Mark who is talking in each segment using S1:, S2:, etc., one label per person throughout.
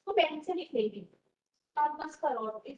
S1: तो पेन से लिख लेगी 10 करोड़ इस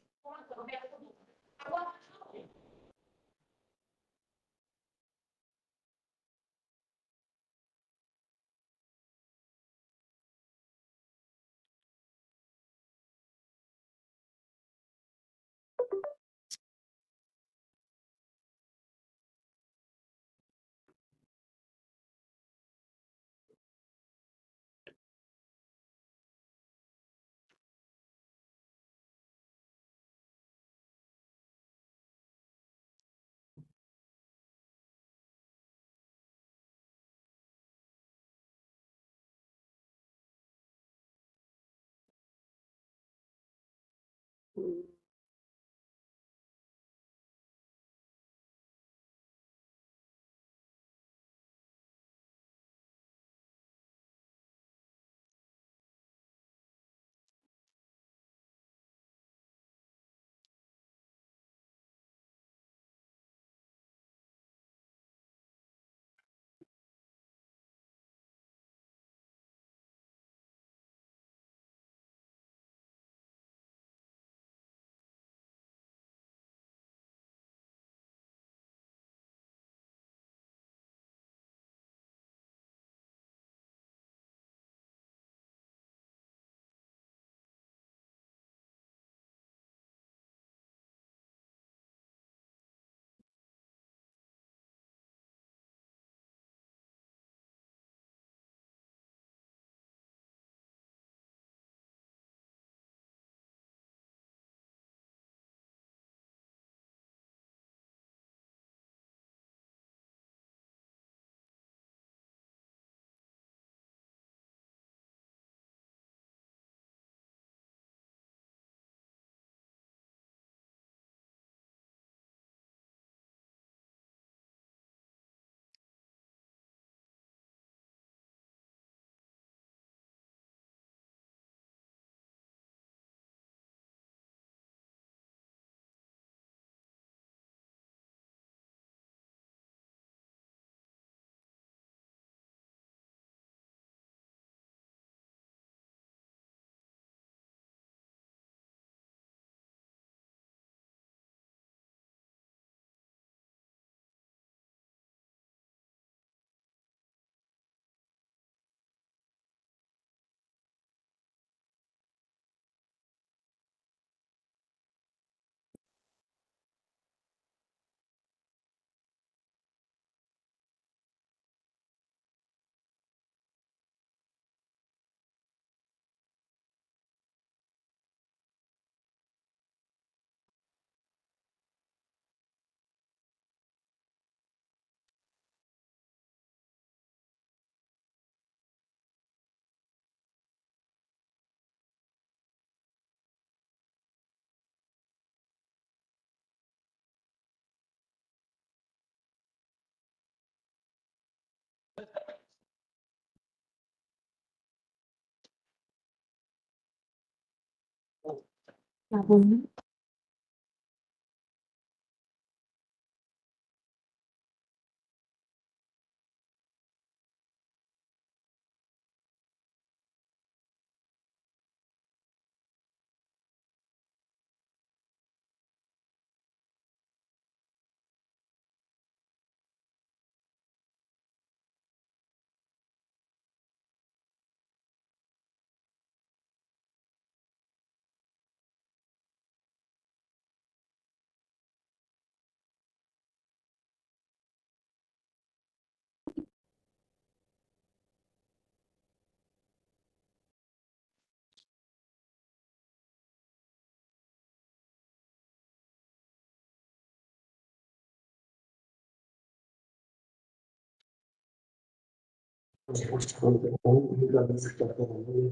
S1: क्या बोलना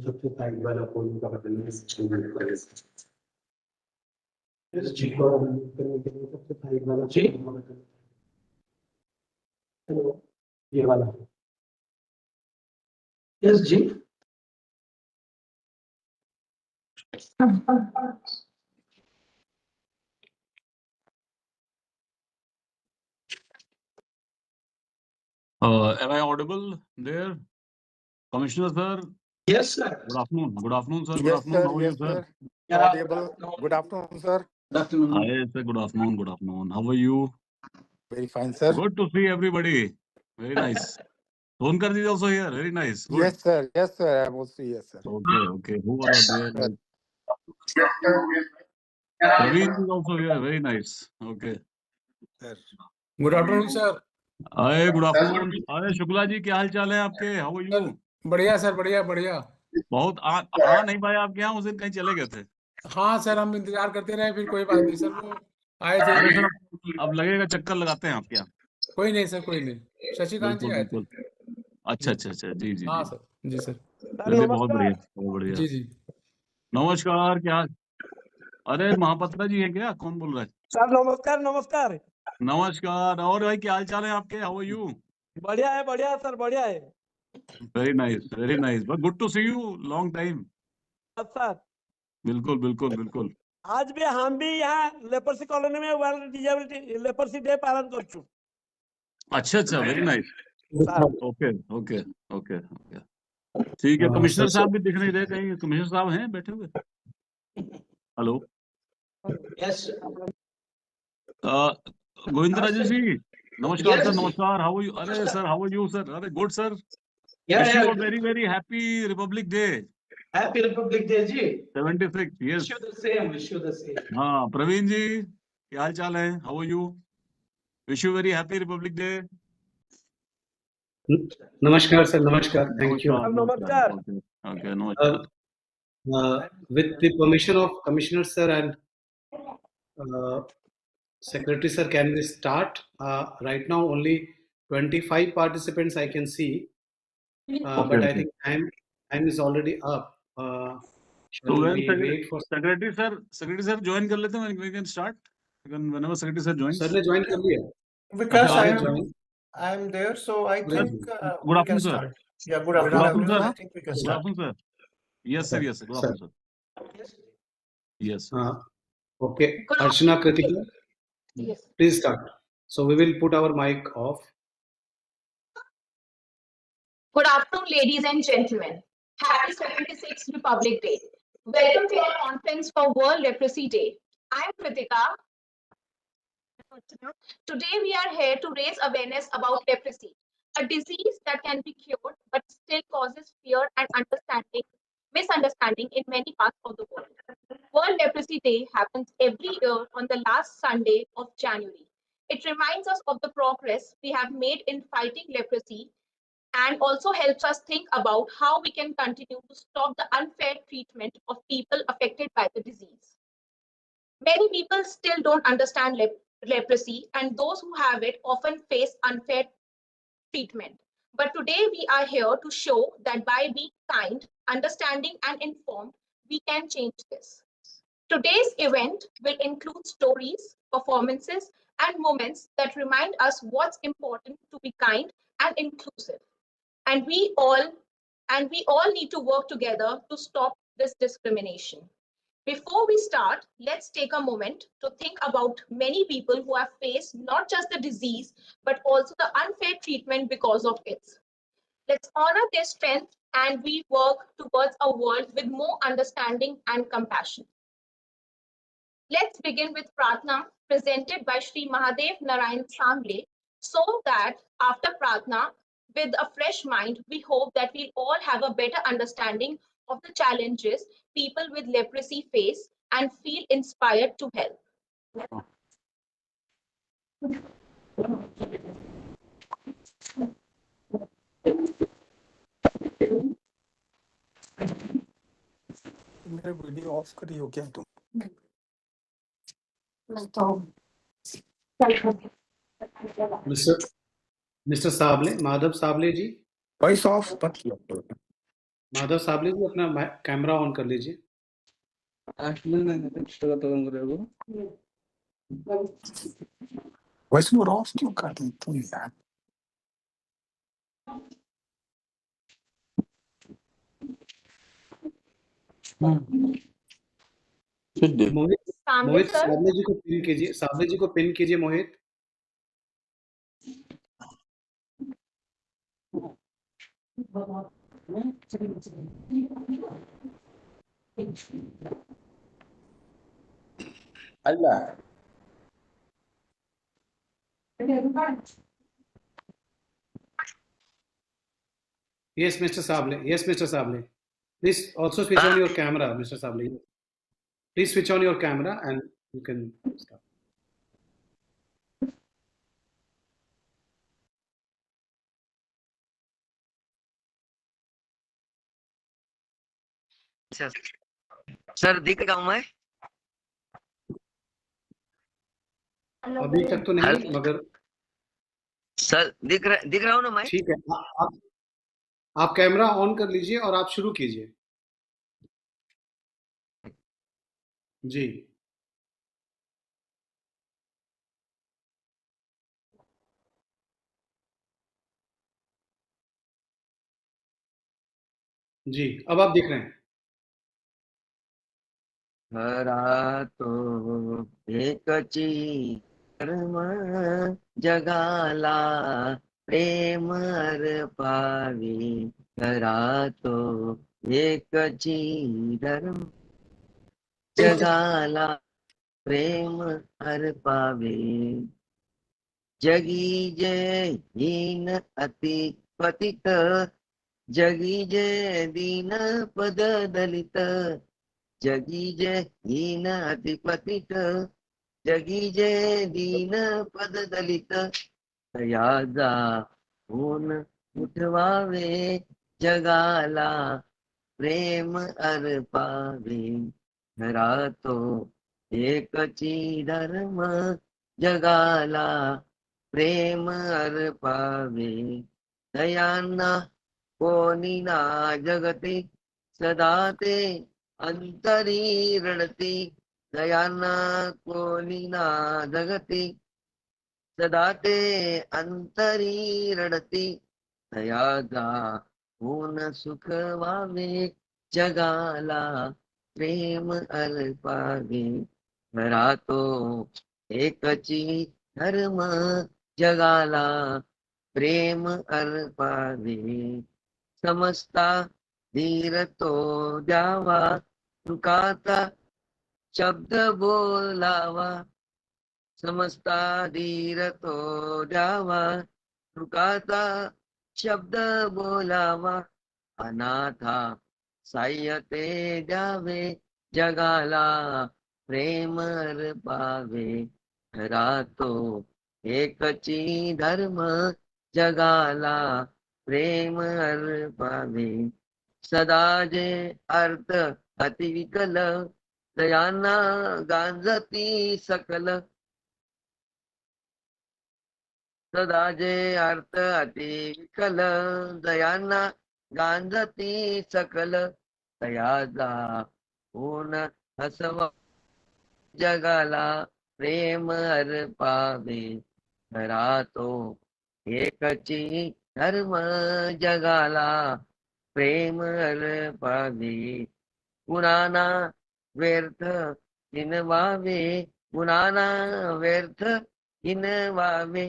S2: सबसे टाइम वाला फोन का बदलने इस जी को करने के लिए सबसे टाइम वाला जी हेलो ये वाला यस जी
S3: Am I audible there? Commissioner sir,
S2: Yes, sir.
S3: good afternoon. Good afternoon, sir. Good
S4: Yes,
S3: afternoon.
S4: sir.
S3: How are
S4: Yes,
S3: you, sir?
S4: sir. Audible. Good afternoon, sir.
S2: Good afternoon.
S3: Hi, sir. Good afternoon. Good afternoon. How are you?
S4: Very fine, sir.
S3: Good to see everybody. Very nice. Sonkar is also here. Very nice. Good.
S4: Yes, sir. Yes, sir. I'm also yes, sir.
S3: Okay, okay. Who are there?
S4: Sir.
S3: Praveen is also here. Very nice. Okay.
S4: Sir.
S5: Good afternoon sir
S3: Hi, good afternoon. Hi, Shukla ji, क्या हाल चाल है आपके? How are you?
S5: बढ़िया sir बढ़िया बढ़िया
S3: बहुत आ नहीं पाए आपके यहाँ, उस दिन कहीं चले गए थे।
S5: हाँ सर हम इंतजार करते रहे फिर कोई बात नहीं सर वो आए थे
S3: अरे सर, अब लगेगा चक्कर लगाते हैं आपके यहाँ।
S5: कोई नहीं सर कोई नहीं शशिकांत जी
S3: बिल्कुल
S5: आए थे
S3: बिल्कुल। अच्छा अच्छा अच्छा, जी जी
S5: हाँ
S3: जी।
S5: सर जी सर
S3: चलिए, बहुत बढ़िया, बहुत बढ़िया।
S5: जी जी
S3: नमस्कार, क्या? अरे महापत्रा जी है क्या? कौन बोल रहा है?
S6: सर नमस्कार नमस्कार।
S3: नमस्कार। और भाई, क्या हाल चाल है आपके? How are you?
S6: बढ़िया है सर, बढ़िया है।
S3: Very nice, very nice. But good to see you, long time.
S6: Sir
S3: बिल्कुल बिल्कुल बिल्कुल।
S6: आज भी हम भी यहाँ लेपर्सी कॉलोनी में वर्ल्ड डिसेबिलिटी लेपर्सी डे पालन कर चुके।
S3: अच्छा अच्छा, very nice.
S6: Sir
S3: okay okay okay okay, ठीक है। कमिश्नर साहब भी दिख नहीं रहे कहीं। कमिश्नर साहब हैं बैठे हुए? Hello,
S2: Yes.
S3: गोविंद राजू जी, नमस्कार
S2: Yes,
S3: सर।
S2: जी।
S3: नमस्कार। How you? अरे sir, how are you sir? अरे good sir.
S2: Yeah,
S3: wish you
S2: yeah.
S3: A very very happy Republic Day
S2: Happy Republic Day, जी.
S3: 76। Yes.
S2: Wish you the same. Wish you the same.
S3: हाँ, प्रवीण जी, क्या हाल चाल है? How are you? Wish you very happy Republic day.
S7: Namaskar, sir. Namaskar. Thank you.
S6: नमस्कार।
S3: Okay okay, नमस्कार।
S7: With the permission of Commissioner, sir, and Secretary, sir, can we start? Right now, only 25 participants I can see, but I
S3: okay.
S7: think time is already up.
S3: So
S7: Shall
S3: when
S7: we wait for
S3: secretary sir join कर लेते हैं, we can start whenever secretary sir joins.
S7: sir ने join कर लिया?
S8: Because
S3: अच्छा,
S8: I am there, so I
S7: Good
S8: think
S3: good
S8: we
S3: afternoon,
S8: can
S3: sir.
S8: start. Yeah, good
S3: Good
S8: afternoon,
S3: afternoon,
S8: everyone.
S3: sir.
S8: I think we can
S3: Good
S8: start.
S3: afternoon, sir. Yes, sir. Yes, sir. Good
S7: Sir.
S3: afternoon, sir. Yes.
S7: Okay. Archana Kritika,
S1: Yes.
S7: please start. So we will put our mic off.
S1: Good afternoon, ladies and gentlemen. Happy 76th Republic Day. Welcome to our conference for World Leprosy Day. I'm Kritika. Today we are here to raise awareness about leprosy, a disease that can be cured but still causes fear and misunderstanding in many parts of the world. World Leprosy Day happens every year on the last Sunday of January. It reminds us of the progress we have made in fighting leprosy and also helps us think about how we can continue to stop the unfair treatment of people affected by the disease. Many people still don't understand leprosy, and those who have it often face unfair treatment. But today we are here to show that by being kind, understanding, and informed, we can change this. Today's event will include stories, performances, and moments that remind us what's important to be kind and inclusive. And we all need to work together to stop this discrimination. Before we start, let's take a moment to think about many people who have faced not just the disease, but also the unfair treatment because of it. Let's honor their strength and we work towards a world with more understanding and compassion. Let's begin with Pratna, presented by Sri Mahadev Narayan Samble, so that after Pratna, with a fresh mind, we hope that we'll all have a better understanding of the challenges people with leprosy face and feel inspired to help.
S4: मेरे video off करी हो क्या तुम?
S7: Mr. Sable, Madhav Sable जी,
S4: voice off मत किया करो।
S7: माधव साबले जी अपना कैमरा ऑन कर लीजिए।
S4: वॉइस नोट ऑफ क्यों कर दी तुम यार?
S7: मोहित
S1: Samble
S7: मोहित
S1: sir,
S7: साबले जी को पिन कीजिए। साबले जी को पिन कीजिए मोहित।
S9: Allah.
S7: Yes, Mr. Sable. Yes, Mr. Sable. Please also switch on your camera, Mr. Sable. Please switch on your camera and you can start.
S9: Sir दिख रहा हूँ मैं?
S7: अभी तक तो नहीं, मगर
S9: सर दिख रहा हूँ ना मैं?
S7: ठीक है। आप कैमरा ऑन कर लीजिए और आप शुरू कीजिए। जी। जी, अब आप दिख रहे हैं।
S9: खरा तो एकची कर्म जगाला प्रेम पावी खरा तो एकची धर्म जगाला प्रेम पावे जगी जय हीन अति पतित जगी जय दीन पद दलित जगी जय हीन अति पतित जगी जय दीन पद दलित तयाजा ऊन उठवावे जगाला प्रेम अर्पावे खरा तो एकची धर्म जगाला प्रेम अर्पावे दयांना कोणी ना जगती सदा ते अंतरी रडती दयांना कोणी ना जगती सदा ते अंतरी रडती दयाचा ऊन सुख वावे जगाला प्रेम अर्पावे खरा तो एकची धर्म जगाला प्रेम अर्पावे समजता धीर तो द्यावा तुकाचा शब्द बोलावा समजता धीर तो द्यावा तुकाचा शब्द बोलावा अनाथा साह्य ते द्यावे जगाला प्रेम अर्पावे खरा तो एकची धर्म जगाला प्रेम अर्पावे सदा जे अर्थ अतिविकल दयांना गांजती सकल सदा जे अर्थ अतिविकल दयांना गांजती सकल तयाचा ऊन हसवा जगाला प्रेम अर्पावे खरा तो एकची धर्म जगाला प्रेम अर्पावे कुणाना व्यर्थ हिनवावे कुणाना व्यर्थ हिनवावे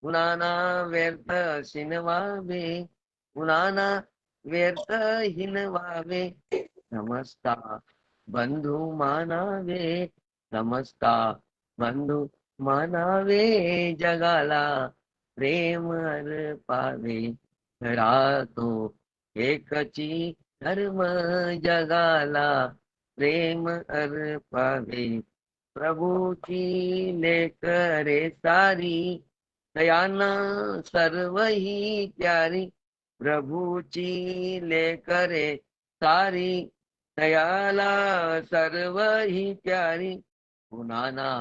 S9: कुणाना व्यर्थ हिनवावे कुणाना व्यर्थ हिनवावे समजता बंधू मानावे समजता बंधू मानावे जगाला प्रेम अर्पावे खरा तो एकची धर्म जगाला प्रेम अर्पावे प्रभूची लेकरे सारी दयांना सर्व ही प्यारी प्रभूची लेकरे सारी दयाला सर्व ही प्यारी कुणाना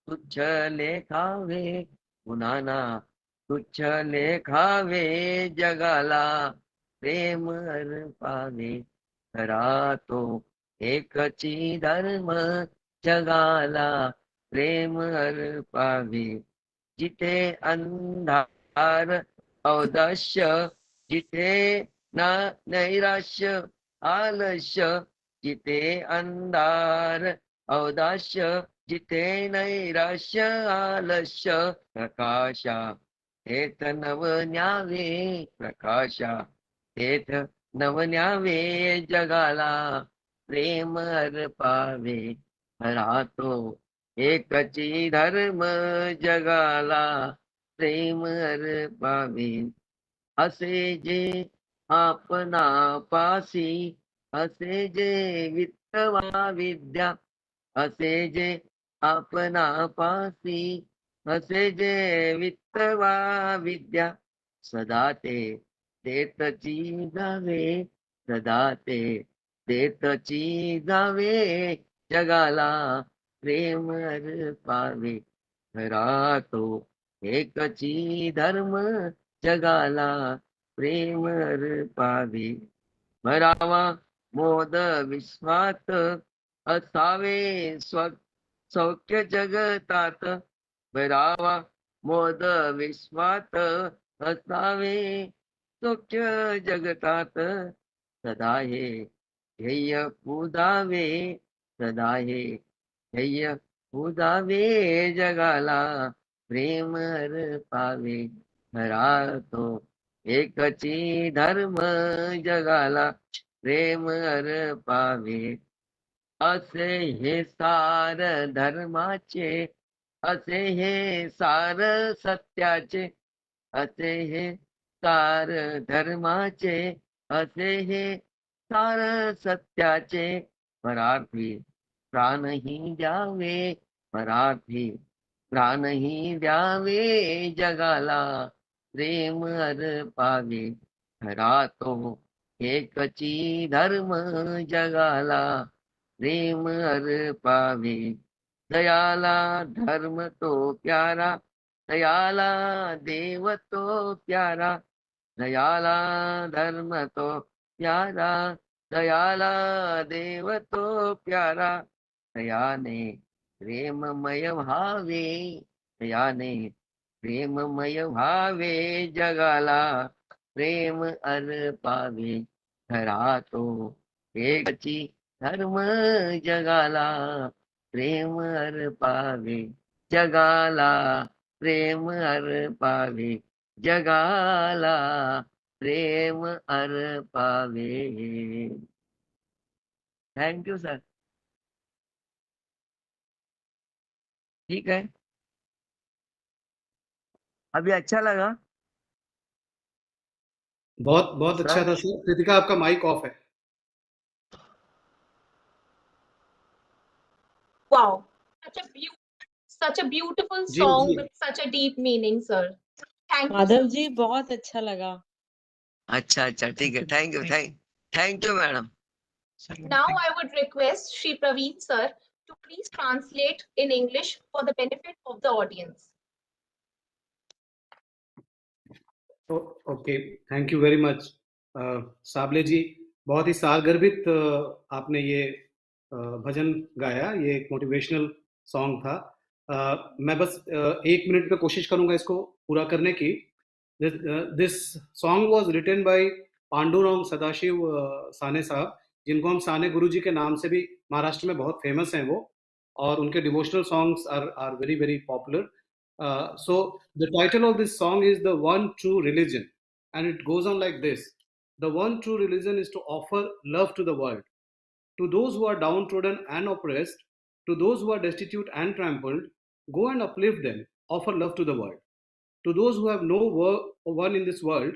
S9: तुच्छ लेखावे कुणाना तुच्छ लेखावे जगाला प्रेम अर्पावे खरा तो एकची धर्म जगाला प्रेम अर्पावे जिथे अंधार औदास्य जिथे ना नैराश्य आलस्य जिथे अंधार औदास्य जिथे नैराश्य आलस्य प्रकाशा हेत नव न्यावे प्रकाशा हेत नवन्यावे जगाला प्रेम अर्पावे राहतो एकची धर्म जगाला प्रेम अर्पावे असे जे आपणापासी असे जे वित्तवा विद्या असे जे आपणापासी असे जे वित्तवा विद्या सदा ते देतची जावे सदा ते देतची जावे जगाला प्रेम अर्पावे राहतो एकची धर्म जगाला प्रेम अर्पावे भरावा मोद विश्वात असावे सौख्य जगतात भरावा मोद विश्वात असावे सौख्य जगतात सदा हे ध्येय पुजावे सदा हे ध्येय पुजावे जगाला प्रेम अर्पावे राहतो एकची धर्म जगाला प्रेम अर्पावे असे हे सार धर्माचे असे हे सार सत्याचे असे हे सार धर्माचे असे हे सार सत्याचे परार्थी प्राणही द्यावे परार्थी प्राणही द्यावे जगाला प्रेम अर्पावे राहतो एकची धर्म जगाला प्रेम अर्पावे दयाला धर्म तो प्यारा दयाला देव तो प्यारा दयाला धर्म तो प्यारा दयाला देव तो प्यारा दयाने प्रेममय व्हावे दयाने प्रेममय व्हावे जगाला प्रेम अर्पावे राहतो एकची धर्म जगाला प्रेम अर्पावे जगाला प्रेम अर्पावे जगाला प्रेम अर्पावे थँक्यू सर ठीक है अभी अच्छा लगा
S7: बहुत बहुत अच्छा था सर। कृतिका आपका माइक ऑफ है।
S1: Wow, such a beautiful
S7: जी,
S1: song
S7: जी।
S1: with such a deep meaning, sir. Thank you.
S10: Madhav ji बहुत अच्छा लगा।
S9: अच्छा अच्छा ठीक है thank you madam
S1: Now I would request Shri Praveen sir to please translate in English for the benefit of the audience.
S7: Okay, thank you very much Sable ji. बहुत ही सारगर्भित आपने ये भजन गाया। ये एक मोटिवेशनल सॉन्ग था। मैं बस 1 मिनट में कोशिश करूंगा इसको पूरा करने की। This song was written by Pandurang Sadashiv Sane साहब, जिनको हम साने गुरुजी के नाम से भी महाराष्ट्र में बहुत फेमस हैं वो, और उनके devotional songs are very very popular. So the title of this song is The One True Religion, and it goes on like this. The one true religion is to offer love to the world, to those who are downtrodden and oppressed, to those who are destitute and trampled. Go and uplift them, offer love to the world. To those who have no one in this world,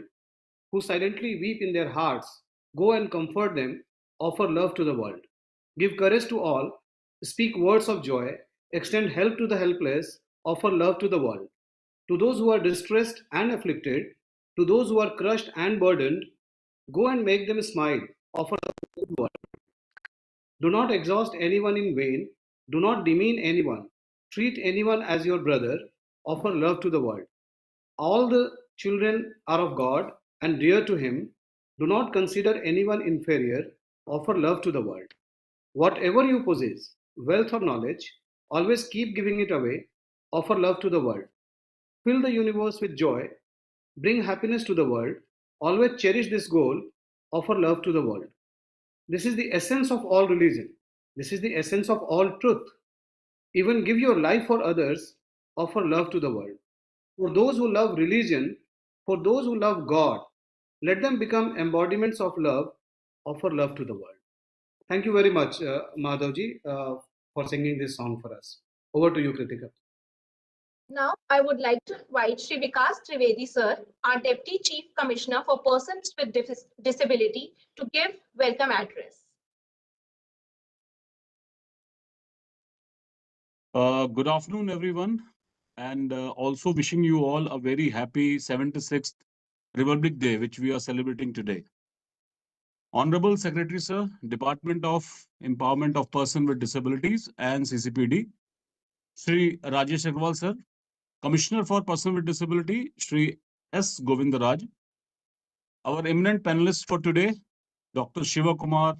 S7: who silently weep in their hearts, go and comfort them, offer love to the world. Give courage to all, speak words of joy, extend help to the helpless, offer love to the world. To those who are distressed and afflicted, to those who are crushed and burdened, go and make them smile, offer love to the world. Do not exhaust anyone in vain, do not demean anyone, treat anyone as your brother, offer love to the world. All the children are of God and dear to Him. Do not consider anyone inferior, offer love to the world. Whatever you possess, wealth or knowledge, always keep giving it away, offer love to the world. Fill the universe with joy, bring happiness to the world, always cherish this goal, offer love to the world. This is the essence of all religion. This is the essence of all truth. Even give your life for others, offer love to the world. For those who love religion, for those who love God, Let them become embodiments of love, offer love to the world. Thank you very much, Madhavji, for singing this song for us. Over to you, Kritika.
S1: Now, I would like to invite Shri Vikas Trivedi sir, our Deputy Chief Commissioner for Persons with Disability, to give welcome address.
S3: Good afternoon, everyone, and also wishing you all a very happy 76th Republic Day, which we are celebrating today. Honorable Secretary, Sir, Department of Empowerment of Person with Disabilities and CCPD, Shri Rajesh Agrawal, Sir, Commissioner for Person with Disability, Shri S. Govindaraj, our eminent panelists for today, Dr. Shiva Kumar,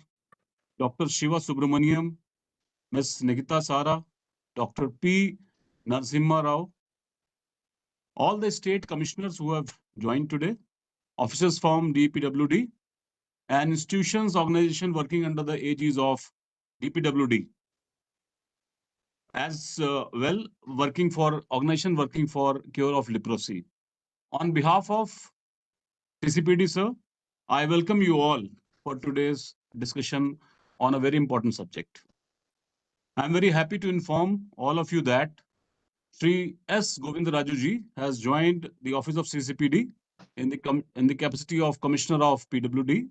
S3: Dr. Shiva Subramaniam, Ms. Nikita Sara, Dr. P. Narasimha Rao, all the state commissioners who have joined today, officers from DPWD, and institutions, organization working under the aegis of DPWD, as well organization working for cure of leprosy. On behalf of CCPD, sir, I welcome you all for today's discussion on a very important subject. I'm very happy to inform all of you that Sri S. Govindaraju has joined the office of CCPD in the capacity of Commissioner of PWD.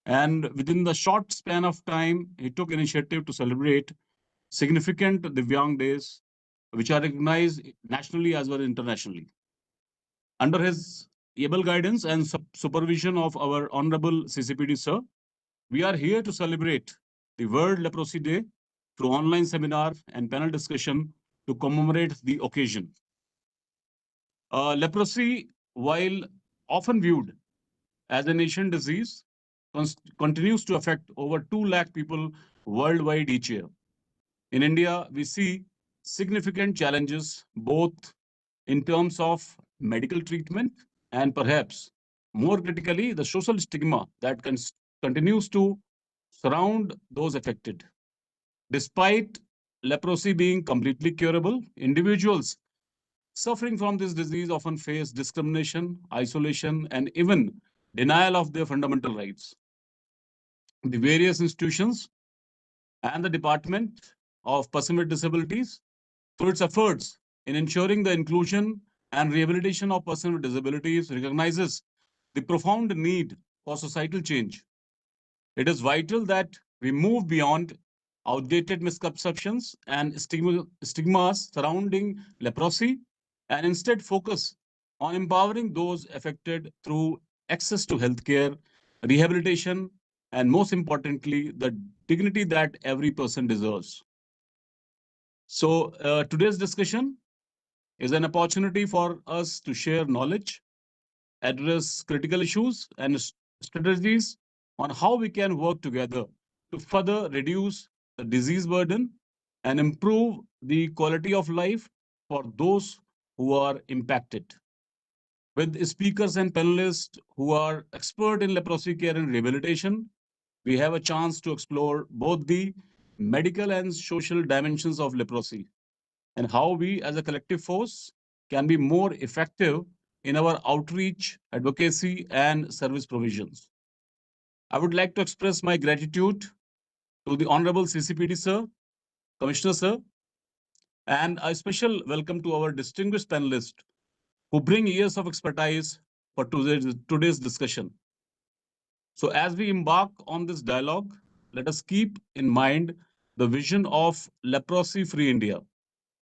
S3: And within the short span of time, he took initiative to celebrate significant Divyang days, which are recognized nationally as well as internationally. Under his able guidance and supervision of our Honorable CCPD, sir, we are here to celebrate the World Leprosy Day through online seminar and panel discussion to commemorate the occasion. Leprosy, while often viewed as a nation disease, continues to affect over 2 lakh people worldwide each year. In India, we see significant challenges both in terms of medical treatment and perhaps more critically, the social stigma that continues to surround those affected. Despite leprosy being completely curable, individuals suffering from this disease often face discrimination, isolation, and even denial of their fundamental rights. The various institutions and the Department of Person with Disabilities, through its efforts in ensuring the inclusion and rehabilitation of persons with disabilities, recognizes the profound need for societal change. It is vital that we move beyond outdated misconceptions and stigmas surrounding leprosy and instead focus on empowering those affected through access to healthcare, rehabilitation, and most importantly, the dignity that every person deserves. So, today's discussion is an opportunity for us to share knowledge, address critical issues, and strategies on how we can work together to further reduce the disease burden and improve the quality of life for those who are impacted. With speakers and panelists who are expert in leprosy care and rehabilitation, we have a chance to explore both the medical and social dimensions of leprosy and how we as a collective force can be more effective in our outreach, advocacy, and service provisions. I would like to express my gratitude to the Honorable CCPD Sir, Commissioner Sir, and a special welcome to our distinguished panelists who bring years of expertise for today's discussion. So as we embark on this dialogue, let us keep in mind the vision of leprosy-free India,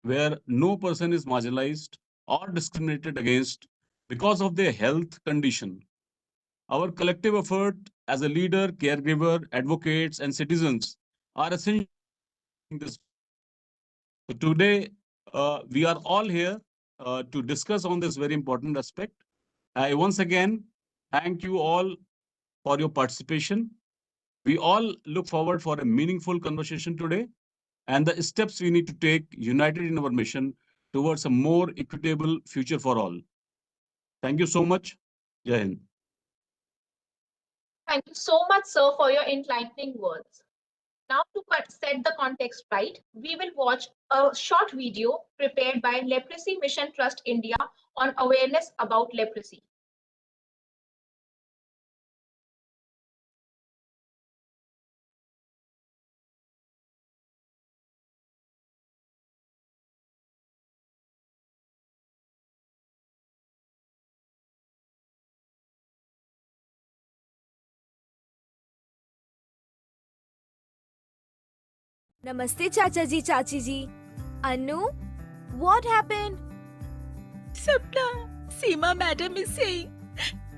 S3: where no person is marginalized or discriminated against because of their health condition. Our collective effort as a leader, caregiver, advocates, and citizens are essential in this. So today, we are all here to discuss on this very important aspect. I once again thank you all for your participation. We all look forward for a meaningful conversation today and the steps we need to take united in our mission towards a more equitable future for all. Thank you so much. Jai Hind.
S1: Thank you so much, sir, for your enlightening words. Now, to set the context right, we will watch a short video prepared by Leprosy Mission Trust India on awareness about leprosy.
S10: Namaste, Chacha ji, Chachi ji. Anu, what happened?
S11: Sapna, Seema madam is saying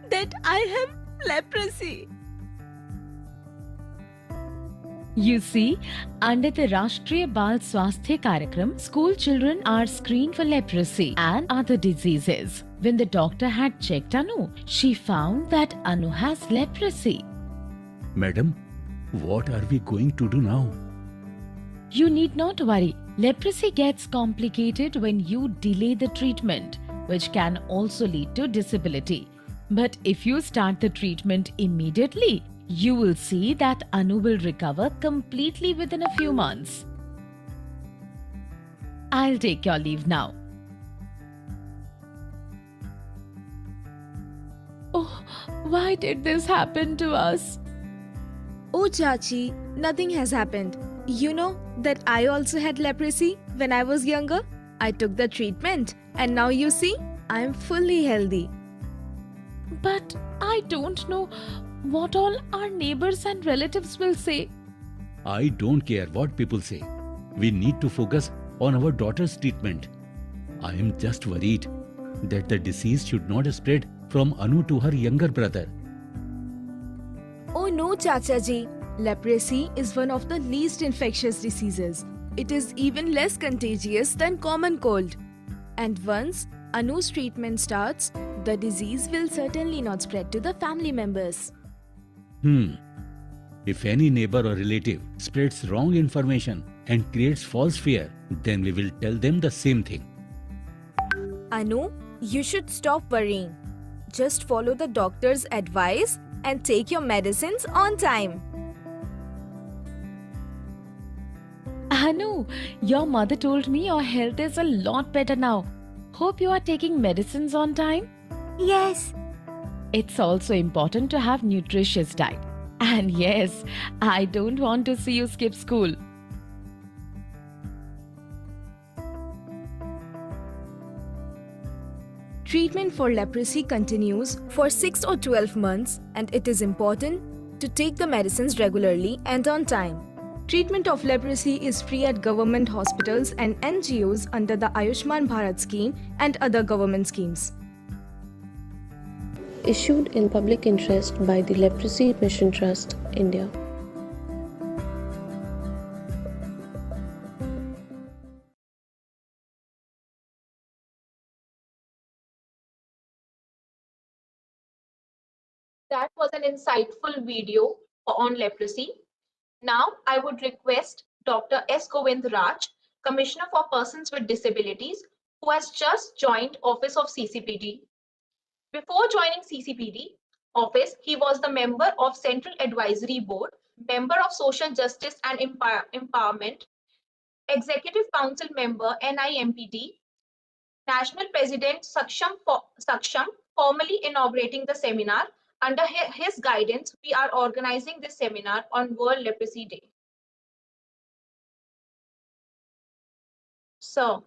S11: that I have leprosy.
S12: You see, under the Rashtriya Bal Swasthya Karyakram, school children are screened for leprosy and other diseases. When the doctor had checked Anu, she found that Anu has leprosy.
S13: Madam, what are we going to do now?
S12: You need not worry. Leprosy gets complicated when you delay the treatment, which can also lead to disability. But if you start the treatment immediately, you will see that Anu will recover completely within a few months. I'll take your leave now. Oh, why did this happen to us?
S10: Oh, Chachi, nothing has happened. You know that I also had leprosy when I was younger. I took the treatment and now you see, I am fully healthy.
S12: But I don't know what all our neighbors and relatives will say.
S13: I don't care what people say. We need to focus on our daughter's treatment. I am just worried that the disease should not spread from Anu to her younger brother.
S10: Oh no, Chacha ji. Leprosy is one of the least infectious diseases. It is even less contagious than common cold. And once Anu's treatment starts, the disease will certainly not spread to the family members.
S13: If any neighbor or relative spreads wrong information and creates false fear, then we will tell them the same thing.
S10: Anu, you should stop worrying. Just follow the doctor's advice and take your medicines on time.
S12: Anu, your mother told me your health is a lot better now. Hope you are taking medicines on time?
S10: Yes.
S12: It's also important to have nutritious diet. And yes, I don't want to see you skip school.
S10: Treatment for leprosy continues for 6 or 12 months and it is important to take the medicines regularly and on time. Treatment of leprosy is free at government hospitals and NGOs under the Ayushman Bharat scheme and other government schemes.
S14: Issued in public interest by the Leprosy Mission Trust, India.
S1: That was an insightful video on leprosy. Now, I would request Dr. S. Govind Raj, Commissioner for Persons with Disabilities, who has just joined Office of CCPD. Before joining CCPD office, he was the member of Central Advisory Board, member of Social Justice and Empowerment, Executive Council member NIMPD, National President Saksham, formally inaugurating the seminar. Under his guidance, we are organizing this seminar on World Leprosy Day. So,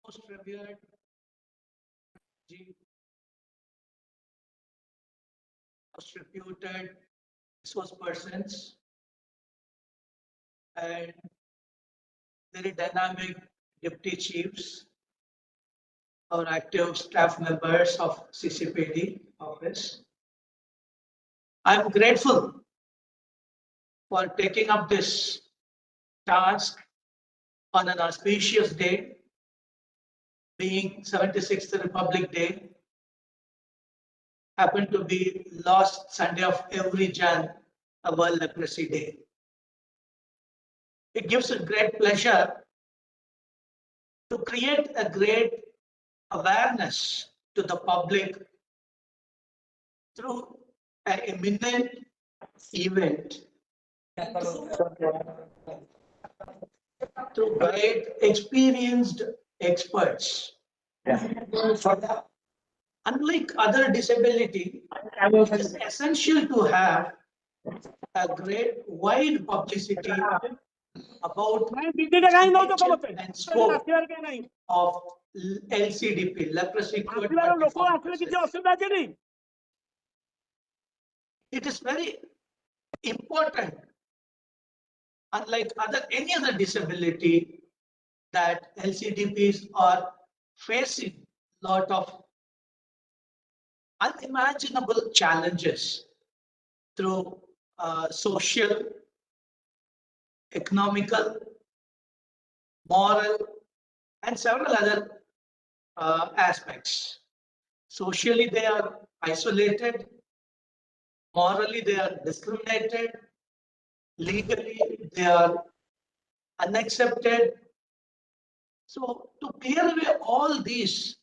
S2: Most revered most reputed resource persons and very dynamic deputy chiefs or active staff members of CCPD office. I'm grateful for taking up this task on an auspicious day, being 76th Republic Day, happened to be last Sunday of every Jan, a World Leprosy Day. It gives a great pleasure to create a great awareness to the public through an eminent event, through great experienced experts. Unlike other disability, it is essential to have a great wide publicity about and scope of LCDP, leprosy. it is very important, unlike any other disability, that LCDPs are facing a lot of unimaginable challenges through social, economical, moral, and several other aspects. Socially, they are isolated. Morally, they are discriminated. Legally, they are unaccepted. So, to clear away all these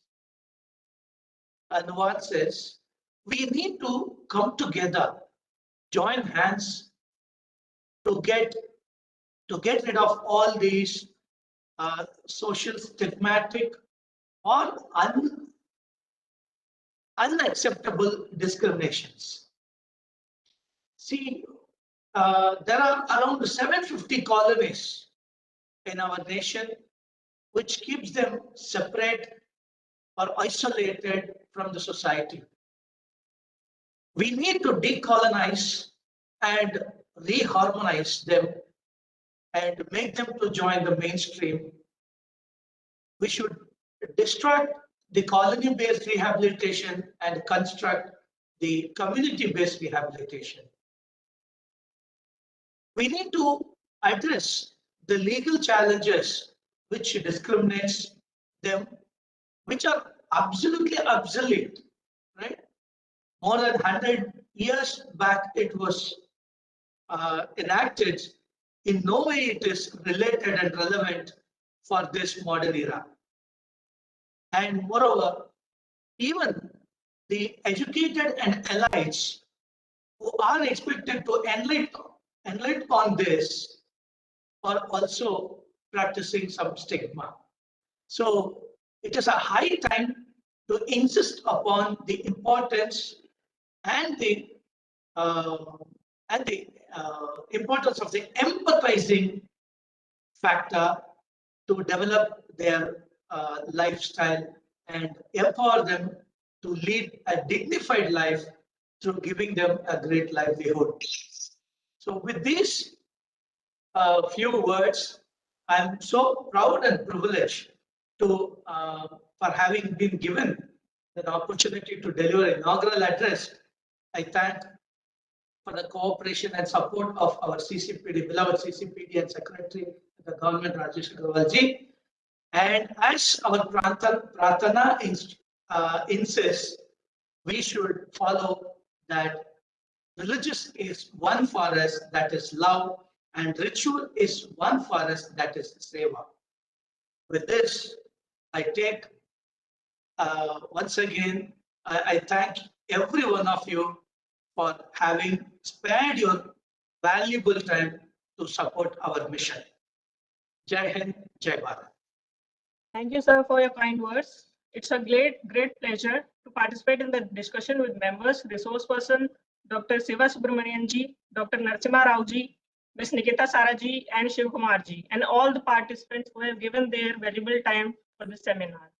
S2: nuances, we need to come together, join hands to get rid of all these social stigmatic or unacceptable discriminations. See, there are around 750 colonies in our nation, which keeps them separate or isolated from the society. We need to decolonize and reharmonize them and make them to join the mainstream. We should destruct the colony-based rehabilitation and construct the community-based rehabilitation. We need to address the legal challenges which discriminates them, which are absolutely obsolete, right? More than 100 years back, it was enacted. In no way it is related and relevant for this modern era. And moreover, even the educated and elites who are expected to enlighten on this are also practicing some stigma. So it is a high time to insist upon the importance and the importance of the empathizing factor to develop their lifestyle and empower them to lead a dignified life through giving them a great livelihood. So with these few words, I'm so proud and privileged to for having been given an opportunity to deliver an inaugural address. I thank for the cooperation and support of our CCPD, beloved CCPD and Secretary of the Government, Rajesh Agarwalji. And as our Pratana insists, we should follow that religious is one for us, that is love, and ritual is one for us, that is seva. With this, I take once again, I thank every one of you for having spared your valuable time to support our mission. Jai Hind, Jai Bharat.
S1: Thank you, sir, for your kind words. It's a great pleasure to participate in the discussion with members, resource person, Dr. Siva Subramanian ji, Dr. Narsimha Rao ji, Ms. Nikita Sara ji, and Shiv Kumar ji, and all the participants who have given their valuable time for this seminar.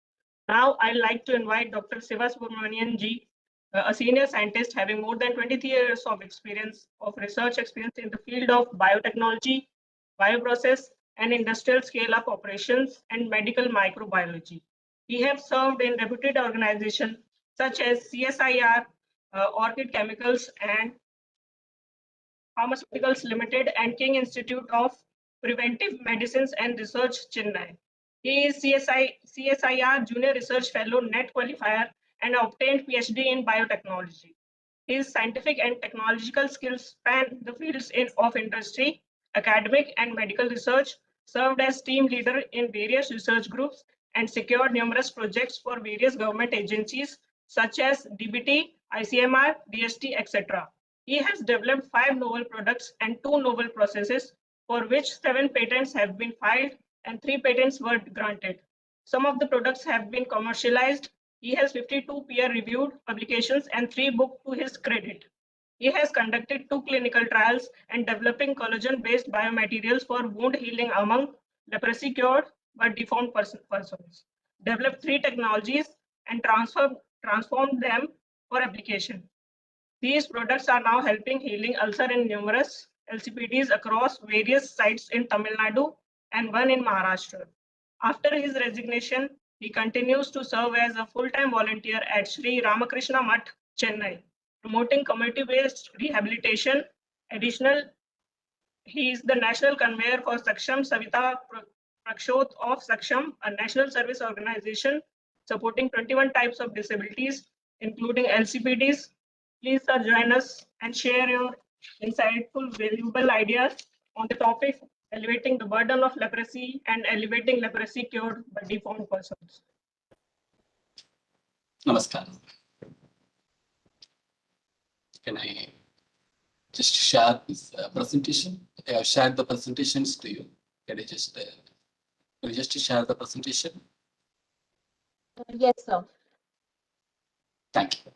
S1: Now, I'd like to invite Dr. Siva Subramanian ji, a senior scientist having more than 23 years of research experience in the field of biotechnology, bioprocess, and industrial scale-up operations and medical microbiology. He has served in reputed organizations such as CSIR, Orchid Chemicals and Pharmaceuticals Limited, and King Institute of Preventive Medicines and Research, Chennai. He is CSIR Junior Research Fellow Net Qualifier and obtained PhD in biotechnology. His scientific and technological skills span the fields of industry, academic, and medical research, served as team leader in various research groups, and secured numerous projects for various government agencies such as DBT, ICMR, DST, etc. He has developed 5 novel products and 2 novel processes, for which 7 patents have been filed and 3 patents were granted. Some of the products have been commercialized. He has 52 peer-reviewed publications and 3 books to his credit. He has conducted 2 clinical trials and developing collagen-based biomaterials for wound healing among leprosy cured but deformed persons. Developed 3 technologies and transformed them for application.
S15: These products are now helping healing ulcer in numerous LCPDs across various sites in Tamil Nadu and one in Maharashtra. After his resignation, he continues to serve as a full-time volunteer at Sri Ramakrishna Mutt, Chennai, promoting community-based rehabilitation. Additional, he is the national convener for Saksham Savita Prakshot of Saksham, a national service organization supporting 21 types of disabilities, including LCPDs. Please, sir, join us and share your insightful, valuable ideas on the topic elevating the burden of leprosy and elevating leprosy cured by deformed persons.
S16: Namaskar. Can I just share this presentation? I have shared the presentations to you. Can I just share the presentation?
S1: Yes, sir.
S16: Thank you.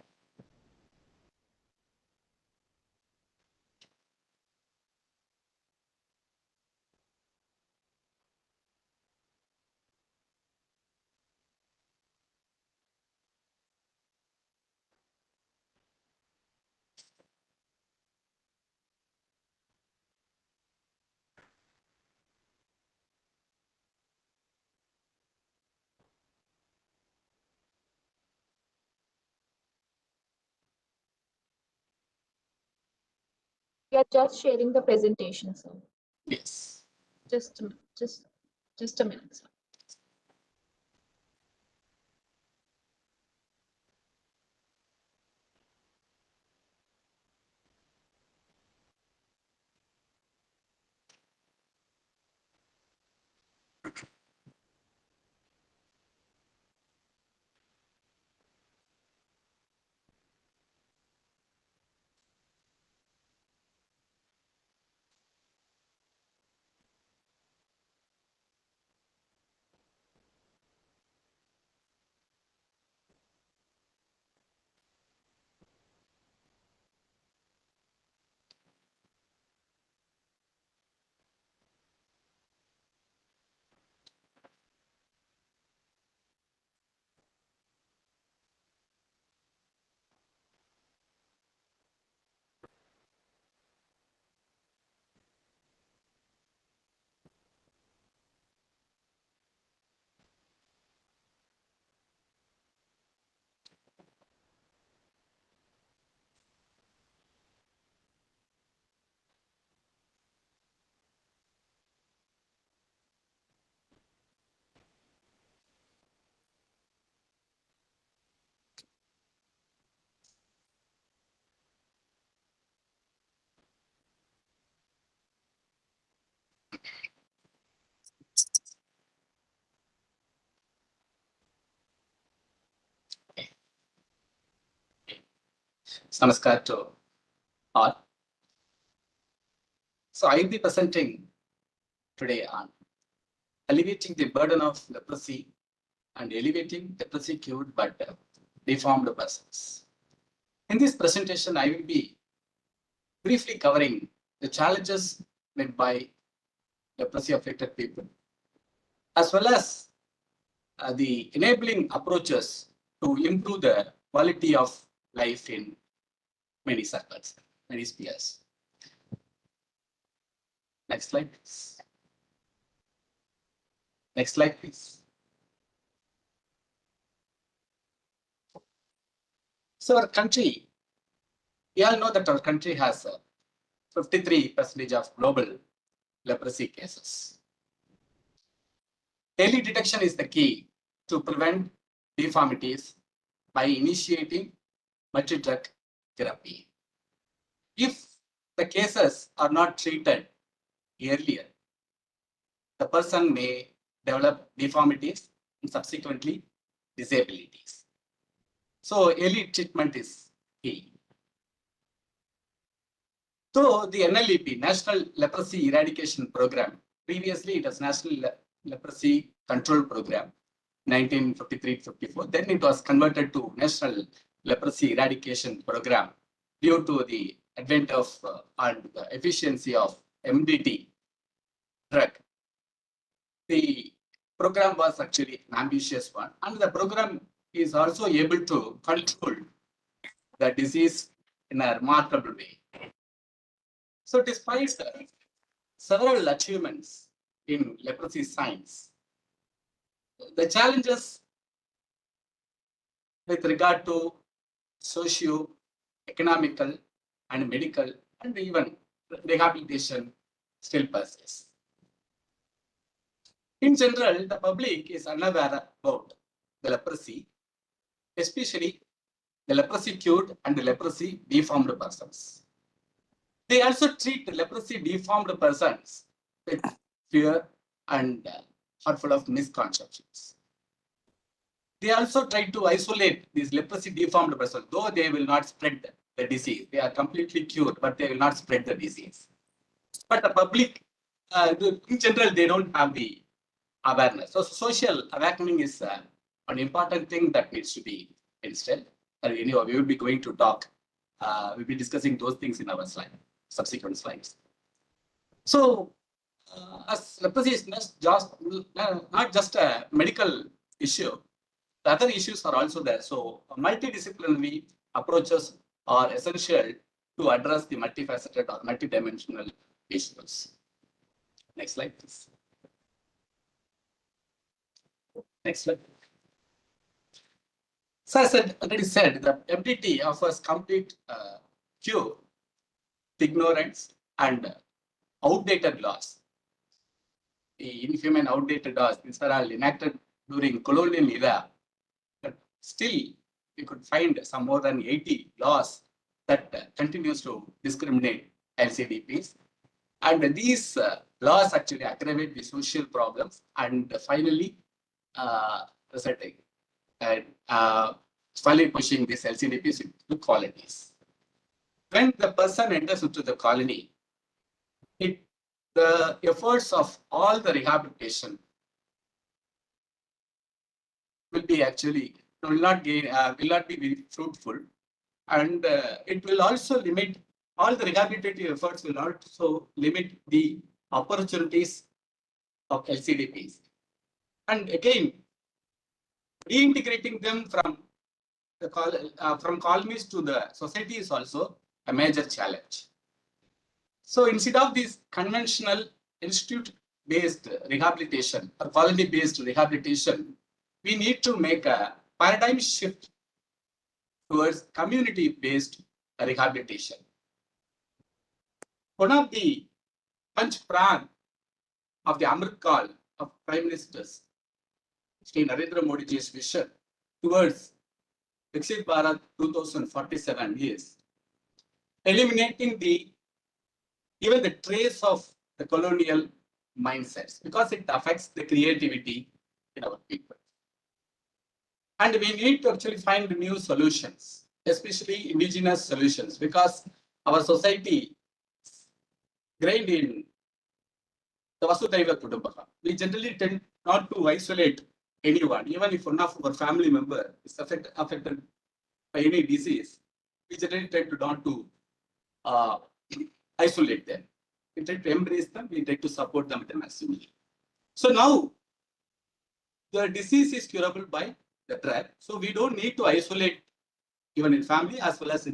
S1: We are just sharing the presentation, sir.
S16: Yes.
S1: Just a minute, sir.
S16: Namaskar to all. So I will be presenting today on alleviating the burden of leprosy and elevating leprosy cured but deformed persons. In this presentation, I will be briefly covering the challenges met by leprosy affected people, as well as the enabling approaches to improve the quality of life in many circles, many spheres. Next slide, please. Next slide, please. So our country, we all know that our country has 53% of global leprosy cases. Early detection is the key to prevent deformities by initiating multidrug therapy. If the cases are not treated earlier, the person may develop deformities and subsequently disabilities. So early treatment is key. So the NLEP, National Leprosy Eradication Program, previously it was National Leprosy Control Program, 1953-54. Then it was converted to National Leprosy Eradication Program due to the advent of and the efficiency of MDT drug. The program was actually an ambitious one, and the program is also able to control the disease in a remarkable way. So despite several achievements in leprosy science, the challenges with regard to socio-economical and medical and even rehabilitation still persists. In general, the public is unaware about the leprosy, especially the leprosy cured and the leprosy deformed persons. They also treat the leprosy deformed persons with fear and heart full of misconceptions. They also try to isolate these leprosy deformed persons, though they will not spread the disease. They are completely cured, but they will not spread the disease. But the public, in general, they don't have the awareness. So social awakening is an important thing that needs to be instilled. And we will be going to talk, we'll be discussing those things in our subsequent slides. So as leprosy is not just a medical issue, the other issues are also there. So multidisciplinary approaches are essential to address the multifaceted or multidimensional issues. Next slide, please. Next slide. So as I already said, the MDT offers complete cure, ignorance, and outdated laws. The inhuman outdated laws, these are all enacted during colonial era, but still we could find some more than 80 laws that continues to discriminate LCDPs. And these laws actually aggravate the social problems and finally resulting and finally pushing these LCDPs into colonies. When the person enters into the colony, the efforts of all the rehabilitation will be actually will not be very fruitful, and it will also limit all the rehabilitative efforts will also limit the opportunities of LCDPs. And again, reintegrating them from from colonies to the society is also a major challenge. So instead of this conventional institute-based rehabilitation or colony-based rehabilitation, we need to make a paradigm shift towards community-based rehabilitation. One of the punch pran of the Amrit Kal of Prime Minister's Shri Narendra Modi's vision towards Reside 2047 is eliminating even the trace of the colonial mindsets, because it affects the creativity in our people. And we need to actually find new solutions, especially indigenous solutions, because our society is grained in the Vasudhaiva Kutumbaka. We generally tend not to isolate anyone, even if one of our family member is affected by any disease. We generally tend to not to isolate them. We try to embrace them, we try to support them maximally. So now the disease is curable by the drug. So we don't need to isolate even in family as well as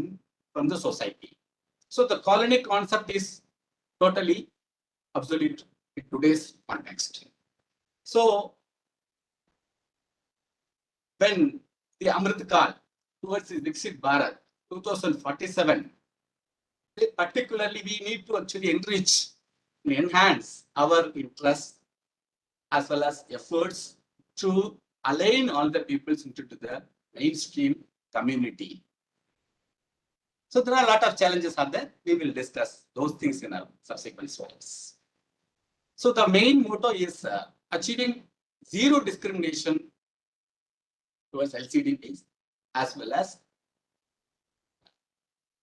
S16: from the society. So the colony concept is totally obsolete in today's context. So when the Amrit Kal towards the Reside Bharat 2047, particularly we need to actually enrich and enhance our interests as well as efforts to align all the peoples into the mainstream community. So there are a lot of challenges out there. We will discuss those things in our subsequent slides. So the main motto is achieving zero discrimination towards LCDPs, as well as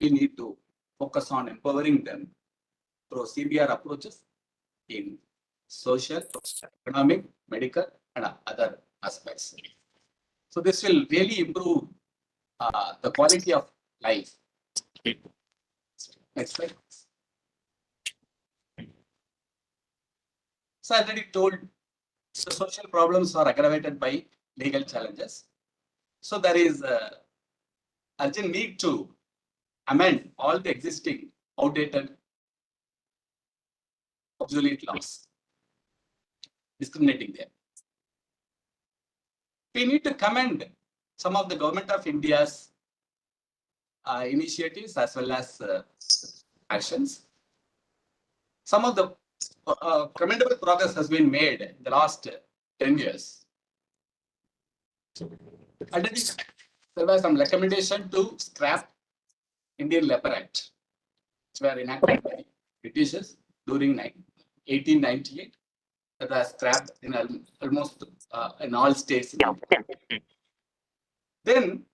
S16: we need to focus on empowering them through CBR approaches in social, economic, medical, and other aspects. So this will really improve the quality of life. Next slide. So I already told the social problems are aggravated by legal challenges. So there is urgent need to amend all the existing outdated obsolete laws discriminating them. We need to commend some of the government of India's initiatives as well as actions. Some of the commendable progress has been made in the last 10 years. And there was some recommendation to scrap Indian Leper Act, which were enacted by Britishers during 1898. That was scrapped in almost in all states. Then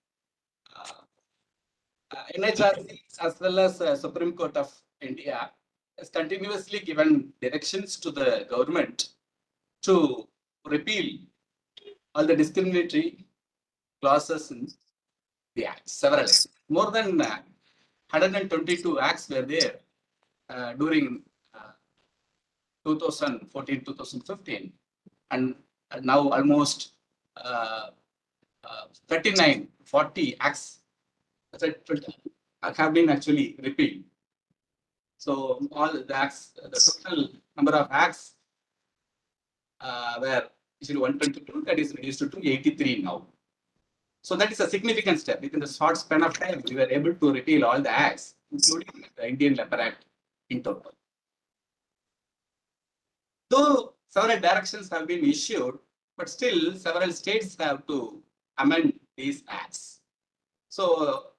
S16: NHRC as well as Supreme Court of India has continuously given directions to the government to repeal all the discriminatory clauses in the Act, several acts. More than 122 acts were there during 2014-2015, and now almost 40 acts have been actually repealed. So all the acts, the total number of acts were actually 122, that is reduced to 83 now. So that is a significant step. Within the short span of time, we were able to repeal all the acts, including the Indian Leper Act in total. Though several directions have been issued, but still several states have to amend these acts. So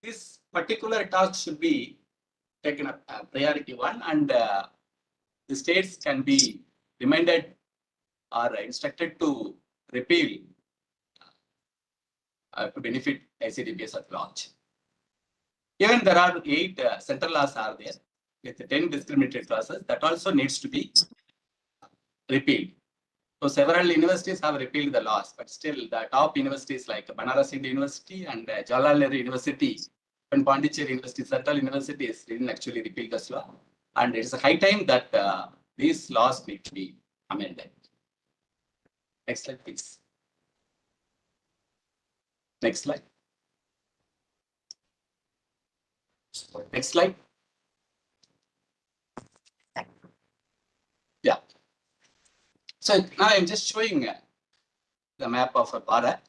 S16: this particular task should be taken up priority one, and the states can be reminded or instructed to repeal to benefit ICDPS at large. Even there are 8 central laws are there with 10 discriminatory clauses that also needs to be repealed. So several universities have repealed the laws, but still the top universities like Banaras Hindu University and Jawaharlal Nehru University and Pondicherry University, central universities didn't actually repeal this law. And it's a high time that these laws need to be amended. Next slide, please. Next slide. Next slide. Yeah. So now I'm just showing the map of Bharat,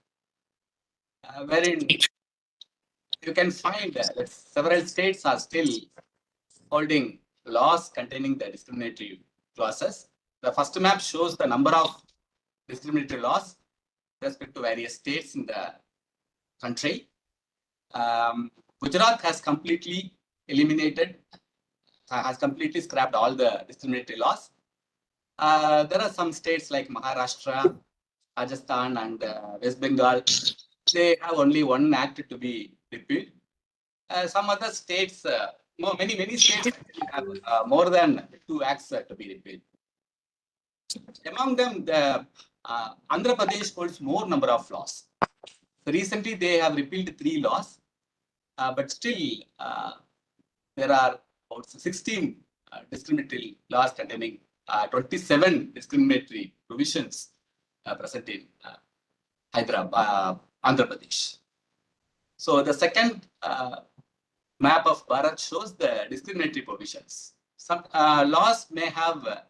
S16: wherein you can find that several states are still holding laws containing the discriminatory clauses. The first map shows the number of discriminatory laws with respect to various states in the country. Gujarat has completely eliminated, has completely scrapped all the discriminatory laws. There are some states like Maharashtra, Rajasthan, and West Bengal. They have only one act to be repealed. Some other states, many states have more than 2 acts to be repealed. Among them, the Andhra Pradesh holds more number of laws. So recently, they have repealed 3 laws, but still there are about 16 discriminatory laws containing 27 discriminatory provisions present in Hyderabad, Andhra Pradesh. So the second map of Bharat shows the discriminatory provisions. Some laws may have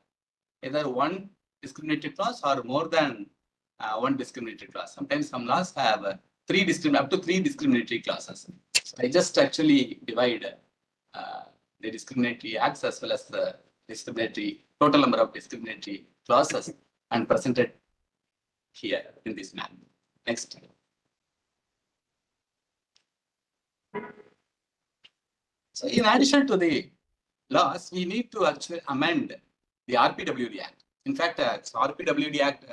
S16: either one discriminatory clause or more than one discriminatory clause. Sometimes some laws have up to 3 discriminatory clauses. So I just actually divide the discriminatory acts as well as the discriminatory total number of discriminatory clauses and presented here in this map. Next. So in addition to the laws, we need to actually amend the RPWD Act. In fact, RPWD Act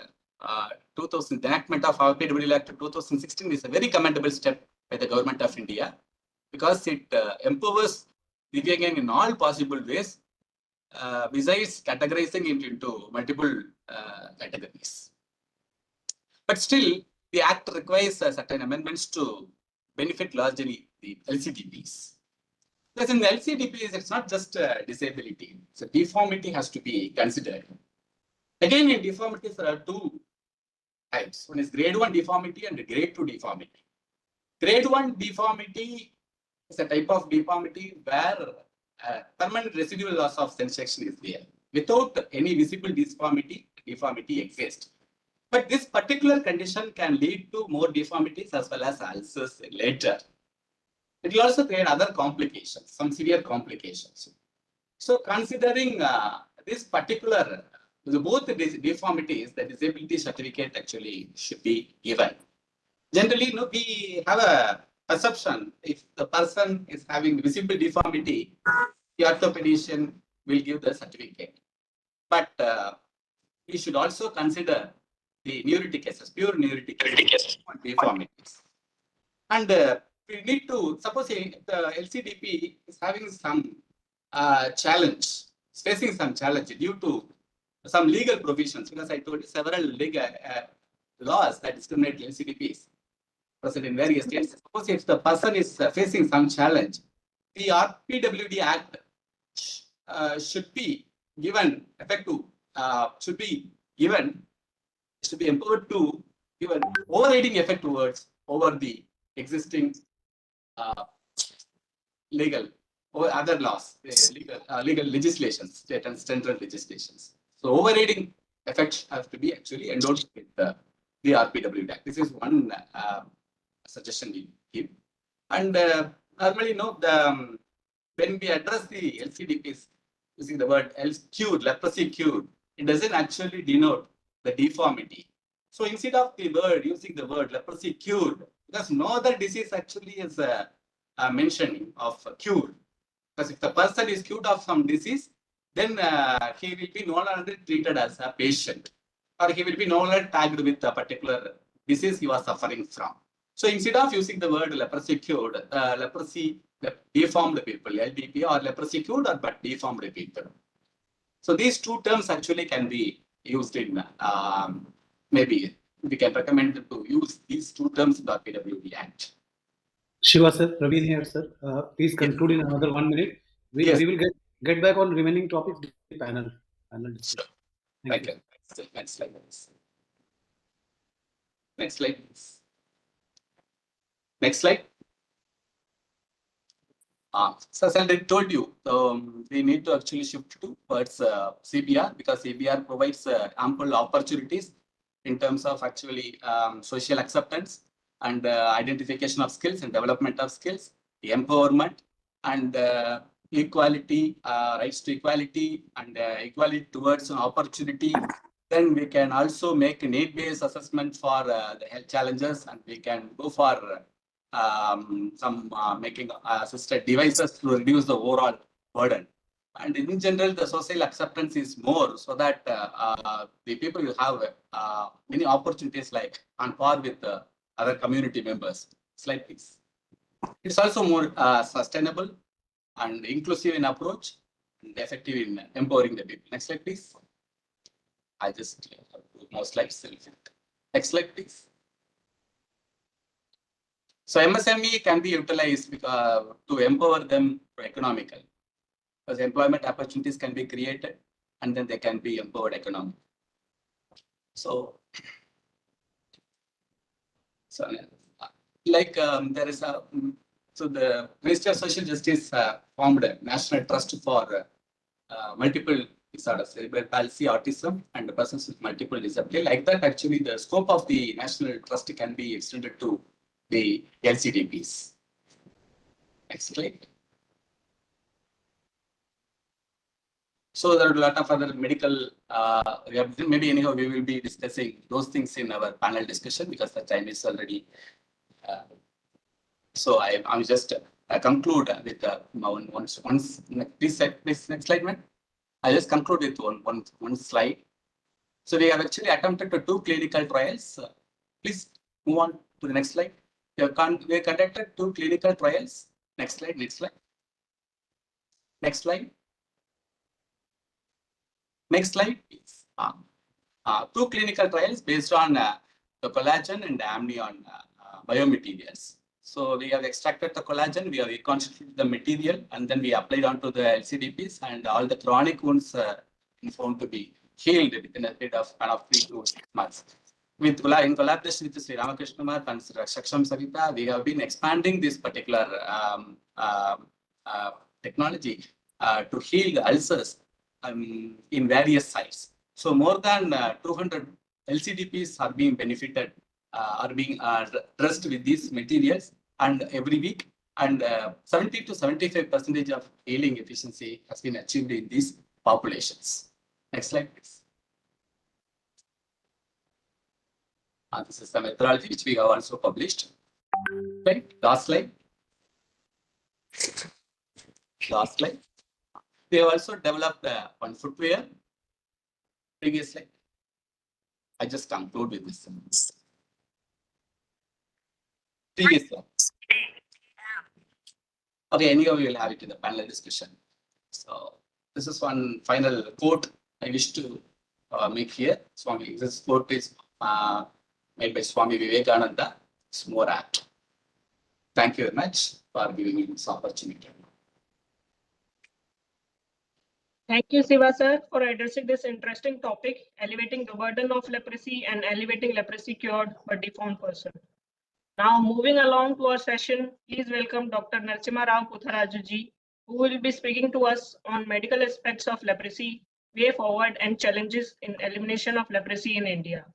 S16: 2000, the enactment of RPWD Act 2016 is a very commendable step by the government of India because it empowers Divyangjan in all possible ways, besides categorizing it into multiple categories. But still, the Act requires certain amendments to benefit largely the LCDPs. Because in the LCDPs, it's not just disability. So deformity has to be considered. Again, in deformities, there are 2 types. One is grade 1 deformity and grade 2 deformity. Grade 1 deformity is a type of deformity where permanent residual loss of sensation is there. Without any visible deformity exists. But this particular condition can lead to more deformities as well as ulcers later. It will also create other complications, some severe complications. So considering this particular, both the deformities, the disability certificate actually should be given. Generally, we have a perception if the person is having visible deformity, the orthopedician will give the certificate. But we should also consider the neurotic cases, pure neurotic cases, deformities. And we need to, suppose the LCDP is having some challenge, is facing some challenge due to some legal provisions, because I told you several legal laws that discriminate LCDPs present in various states. Suppose if the person is facing some challenge, the RPWD Act should be given effective, should be empowered to give an overriding effect towards over the existing legal or other laws, legal legislations, state and central legislations. So overriding effects have to be actually endorsed with the RPWD Act. This is one suggestion we give. And normally, when we address the LCDPs using the word cured, leprosy cured, it doesn't actually denote the deformity. So instead of the word using the word leprosy cured, because no other disease actually is a mentioning of cure. Because if the person is cured of some disease, then he will be no longer treated as a patient, or he will be no longer tagged with a particular disease he was suffering from. So instead of using the word leprosy cured, leprosy deformed people, LDP, or leprosy cured or but deformed people. So these two terms actually can be used in, maybe we can recommend to use these two terms in the RPWD Act.
S7: Shiva sir, Praveen here sir. Please conclude in another 1 minute. We will get back on remaining topics panel discussion.
S16: Thank you. Next slide. Next slide. Next slide. So as I told you, we need to actually shift towards CBR, because CBR provides ample opportunities in terms of actually social acceptance and identification of skills and development of skills, empowerment, and equality, rights to equality, and equality towards an opportunity. Then we can also make a need-based assessment for the health challenges, and we can go for some making assisted devices to reduce the overall burden. And in general, the social acceptance is more, so that the people will have many opportunities like on par with other community members. Slide please. It's also more sustainable and inclusive in approach and effective in empowering the people. Next slide please. I just have more slides. Next slide please. So MSME can be utilized to empower them economically, because employment opportunities can be created and then they can be empowered economically. So like there is a, so the Ministry of Social Justice formed a national trust for multiple disorders, cerebral palsy, autism, and persons with multiple disabilities. Like that, actually, the scope of the national trust can be extended to the LCDPs. Next slide. So there are a lot of other medical, maybe anyhow we will be discussing those things in our panel discussion because the time is already. So I'm just conclude with please next slide, man. I just conclude with one slide. So we have actually attempted to 2 clinical trials. Please move on to the next slide. We have conducted 2 clinical trials. Next slide, next slide. Next slide. Next slide, please. 2 clinical trials based on the collagen and amnion biomaterials. So we have extracted the collagen, we have reconstituted the material, and then we applied onto the LCDPs, and all the chronic wounds found to be healed within a period of 3 to 6 months. In collaboration with Sri Ramakrishna and Saksham Savita, we have been expanding this particular uh, technology to heal the ulcers in various sites. So more than 200 LCDPs are being benefited, are being dressed with these materials, and every week, and 70 to 75% of healing efficiency has been achieved in these populations. Next slide, please. This is the methodology which we have also published. Right, last slide. Last slide. They have also developed one footwear. Previous slide. I just conclude with this. Previous slide. Okay, anyway, we will have it in the panel discussion. So this is one final quote I wish to make here. Swami, this quote is made by Swami Vivekananda. It's more apt. Thank you very much for giving me this opportunity.
S15: Thank you, Siva sir, for addressing this interesting topic, elevating the burden of leprosy and elevating leprosy cured but deformed person. Now, moving along to our session, please welcome Dr. Narasimha Rao Putharajuji, who will be speaking to us on medical aspects of leprosy, way forward, and challenges in elimination of leprosy in India.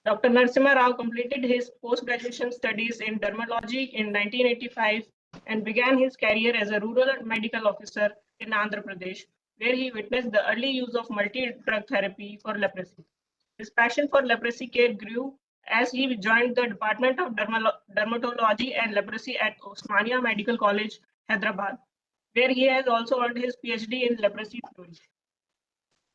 S15: Dr. Narasimha Rao completed his post-graduation studies in dermatology in 1985 and began his career as a rural medical officer in Andhra Pradesh, where he witnessed the early use of multidrug therapy for leprosy. His passion for leprosy care grew as he joined the Department of Dermatology and Leprosy at Osmania Medical College, Hyderabad, where he has also earned his PhD in leprosy theory.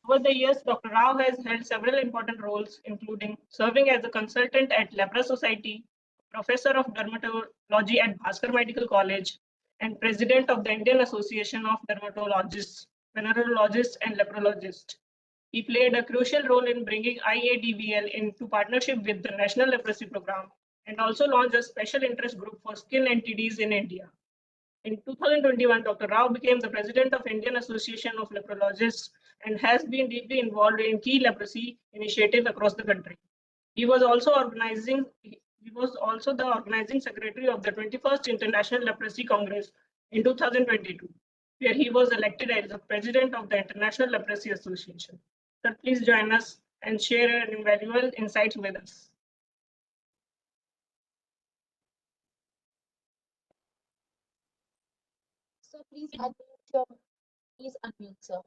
S15: Over the years, Dr. Rao has held several important roles, including serving as a consultant at Lepra Society, professor of dermatology at Bhaskar Medical College, and president of the Indian Association of Dermatologists, Venerologists, and Leprologists. He played a crucial role in bringing IADVL into partnership with the National Leprosy Program and also launched a special interest group for skin entities in India. In 2021, Dr. Rao became the president of Indian Association of Leprologists and has been deeply involved in key leprosy initiatives across the country. He was also the organizing secretary of the 21st International Leprosy Congress in 2022, where he was elected as the president of the International Leprosy Association. Sir, please join us and share invaluable insights with us.
S1: So please unmute, sir.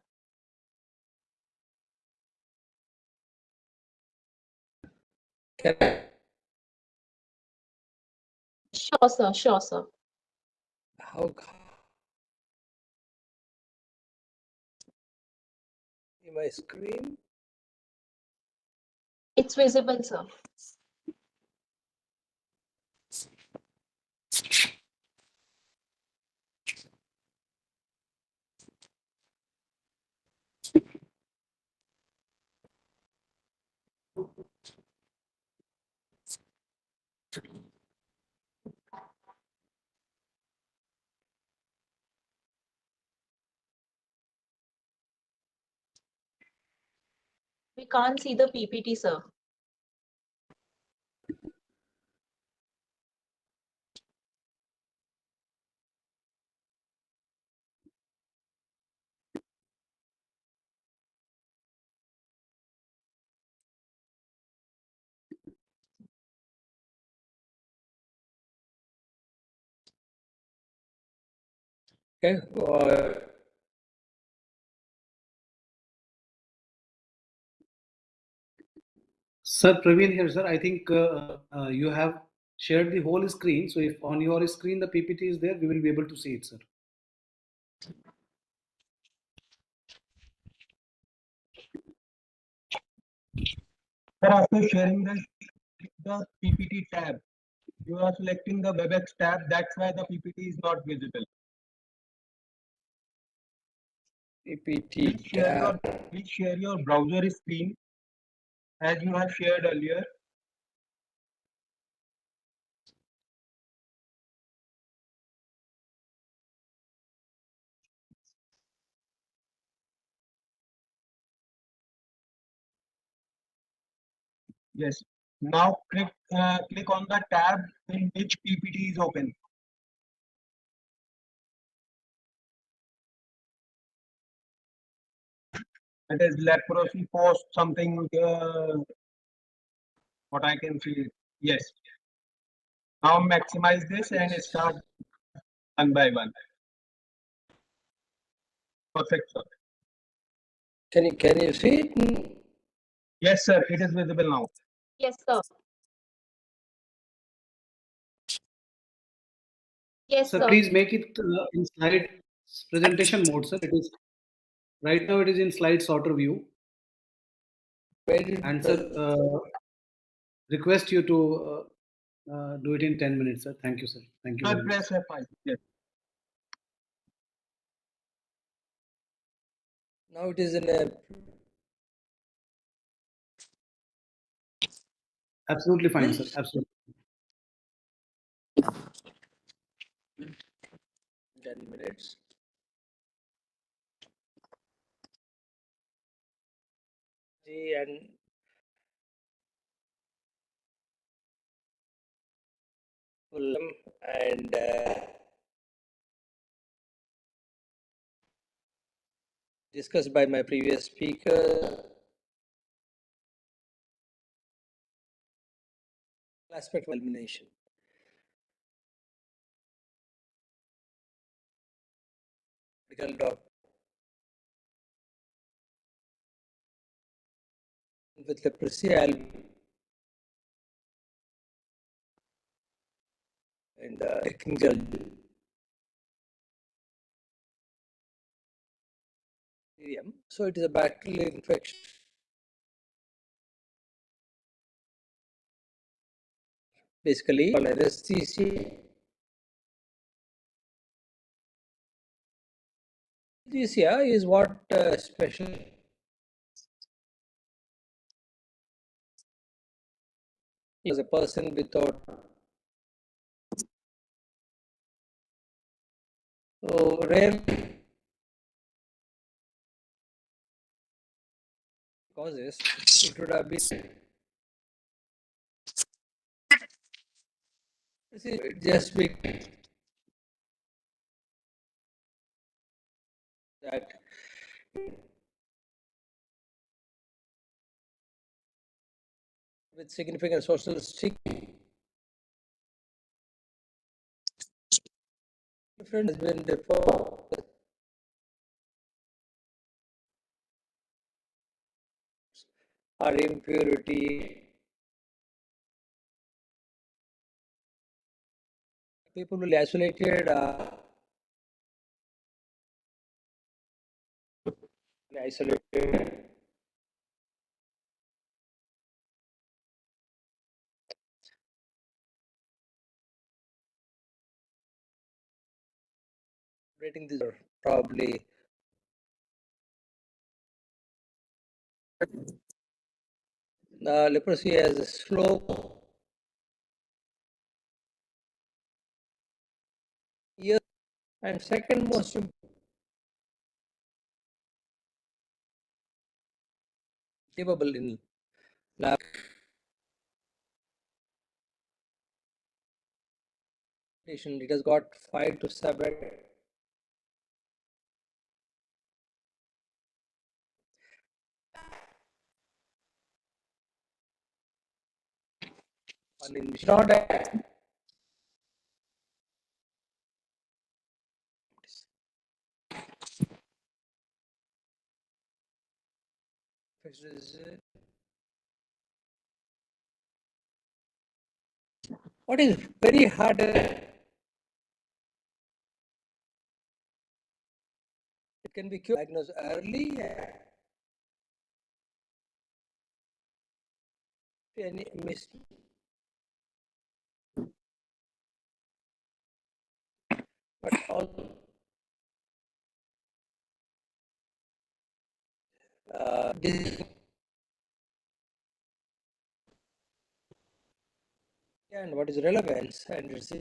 S1: Sure, sir. Sure, sir.
S4: How my screen?
S1: It's visible, sir. We can't see the PPT, sir.
S4: Okay.
S7: Sir, Praveen here, sir. I think you have shared the whole screen. So if on your screen the PPT is there, we will be able to see it, sir.
S17: Sir, after sharing the PPT tab, you are selecting the WebEx tab. That's why the PPT is not visible.
S4: PPT
S17: Please share your browser screen as you have shared earlier. Yes. Now click on the tab in which PPT is open. It is leprosy post something. What I can see. Yes. Now maximize this and start one by one. Perfect, sir.
S18: Can you see it?
S17: Yes, sir. It is visible now.
S1: Yes, sir. Yes,
S7: Sir,
S1: sir.
S7: please make it in slide presentation mode, sir. It is right now. It is in slide sorter view. And sir, request you to do it in 10 minutes, sir. Thank you, sir. Thank you
S17: Sir,
S7: very much.
S17: press F5. Yes.
S18: Now it is in a
S7: Absolutely fine, sir. Absolutely.
S18: 10 minutes. And and discussed by my previous speaker. Aspect of elimination. Medical doctor with leprosy, and taking bacterium. So it is a bacterial infection. Basically, anesthesia. Anesthesia is what special is a person without. So rare causes, it would have been just be that with significant social stigma. Different has been deformed or impurity. People will isolated isolated. Rating these are probably leprosy has a slow year, and second most capable in lab. It has got 5 to 7 and in short what is very hard it can be cured, diagnosed early. Any miss, but all and what is relevance and it's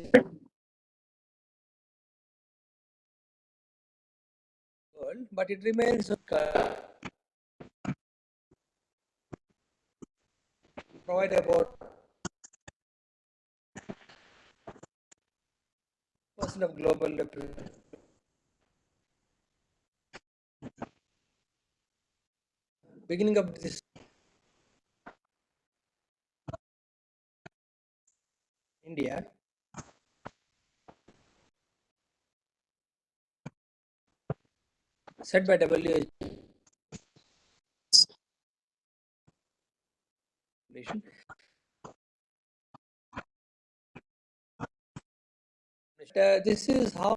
S18: world, but it remains provide about % of global beginning of this India, said by WHO, this is how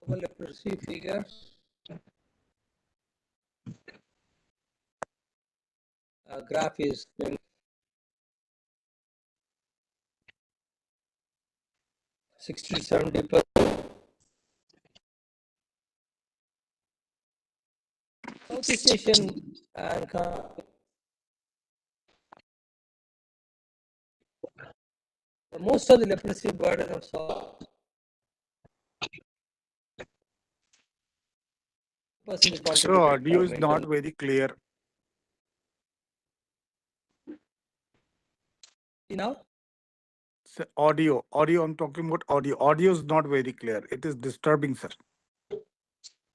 S18: leprosy figures graph is 60 to 70%. Southeast Asian and most of the leprosy burden of South
S5: So audio is not very clear.
S18: now.
S5: So audio, I'm talking about audio. Audio is not very clear. It is disturbing, sir.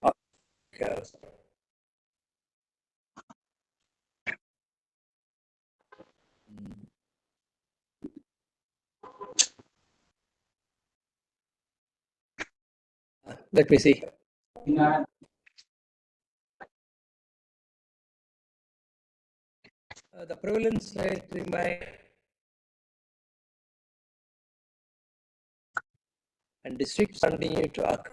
S18: Okay. Let me see. The prevalence rate remains and districts continue to occur.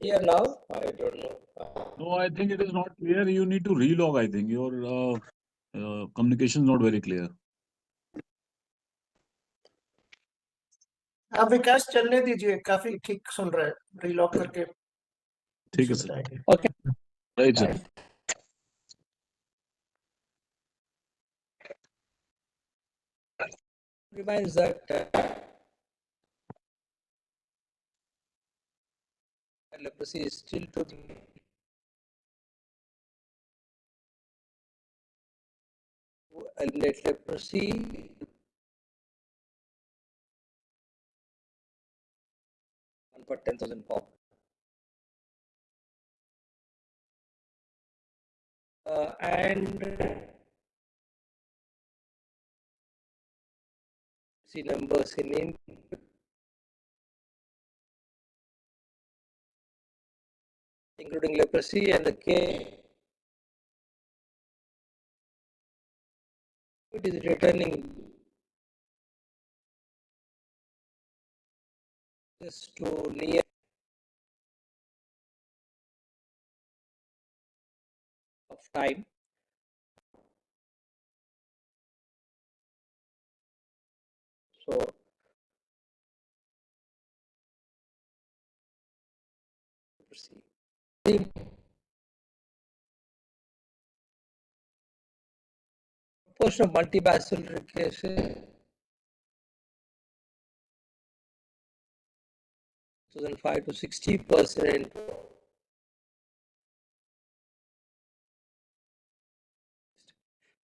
S18: Here now, I don't know.
S3: No, I think it is not clear. You need to relog. I think your communication is not very clear.
S8: आप विकास चलने दीजिए, काफी ठीक सुन रहा है, रीलॉक करके
S3: ठीक है sir.
S18: Okay.
S3: Right, sir.
S18: Reminds that leprosy is still to be eliminate leprosy. For 10,000 pop. And see numbers in India. Including leprosy and the K. It is returning just to near of time. So the proportion of multibacillary cases 2005 to 60%.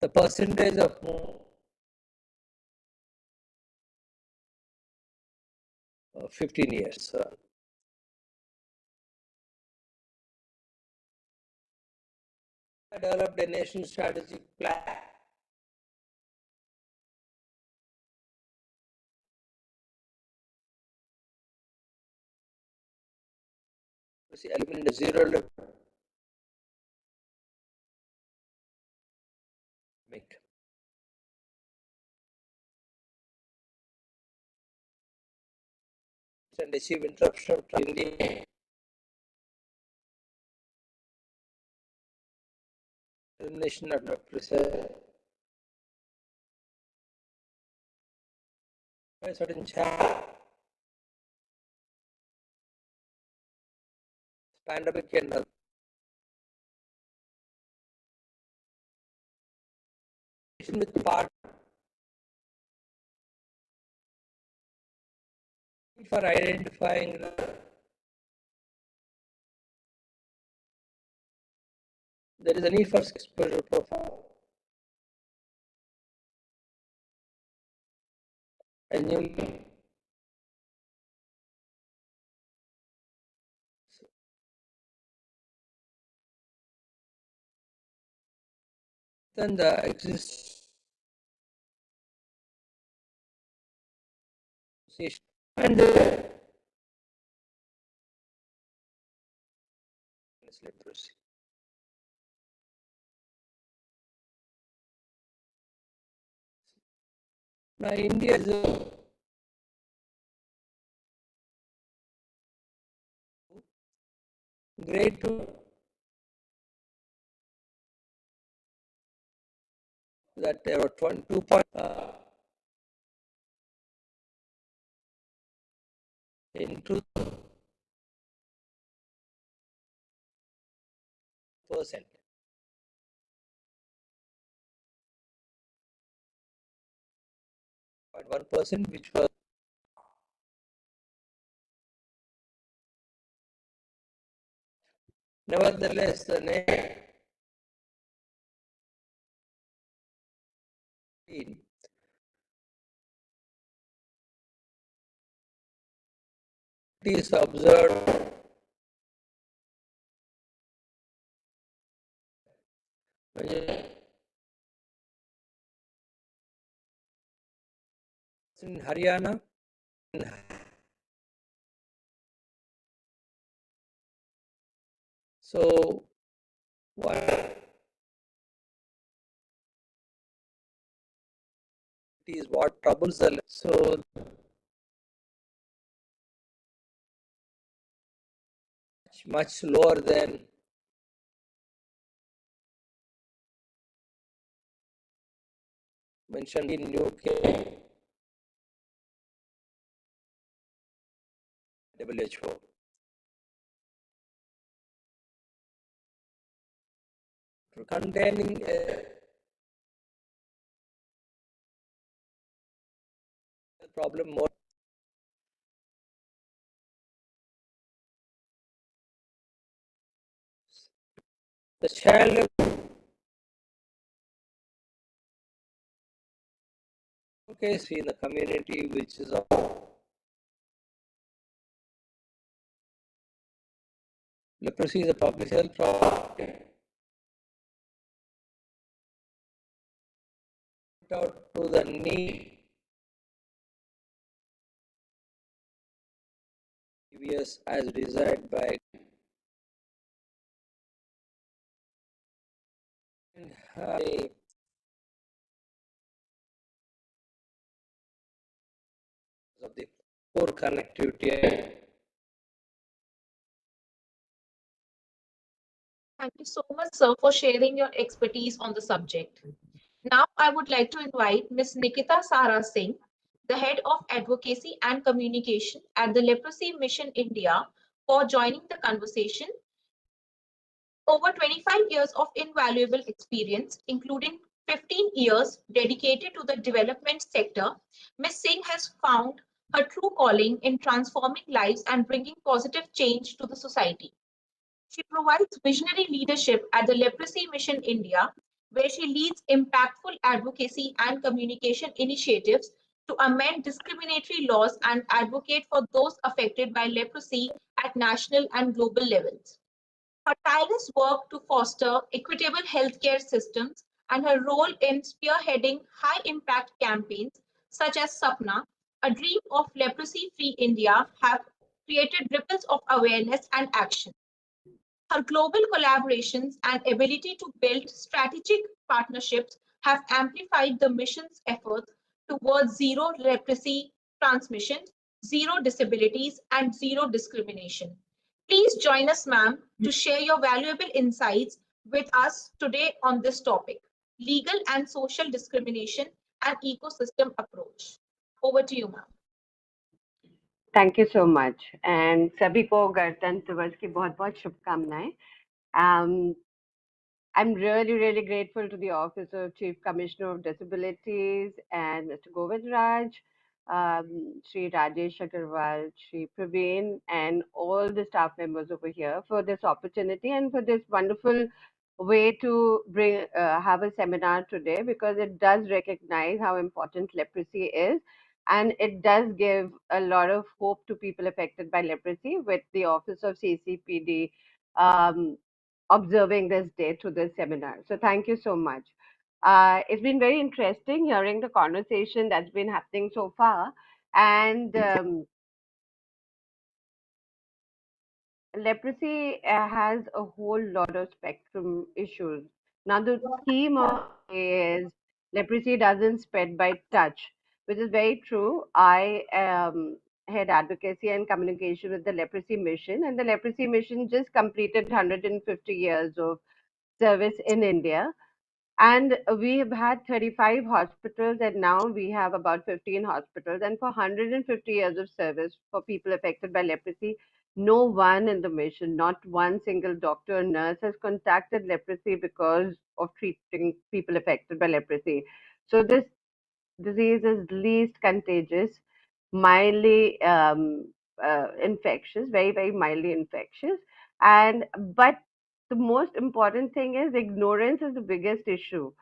S18: The percentage of 15 years. I developed a national strategic plan. Eliminate zero level. And achieve interruption of India. Elimination of leprosy. A certain chance. Pandemic and with part for identifying there is a need for exposure profile. A new Then the existing and the leprosy. Now India is a grade 2 that there were 22 point in 2%. But 1% which was nevertheless the name is observed in Haryana. So what is what troubles the so much lower than mentioned in UK WHO. Containing a problem more. The child case in the community which is leprosy is a public health problem. Out to the need previous as reside by of the poor connectivity.
S1: Thank you so much, sir, for sharing your expertise on the subject. Now, I would like to invite Ms. Nikita Sara Singh, the Head of Advocacy and Communication at the Leprosy Mission India, for joining the conversation. Over 25 years of invaluable experience, including 15 years dedicated to the development sector, Ms. Singh has found her true calling in transforming lives and bringing positive change to the society. She provides visionary leadership at the Leprosy Mission India, where she leads impactful advocacy and communication initiatives to amend discriminatory laws and advocate for those affected by leprosy at national and global levels. Her tireless work to foster equitable healthcare systems and her role in spearheading high-impact campaigns such as Sapna, a dream of leprosy-free India, have created ripples of awareness and action. Her global collaborations and ability to build strategic partnerships have amplified the mission's efforts towards zero leprosy transmission, zero disabilities, and zero discrimination. Please join us, ma'am, to share your valuable insights with us today on this topic, legal and social discrimination and ecosystem approach. Over to you, ma'am.
S19: Thank you so much and सभी को गणतंत्र दिवस की बहुत बहुत शुभकामनाएं. I'm really, really grateful to the Office of Chief Commissioner of Disabilities and Mr. Govind Raj, Sri Rajesh Agarwal, Sri Praveen, and all the staff members over here for this opportunity and for this wonderful way to bring have a seminar today, because it does recognize how important leprosy is, and it does give a lot of hope to people affected by leprosy with the Office of CCPD observing this day to this seminar. So thank you so much. It's been very interesting hearing the conversation that's been happening so far. And leprosy has a whole lot of spectrum issues. Now, the scheme of is leprosy doesn't spread by touch, which is very true. I had advocacy and communication with the leprosy mission, and the leprosy mission just completed 150 years of service in India. And we have had 35 hospitals, and now we have about 15 hospitals. And for 150 years of service for people affected by leprosy, no one in the mission, not one single doctor or nurse has contacted leprosy because of treating people affected by leprosy. So this disease is least contagious, mildly infectious, very, very mildly infectious. And but the most important thing is ignorance is the biggest issue.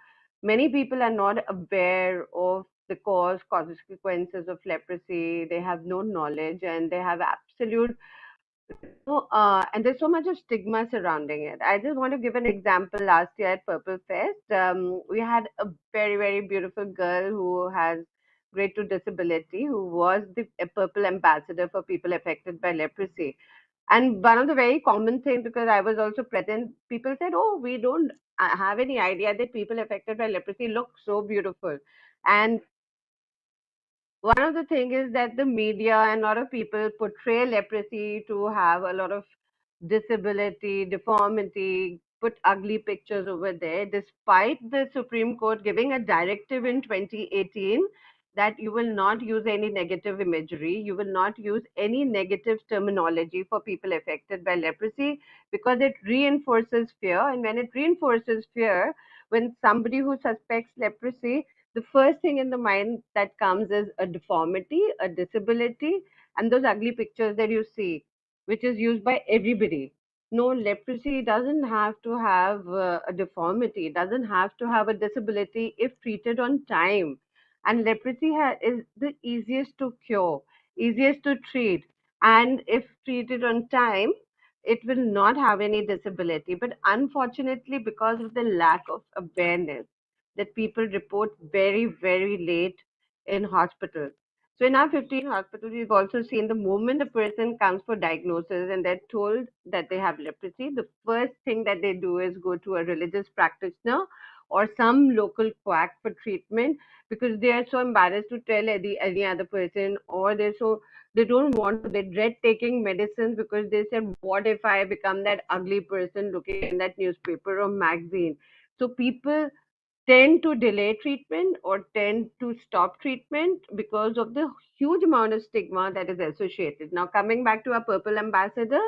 S19: Many people are not aware of the consequences of leprosy. They have no knowledge and they have absolute and there's so much of stigma surrounding it. I just want to give an example. Last year at Purple Fest, we had a very, very beautiful girl who has grade 2 disability, who was the Purple ambassador for people affected by leprosy. And one of the very common things, because I was also present, people said, "Oh, we don't have any idea that people affected by leprosy look so beautiful." And one of the thing is that the media and a lot of people portray leprosy to have a lot of disability, deformity, put ugly pictures over there, despite the Supreme Court giving a directive in 2018 that you will not use any negative imagery, you will not use any negative terminology for people affected by leprosy because it reinforces fear. And when it reinforces fear, when somebody who suspects leprosy, the first thing in the mind that comes is a deformity, a disability, and those ugly pictures that you see, which is used by everybody. No, leprosy doesn't have to have a deformity, it doesn't have to have a disability if treated on time. And leprosy is the easiest to cure, easiest to treat, and if treated on time, it will not have any disability. But unfortunately, because of the lack of awareness, that people report very, very late in hospitals. So in our 15 hospitals, we've also seen the moment a person comes for diagnosis and they're told that they have leprosy, the first thing that they do is go to a religious practitioner or some local quack for treatment because they are so embarrassed to tell any other person, or they don't want to, they dread taking medicines because they said, what if I become that ugly person looking in that newspaper or magazine? So people tend to delay treatment or tend to stop treatment because of the huge amount of stigma that is associated. Now, coming back to our Purple ambassador,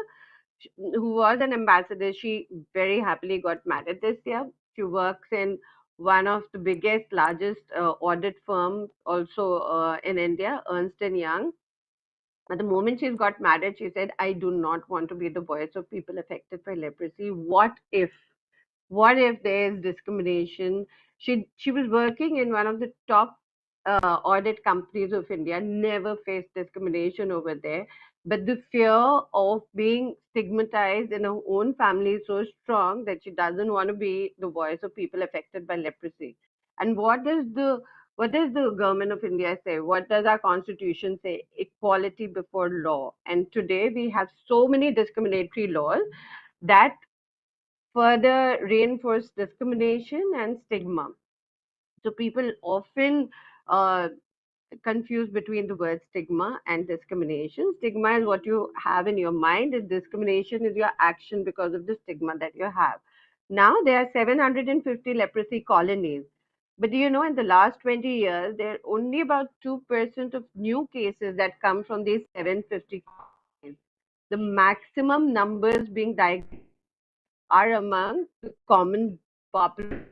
S19: who was an ambassador, she very happily got married this year. She works in one of the biggest, largest audit firm also in India, Ernst and Young. At the moment she's got married, she said, I do not want to be the voice of people affected by leprosy. What if there is discrimination? She was working in one of the top audit companies of India, never faced discrimination over there. But the fear of being stigmatized in her own family is so strong that she doesn't want to be the voice of people affected by leprosy. And what does the government of India say? What does our constitution say? Equality before law. And today we have so many discriminatory laws that further reinforce discrimination and stigma. So people often confuse between the word stigma and discrimination. Stigma is what you have in your mind, and discrimination is your action because of the stigma that you have. Now there are 750 leprosy colonies. But do you know, in the last 20 years, there are only about 2% of new cases that come from these 750 colonies. The maximum numbers being diagnosed are among the common population.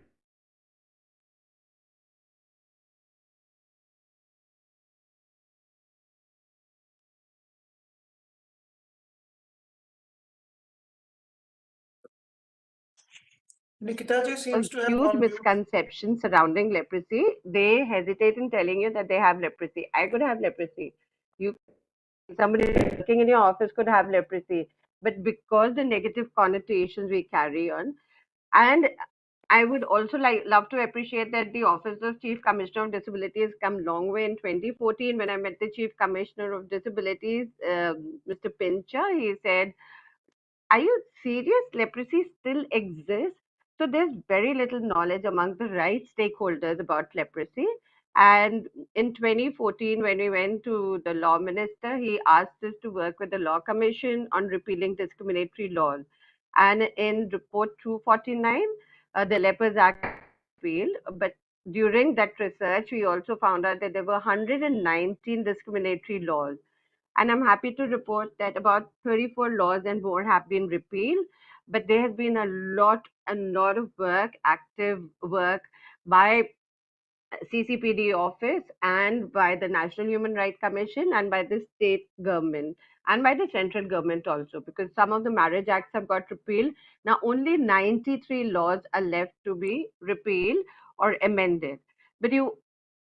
S8: Nikita ji
S19: A
S8: seems to have
S19: huge
S8: gone mute.
S19: misconception surrounding leprosy. They hesitate in telling you that they have leprosy. I could have leprosy. You, somebody working in your office could have leprosy. But because the negative connotations we carry on, and I would also love to appreciate that the Office of Chief Commissioner of Disabilities has come long way. In 2014, when I met the Chief Commissioner of Disabilities, Mr. Pincher, he said, "Are you serious? Leprosy still exists." So there's very little knowledge among the right stakeholders about leprosy. And in 2014, when we went to the law minister, he asked us to work with the Law Commission on repealing discriminatory laws. And in Report 249, the Lepers Act repealed. But during that research, we also found out that there were 119 discriminatory laws. And I'm happy to report that about 34 laws and more have been repealed. But there has been a lot of work, active work by CCPD office and by the National Human Rights Commission and by the state government and by the central government also, because some of the marriage acts have got repealed. Now only 93 laws are left to be repealed or amended. But you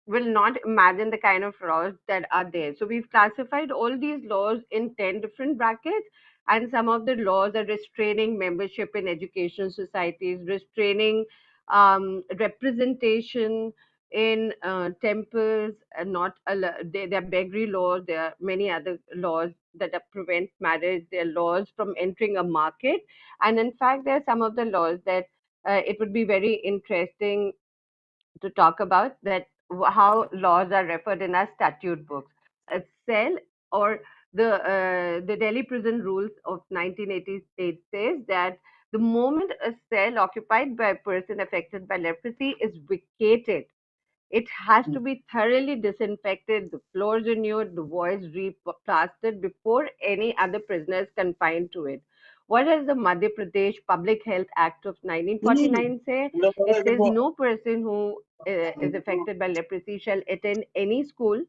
S19: will not imagine the kind of laws that are there. So we've classified all these laws in 10 different brackets, and some of the laws are restraining membership in education societies, restraining representation in temples, not there are beggary laws. There are many other laws that prevent marriage. There are laws from entering a market, and in fact, there are some of the laws that it would be very interesting to talk about, that how laws are referred in our statute books. A cell, or the Delhi Prison Rules of 1988 says that the moment a cell occupied by a person affected by leprosy is vacated, it has to be thoroughly disinfected, the floors renewed, the walls replastered before any other prisoner is confined to it. What does the Madhya Pradesh Public Health Act of 1949 say? It says no person who is affected by leprosy shall attend any school,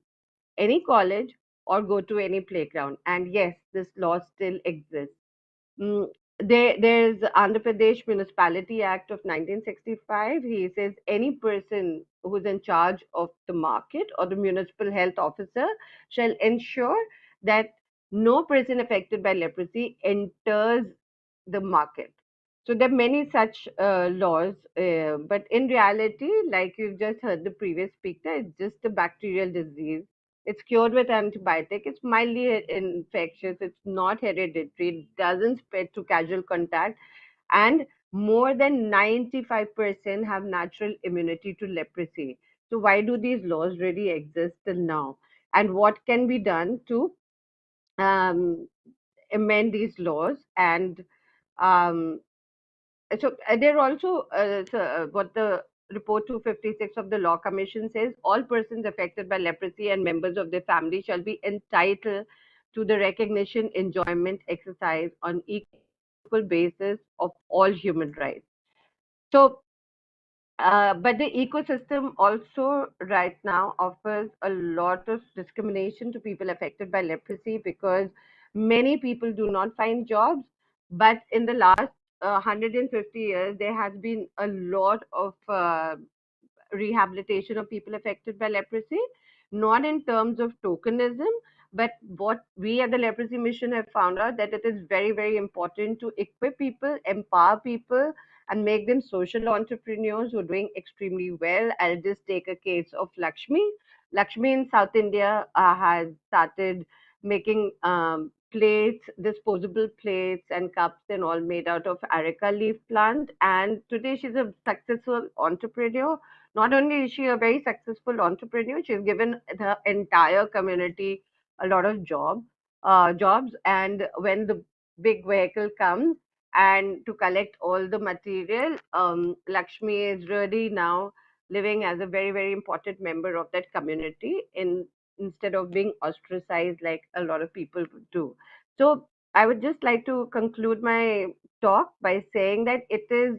S19: any college, or go to any playground. And yes, this law still exists. Mm, there's Andhra Pradesh Municipality Act of 1965. He says any person who's in charge of the market or the municipal health officer shall ensure that no person affected by leprosy enters the market. So there are many such laws, but in reality, like you've just heard the previous speaker, it's just a bacterial disease. It's cured with antibiotic. It's mildly infectious. It's not hereditary. It doesn't spread through casual contact. And more than 95% have natural immunity to leprosy. So why do these laws really exist till now? And what can be done to um, amend these laws? And um, there are also what the report 256 of the Law Commission says: all persons affected by leprosy and members of their family shall be entitled to the recognition, enjoyment, exercise on equal basis of all human rights. So but the ecosystem also right now offers a lot of discrimination to people affected by leprosy, because many people do not find jobs. But in the last 150 years, there has been a lot of rehabilitation of people affected by leprosy, not in terms of tokenism, but what we at the Leprosy Mission have found out, that it is very, very important to equip people, empower people, and make them social entrepreneurs who are doing extremely well. I'll just take a case of Lakshmi. Lakshmi in South India has started making plates, disposable plates and cups and all made out of areca leaf plant. And today she's a successful entrepreneur. Not only is she a very successful entrepreneur, she's given the entire community a lot of jobs. And when the big vehicle comes and to collect all the material, Lakshmi is really now living as a very, very important member of that community, instead of being ostracized like a lot of people do. So I would just like to conclude my talk by saying that it is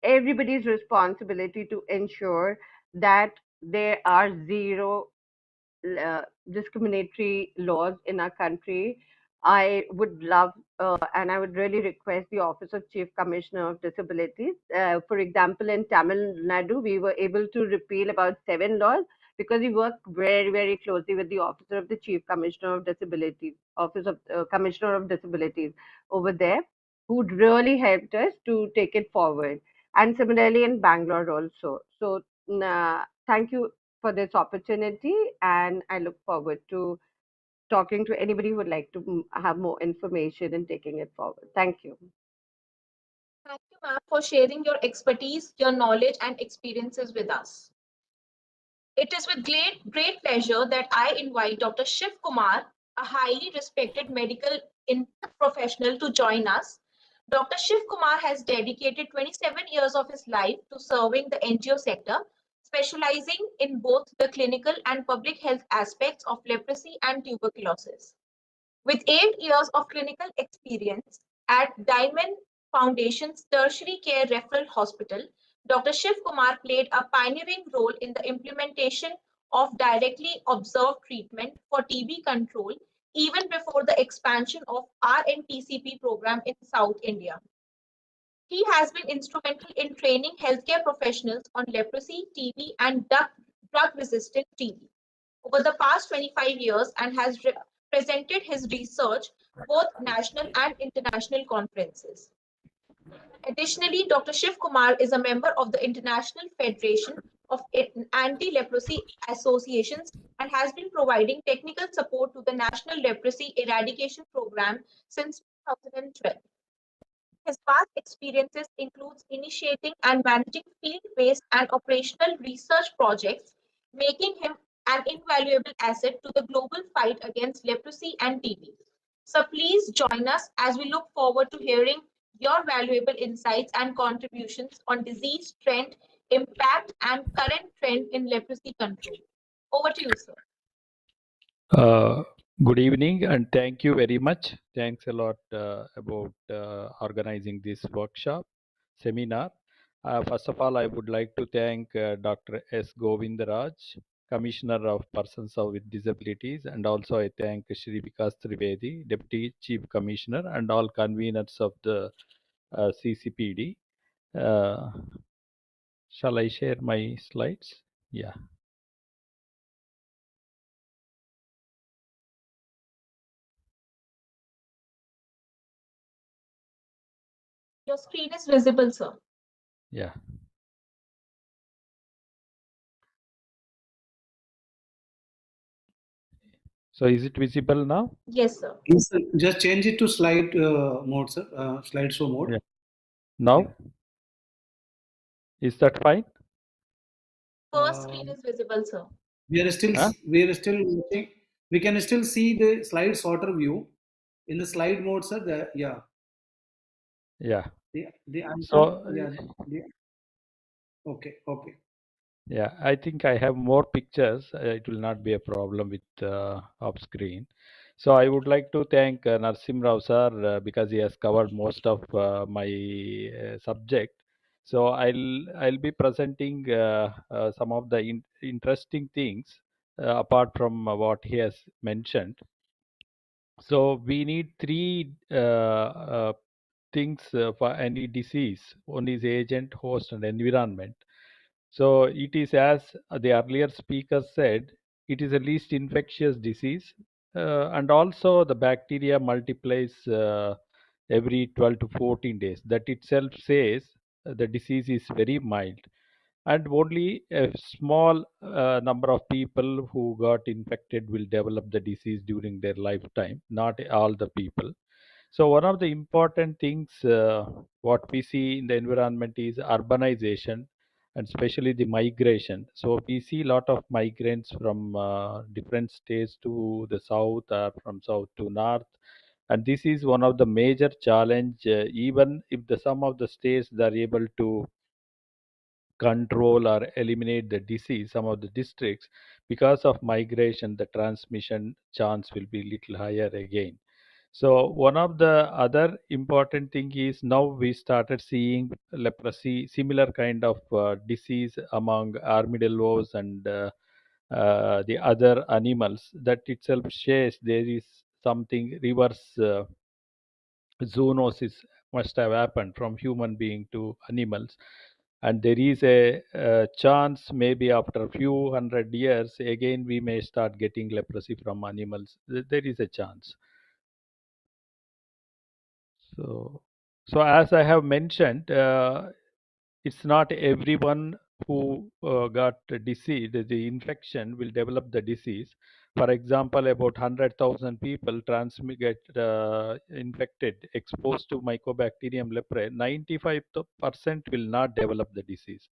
S19: everybody's responsibility to ensure that there are zero discriminatory laws in our country. I would love and I would really request the Office of Chief Commissioner of Disabilities. For example, in Tamil Nadu, we were able to repeal about 7 laws because we worked very, very closely with the Officer of the Chief Commissioner of Disabilities, Office of Commissioner of Disabilities over there, who really helped us to take it forward. and similarly in Bangalore also. So thank you for this opportunity, and I look forward to talking to anybody who would like to have more information and taking it forward. Thank you.
S1: Thank you, ma'am, for sharing your expertise, your knowledge, and experiences with us. It is with great pleasure that I invite Dr. Shiv Kumar, a highly respected medical professional, to join us. Dr. Shiv Kumar has dedicated 27 years of his life to serving the NGO sector, specializing in both the clinical and public health aspects of leprosy and tuberculosis. With 8 years of clinical experience at Diamond Foundation's Tertiary Care Referral Hospital, Dr. Shiv Kumar played a pioneering role in the implementation of directly observed treatment for TB control even before the expansion of RNTCP program in South India. He has been instrumental in training healthcare professionals on leprosy, TB, and drug-resistant TB over the past 25 years and has presented his research both national and international conferences. Additionally, Dr. Shiv Kumar is a member of the International Federation of Anti-Leprosy Associations and has been providing technical support to the National Leprosy Eradication Program since 2012. His past experiences includes initiating and managing field-based and operational research projects, making him an invaluable asset to the global fight against leprosy and TB. So please join us as we look forward to hearing your valuable insights and contributions on disease trend, impact, and current trend in leprosy control. Over to you, sir.
S20: Good evening and thank you very much. Thanks a lot about organizing this workshop seminar. First of all, I would like to thank Dr. S. Govindaraj, Commissioner of Persons with Disabilities, and also I thank Shri Vikas Trivedi, Deputy Chief Commissioner, and all conveners of the CCPD. Shall I share my slides? Yeah.
S1: Your screen is visible, sir.
S20: Yeah. So is it visible now?
S1: Yes, sir.
S2: Yes, sir. Just change it to slide mode, sir. Slideshow mode.
S20: Yeah. Now?
S2: Yeah.
S20: Is that fine?
S1: First screen is visible, sir.
S2: We are still watching. We can still see the slide sorter view in the slide mode, sir. Yeah.
S20: Yeah.
S2: The icon,
S20: So
S2: yeah. Okay.
S20: yeah, I think I have more pictures. It will not be a problem with off screen. So I would like to thank Narsim Rao sir because he has covered most of my subject. So I'll be presenting some of the interesting things apart from what he has mentioned. So we need three things for any disease. One is agent, host, and environment. So it is, as the earlier speaker said, it is a least infectious disease, and also the bacteria multiplies every 12 to 14 days. That itself says the disease is very mild, and only a small number of people who got infected will develop the disease during their lifetime, not all the people. So one of the important things what we see in the environment is urbanization and especially the migration. So we see a lot of migrants from different states to the south or from south to north, and this is one of the major challenge. Even if the some of the states they are able to control or eliminate the disease, some of the districts, because of migration the transmission chance will be little higher again. So one of the other important thing is now we started seeing leprosy, similar kind of disease among armadillos and the other animals. That itself shares there is something reverse zoonosis must have happened from human being to animals, and there is a chance maybe after a few hundred years again we may start getting leprosy from animals. There is a chance. So as I have mentioned, it's not everyone who got disease, the infection will develop the disease. For example, about 100,000 people get infected, exposed to Mycobacterium leprae. 95% will not develop the disease.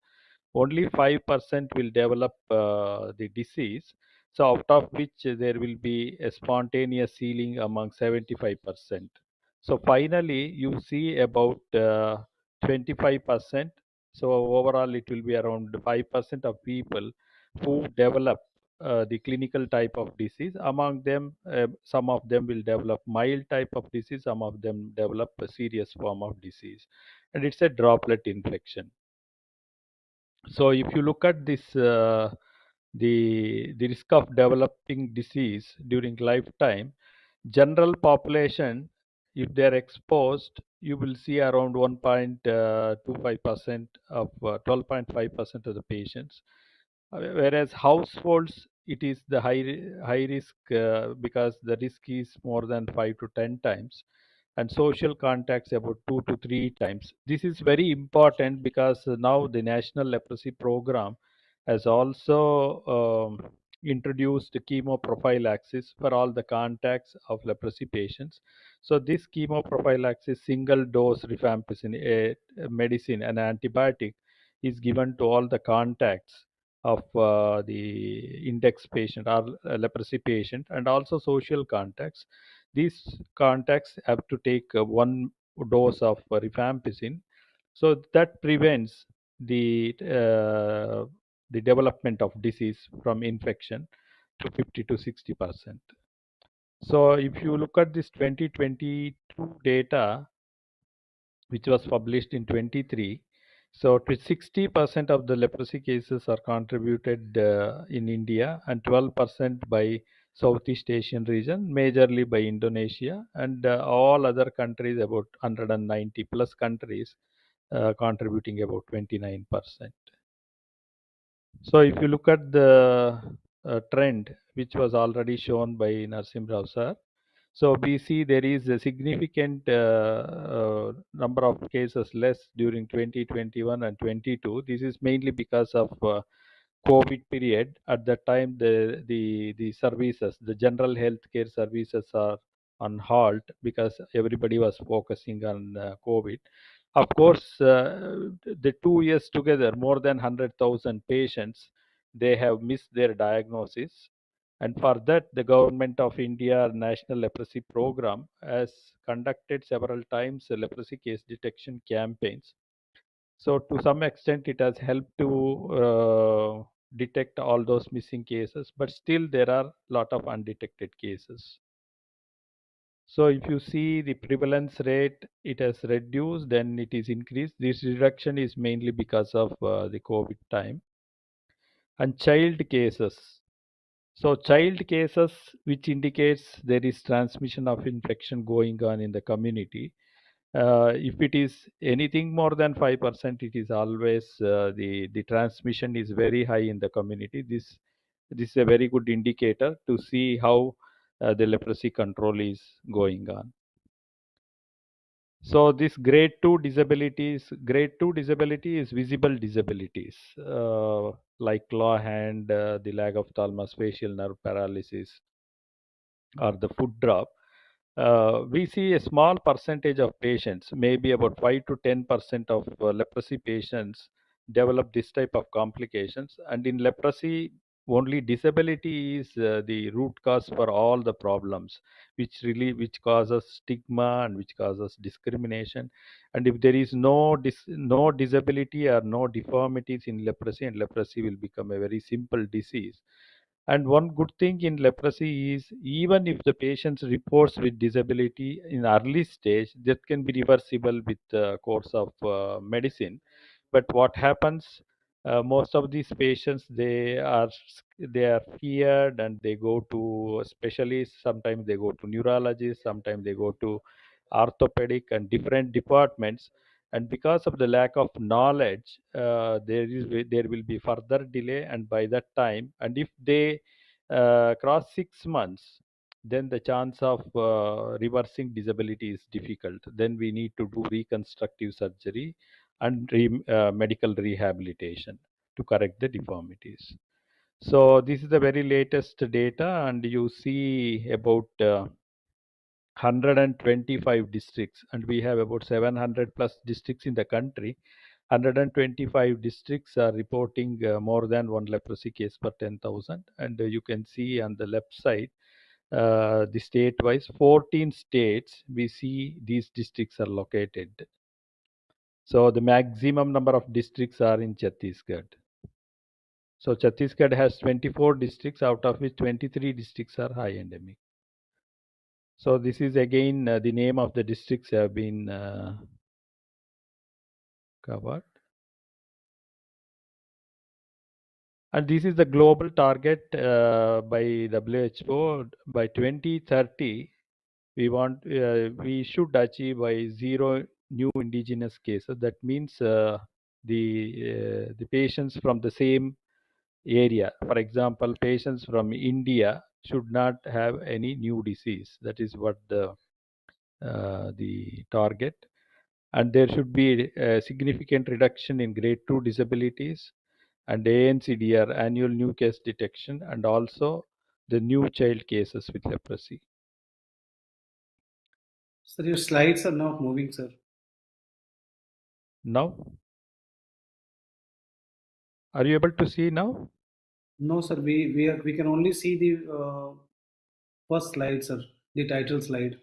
S20: Only 5% will develop the disease. So out of which there will be a spontaneous healing among 75%. So finally, you see about 25%. So overall, it will be around 5% of people who develop the clinical type of disease. Among them, some of them will develop mild type of disease. Some of them develop a serious form of disease, and it's a droplet infection. So if you look at this, the risk of developing disease during lifetime, general population, if they are exposed, you will see around 1.25% of 12.5% of the patients. Whereas households, it is the high risk because the risk is more than 5 to 10 times, and social contacts about 2 to 3 times. This is very important because now the National Leprosy Program has also introduced chemoprophylaxis for all the contacts of leprosy patients. So this chemoprophylaxis, single dose rifampicin, a medicine, an antibiotic, is given to all the contacts of the index patient or leprosy patient, and also social contacts. These contacts have to take one dose of rifampicin, so that prevents the development of disease from infection to 50 to 60%. So if you look at this 2022 data, which was published in 23, so 60% of the leprosy cases are contributed in India, and 12% by Southeast Asian region, majorly by Indonesia, and all other countries, about 190 plus countries, contributing about 29%. So if you look at the trend, which was already shown by Narsim Rao sir, so we see there is a significant number of cases less during 2021 and 22. This is mainly because of COVID period. At that time, the services, the general healthcare services are on halt because everybody was focusing on COVID. Of course, the 2 years together, more than 100,000 patients, they have missed their diagnosis. And for that, the Government of India National Leprosy Program has conducted several times leprosy case detection campaigns. So to some extent, it has helped to detect all those missing cases, but still there are a lot of undetected cases. So if you see the prevalence rate, it has reduced, then it is increased. This reduction is mainly because of the COVID time. And child cases. So child cases, which indicates there is transmission of infection going on in the community. If it is anything more than 5%, it is always the transmission is very high in the community. This is a very good indicator to see how the leprosy control is going on. So this grade 2 disability is visible disabilities like claw hand, the lag of thalamus, facial nerve paralysis, or the foot drop. We see a small percentage of patients, maybe about 5 to 10% of leprosy patients develop this type of complications. And in leprosy, only disability is the root cause for all the problems, which causes stigma and which causes discrimination. And if there is no disability or no deformities in leprosy, and leprosy will become a very simple disease. And one good thing in leprosy is, even if the patient reports with disability in early stage, that can be reversible with the course of medicine. But what happens? Most of these patients, they are feared, and they go to specialists. Sometimes they go to neurologists. Sometimes they go to orthopedic and different departments. And because of the lack of knowledge, there will be further delay. And by that time, and if they cross 6 months, then the chance of reversing disability is difficult. Then we need to do reconstructive surgery, and medical rehabilitation to correct the deformities. So this is the very latest data, and you see about 125 districts, and we have about 700 plus districts in the country. 125 districts are reporting more than one leprosy case per 10,000, and you can see on the left side the state-wise 14 states we see these districts are located. So the maximum number of districts are in Chhattisgarh. So Chhattisgarh has 24 districts, out of which 23 districts are high endemic. So this is again the name of the districts have been covered. And this is the global target by WHO. By 2030, we should achieve by zero new indigenous cases. That means the patients from the same area, for example, patients from India should not have any new disease. That is what the target. And there should be a significant reduction in grade 2 disabilities and ANCDR, annual new case detection, and also the new child cases with leprosy.
S7: Sir, your slides are not moving, sir.
S20: Now? Are you able to see now?
S7: No, sir. We can only see the first slide, sir. The title slide.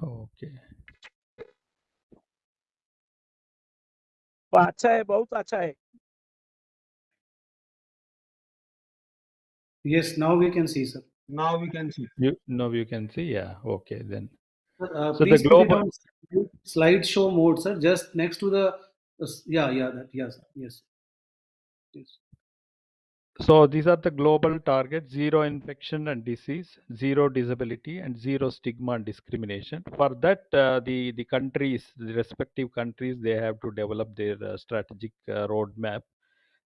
S20: Okay.
S6: अच्छा है, बहुत अच्छा है.
S7: Yes, now we can see, sir.
S17: Now we can see.
S20: Now you can see, yeah. Okay, then. So
S7: Please
S20: the
S7: put it
S20: global
S7: on slideshow mode, sir. Just next to the yes.
S20: So these are the global targets: zero infection and disease, zero disability, and zero stigma and discrimination. For that, the countries, the respective countries, they have to develop their strategic roadmap.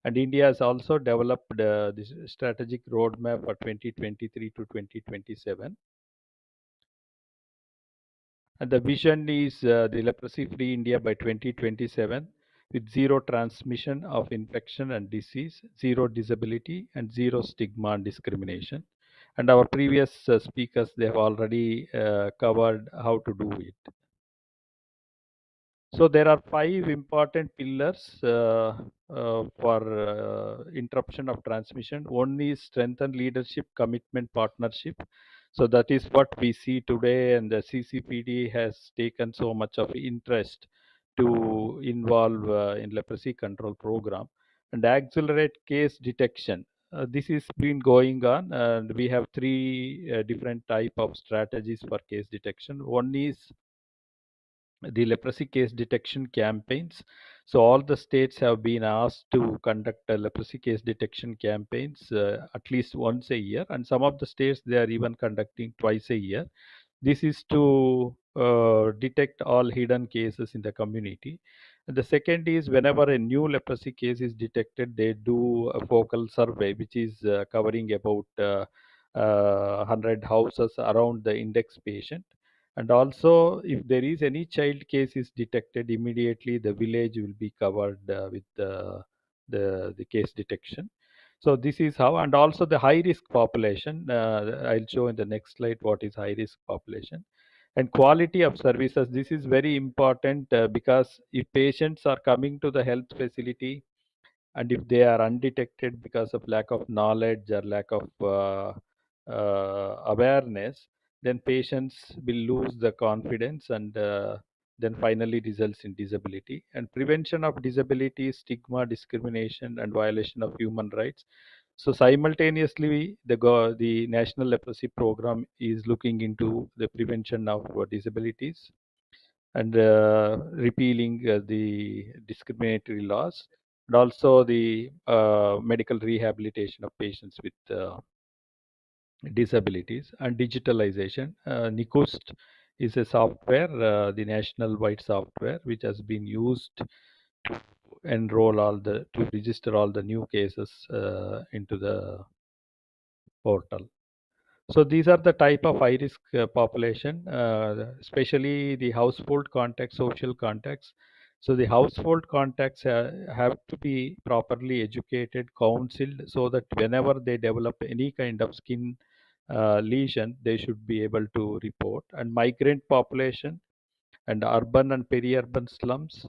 S20: And India has also developed this strategic roadmap for 2023 to 2027. And the vision is the leprosy-free India by 2027, with zero transmission of infection and disease, zero disability, and zero stigma and discrimination. And our previous speakers, they have already covered how to do it. So there are 5 important pillars for interruption of transmission. One is strengthen leadership, commitment, partnership. So that is what we see today, and the CCPD has taken so much of interest to involve in leprosy control program and accelerate case detection. This has been going on, and we have 3 different type of strategies for case detection. One is the leprosy case detection campaigns. So all the states have been asked to conduct leprosy case detection campaigns at least once a year, and some of the states, they are even conducting twice a year. This is to detect all hidden cases in the community. And the second is, whenever a new leprosy case is detected, they do a focal survey, which is covering about 100 houses around the index patient. And also, if there is any child case is detected, immediately the village will be covered with the case detection. So this is how. And also the high risk population, I'll show in the next slide what is high risk population. And quality of services, this is very important because if patients are coming to the health facility and if they are undetected because of lack of knowledge or lack of awareness, then patients will lose the confidence, and then finally results in disability. And prevention of disability, stigma, discrimination, and violation of human rights. So simultaneously, the National Leprosy Program is looking into the prevention of disabilities and repealing the discriminatory laws, and also the medical rehabilitation of patients with disabilities and digitalization. NICUST is a software, the national wide software, which has been used to to register all the new cases into the portal. So these are the type of high risk population, especially the household context, social context. So the household contacts have to be properly educated, counseled, so that whenever they develop any kind of skin lesion, they should be able to report. And migrant population and urban and peri-urban slums,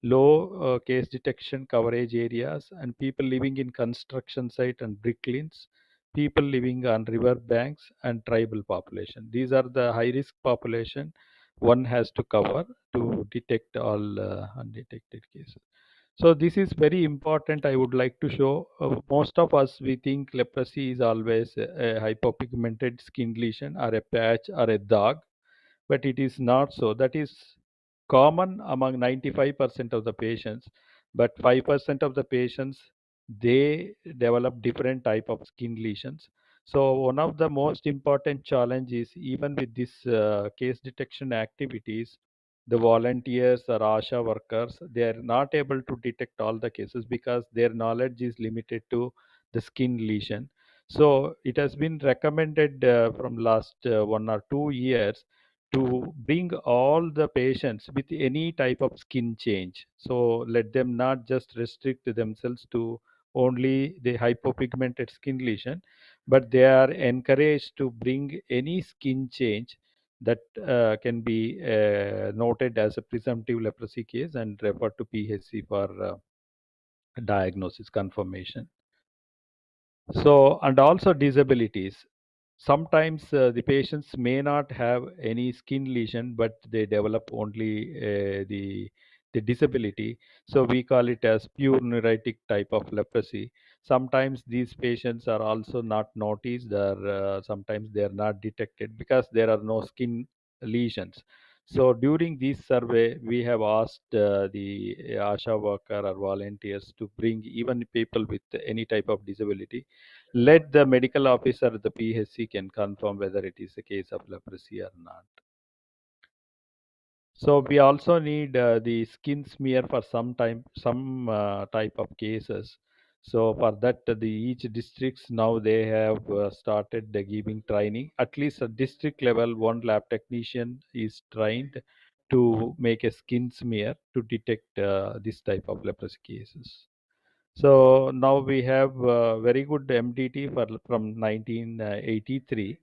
S20: low case detection coverage areas, and people living in construction site and brick lanes, people living on river banks, and tribal population. These are the high risk population one has to cover to detect all undetected cases. So this is very important. I would like to show. Most of us, we think leprosy is always a hypopigmented skin lesion or a patch or a dog, but it is not so. That is common among 95% of the patients, but 5% of the patients, they develop different type of skin lesions. So one of the most important challenges, even with this case detection activities, the volunteers or ASHA workers, they are not able to detect all the cases because their knowledge is limited to the skin lesion. So it has been recommended from last 1 or 2 years to bring all the patients with any type of skin change. So let them not just restrict themselves to only the hypopigmented skin lesion, but they are encouraged to bring any skin change that can be noted as a presumptive leprosy case and refer to PHC for diagnosis confirmation. So, and also disabilities. Sometimes the patients may not have any skin lesion, but they develop only the disability. So we call it as pure neuritic type of leprosy. Sometimes these patients are also not noticed, or sometimes they are not detected because there are no skin lesions. So during this survey, we have asked the ASHA worker or volunteers to bring even people with any type of disability. Let the medical officer, the PHC, can confirm whether it is a case of leprosy or not. So we also need the skin smear for some type of cases. So for that, the each districts now they have started giving training. At least at district level, one lab technician is trained to make a skin smear to detect this type of leprosy cases. So now we have very good MDT from 1983.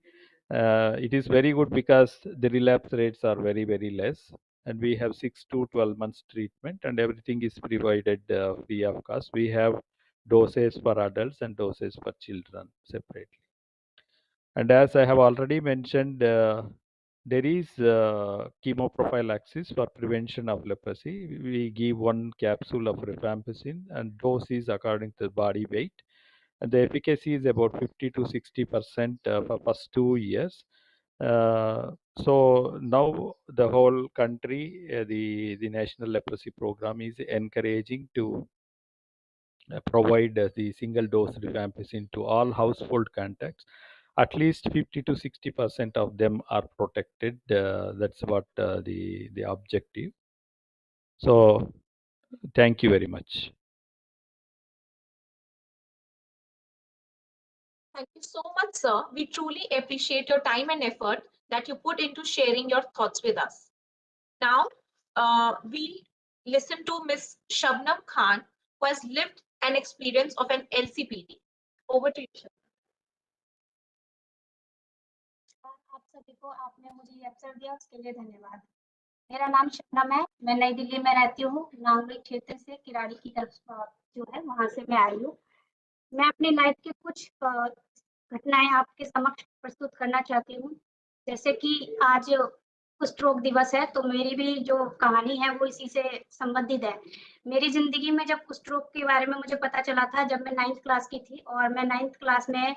S20: It is very good because the relapse rates are very, very less. And we have 6 to 12 months treatment, and everything is provided free of cost. We have doses for adults and doses for children separately. And as I have already mentioned, there is chemoprophylaxis for prevention of leprosy. We give 1 capsule of rifampicin, and dose is according to body weight. And the efficacy is about 50 to 60% for first 2 years. So now the whole country, the National Leprosy Program is encouraging to provide the single dose rifampicin to all household contacts. At least 50 to 60% of them are protected. That's what the objective. So thank you very much.
S1: Thank you so much, sir. We truly appreciate your time and effort that you put into sharing your thoughts with us. Now, we listen to Ms. Shabnam Khan, who has lived an experience of an LCPD. Over to you, Shabnam.
S21: आप सभी को आपने मुझे ये अवसर दिया उसके लिए धन्यवाद। मेरा नाम शबनम है, मैं नई दिल्ली में रहती हूँ। नांगली क्षेत्र से किराड़ी की तरफ जो है वहां से मैं आई हूँ। मैं अपनी लाइफ के कुछ घटनाएं आपके समक्ष प्रस्तुत करना चाहती हूँ। जैसे कि आज कुष्ठ रोग दिवस है, तो मेरी भी जो कहानी है वो इसी से संबंधित है। मेरी जिंदगी में जब कुष्ठ रोग के बारे में मुझे पता चला था जब मैं 9th क्लास की थी, और मैं 9th क्लास में